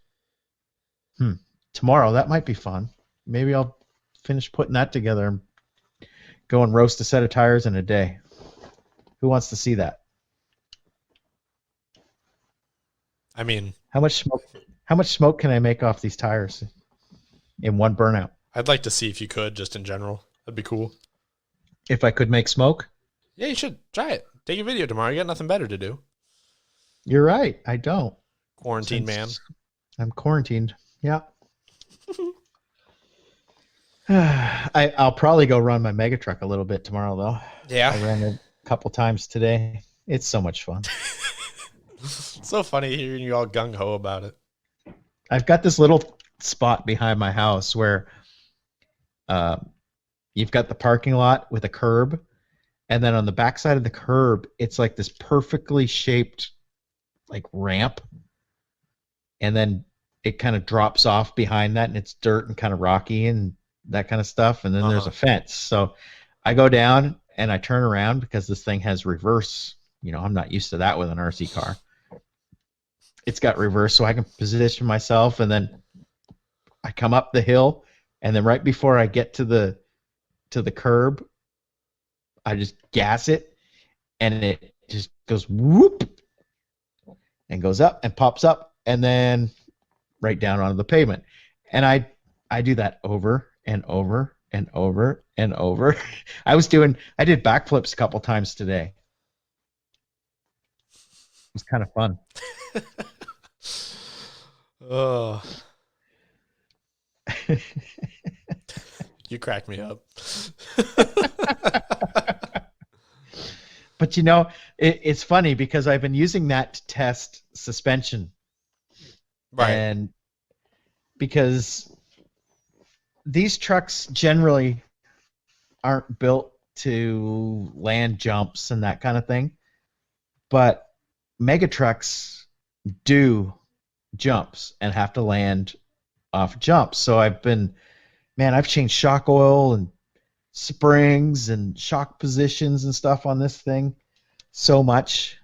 Speaker 3: tomorrow, that might be fun. Maybe I'll finish putting that together and go and roast a set of tires in a day. Who wants to see that?
Speaker 2: I mean,
Speaker 3: how much smoke can I make off these tires in one burnout?
Speaker 2: I'd like to see if you could, just in general. That'd be cool.
Speaker 3: If I could make smoke?
Speaker 2: Yeah, you should. Try it. Take a video tomorrow. You got nothing better to do.
Speaker 3: You're right. I don't.
Speaker 2: Quarantine man.
Speaker 3: I'm quarantined. Yeah. I'll probably go run my mega truck a little bit tomorrow, though.
Speaker 2: Yeah.
Speaker 3: I ran it a couple times today. It's so much fun.
Speaker 2: It's so funny hearing you all gung-ho about it.
Speaker 3: I've got this little spot behind my house where you've got the parking lot with a curb, and then on the backside of the curb, it's like this perfectly shaped like ramp, and then it kind of drops off behind that, and it's dirt and kind of rocky and that kind of stuff, and then there's a fence. So I go down and I turn around because this thing has reverse. I'm not used to that with an RC car. It's got reverse, so I can position myself, and then I come up the hill, and then right before I get to the curb, I just gas it, and it just goes whoop and goes up and pops up and then right down onto the pavement. And I do that over and over and over and over. I did backflips a couple times today. It was kind of fun.
Speaker 2: Oh. You crack me up.
Speaker 3: But it's funny because I've been using that to test suspension.
Speaker 2: Right.
Speaker 3: And because these trucks generally aren't built to land jumps and that kind of thing, but mega trucks do jumps and have to land off jumps. So I've changed shock oil and springs and shock positions and stuff on this thing so much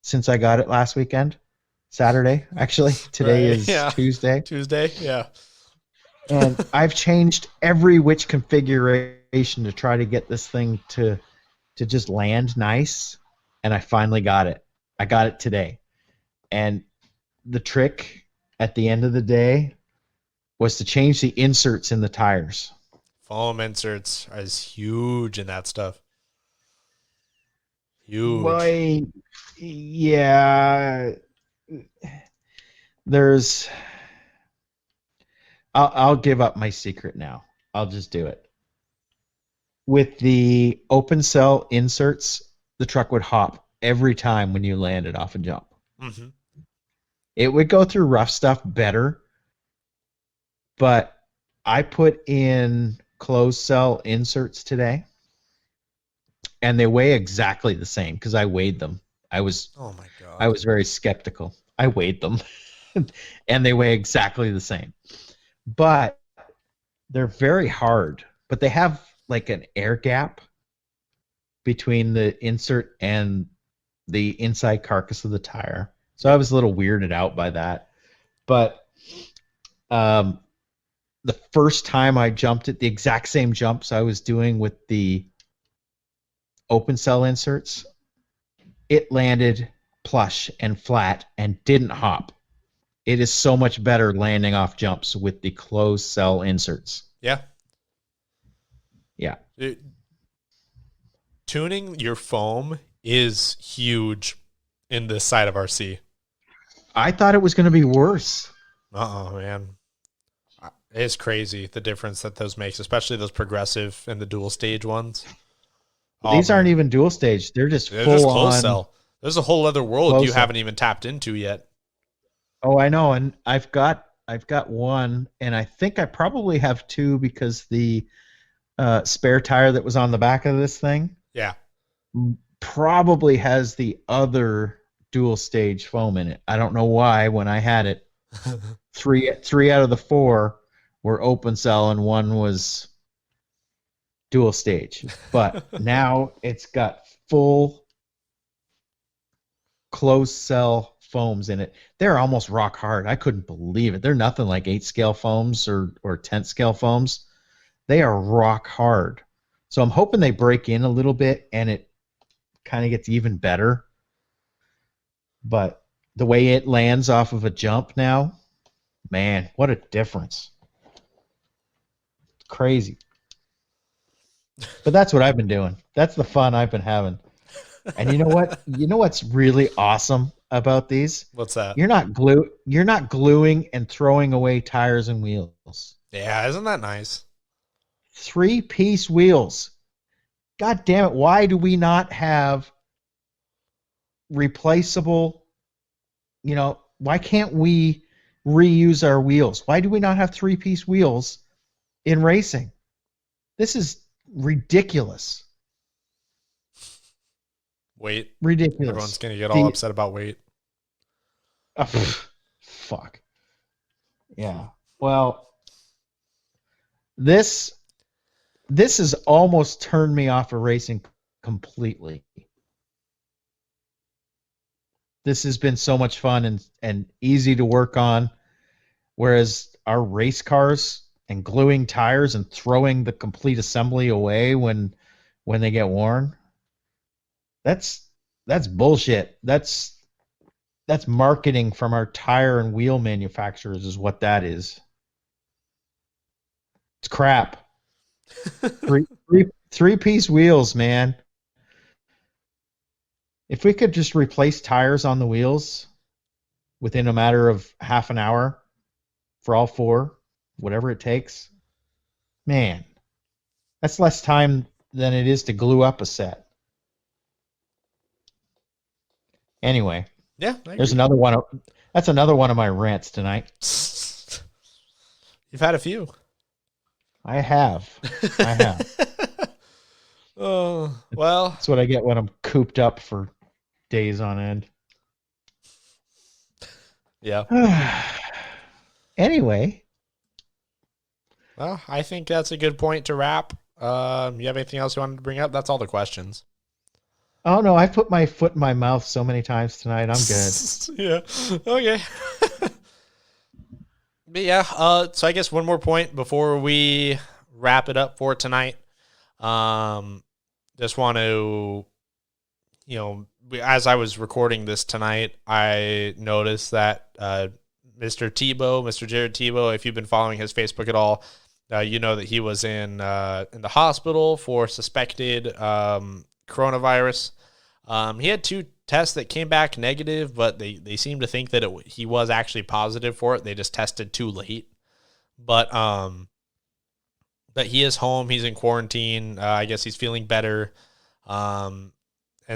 Speaker 3: since I got it last weekend. Saturday, actually. Today is Tuesday.
Speaker 2: Tuesday, yeah.
Speaker 3: And I've changed every which configuration to try to get this thing to just land nice. And I finally got it. I got it today. And the trick at the end of the day was to change the inserts in the tires.
Speaker 2: Foam inserts is huge in that stuff. Huge.
Speaker 3: Well, yeah. I'll give up my secret now. I'll just do it. With the open cell inserts, the truck would hop every time when you landed off a jump.
Speaker 2: Mm-hmm.
Speaker 3: It would go through rough stuff better, but I put in closed cell inserts today, and they weigh exactly the same because I weighed them.
Speaker 2: Oh my God.
Speaker 3: I was very skeptical. I weighed them, and they weigh exactly the same. But they're very hard. But they have like an air gap between the insert and the inside carcass of the tire. So I was a little weirded out by that. But the first time I jumped it, the exact same jumps I was doing with the open cell inserts, it landed plush and flat and didn't hop. It is so much better landing off jumps with the closed cell inserts.
Speaker 2: Yeah.
Speaker 3: Yeah.
Speaker 2: Tuning your foam is huge in this side of RC.
Speaker 3: I thought it was going to be worse.
Speaker 2: Man. It's crazy the difference that those makes, especially those progressive and the dual stage ones.
Speaker 3: These aren't even dual stage. They're just
Speaker 2: They're
Speaker 3: full
Speaker 2: just
Speaker 3: on
Speaker 2: closed cell. There's a whole other world you
Speaker 3: cell.
Speaker 2: haven't even tapped into yet.
Speaker 3: Oh, I know, and I've got one, and I think I probably have two because the spare tire that was on the back of this thing, probably has the other dual stage foam in it. I don't know why. When I had it, three out of the four were open cell, and one was dual stage. But now it's got full closed cell foams in it. They're almost rock hard. I couldn't believe it. They're nothing like 8 scale foams or 10 scale foams. They are rock hard. So I'm hoping they break in a little bit and it kind of gets even better. But the way it lands off of a jump now, man, what a difference. It's crazy. But that's what I've been doing. That's the fun I've been having. And you know what? You know what's really awesome about these?
Speaker 2: What's that?
Speaker 3: You're not gluing and throwing away tires and wheels.
Speaker 2: Yeah, isn't that nice?
Speaker 3: 3-piece wheels. God damn it. Why do we not have replaceable, why can't we reuse our wheels? Why do we not have 3-piece wheels in racing? This is ridiculous.
Speaker 2: Weight.
Speaker 3: Ridiculous.
Speaker 2: Everyone's going to get all upset about weight.
Speaker 3: Fuck. Yeah. Well, this has almost turned me off of racing completely. This has been so much fun and easy to work on, whereas our race cars and gluing tires and throwing the complete assembly away when they get worn, that's bullshit. That's That's marketing from our tire and wheel manufacturers is what that is. It's crap. Three-piece wheels, man. If we could just replace tires on the wheels within a matter of half an hour for all four, whatever it takes, man, that's less time than it is to glue up a set. Anyway,
Speaker 2: Yeah,
Speaker 3: there's another one. That's another one of my rants tonight.
Speaker 2: You've had a few.
Speaker 3: I have.
Speaker 2: Oh, well.
Speaker 3: That's what I get when I'm cooped up for days on end.
Speaker 2: Yeah.
Speaker 3: Anyway.
Speaker 2: Well, I think that's a good point to wrap. You have anything else you wanted to bring up? That's all the questions.
Speaker 3: Oh, no, I put my foot in my mouth so many times tonight. I'm good.
Speaker 2: Yeah. Okay. But yeah, so I guess one more point before we wrap it up for tonight. Just want to, as I was recording this tonight, I noticed that Mr. Jared Tebow, if you've been following his Facebook at all, you know that he was in the hospital for suspected coronavirus. He had 2 tests that came back negative, but they seem to think that he was actually positive for it. They just tested too late. But he is home. He's in quarantine. I guess he's feeling better. And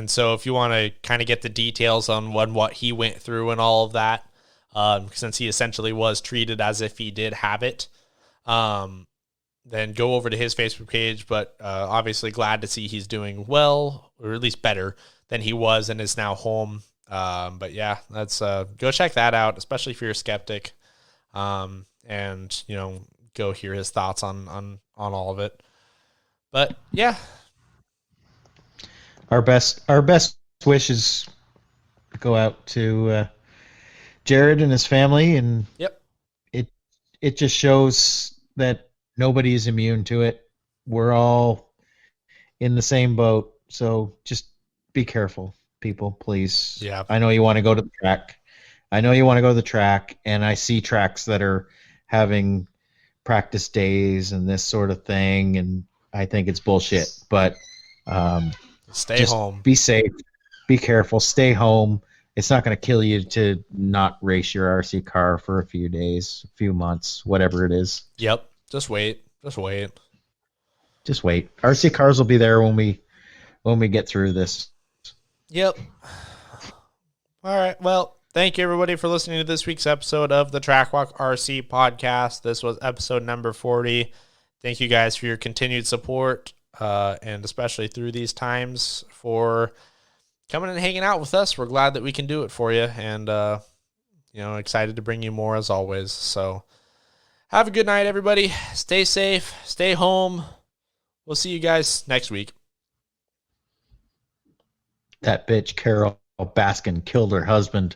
Speaker 2: so if you want to kind of get the details on what he went through and all of that, since he essentially was treated as if he did have it, then go over to his Facebook page. But obviously glad to see he's doing well, or at least better than he was, and is now home. But yeah, let's go check that out, especially if you're a skeptic, and go hear his thoughts on all of it. But yeah,
Speaker 3: our best wishes go out to Jared and his family, and
Speaker 2: yep,
Speaker 3: it just shows that nobody is immune to it. We're all in the same boat, so just be careful, people, please.
Speaker 2: Yeah.
Speaker 3: I know you want to go to the track. And I see tracks that are having practice days and this sort of thing, and I think it's bullshit. But
Speaker 2: stay home.
Speaker 3: Be safe. Be careful. Stay home. It's not going to kill you to not race your RC car for a few days, a few months, whatever it is.
Speaker 2: Yep. Just wait.
Speaker 3: RC cars will be there when we get through this.
Speaker 2: Yep. All right. Well, thank you everybody for listening to this week's episode of the Trackwalk RC podcast. This was episode number 40. Thank you guys for your continued support, and especially through these times, for coming and hanging out with us. We're glad that we can do it for you, and excited to bring you more as always. So have a good night, everybody. Stay safe. Stay home. We'll see you guys next week.
Speaker 3: That bitch Carol Baskin killed her husband.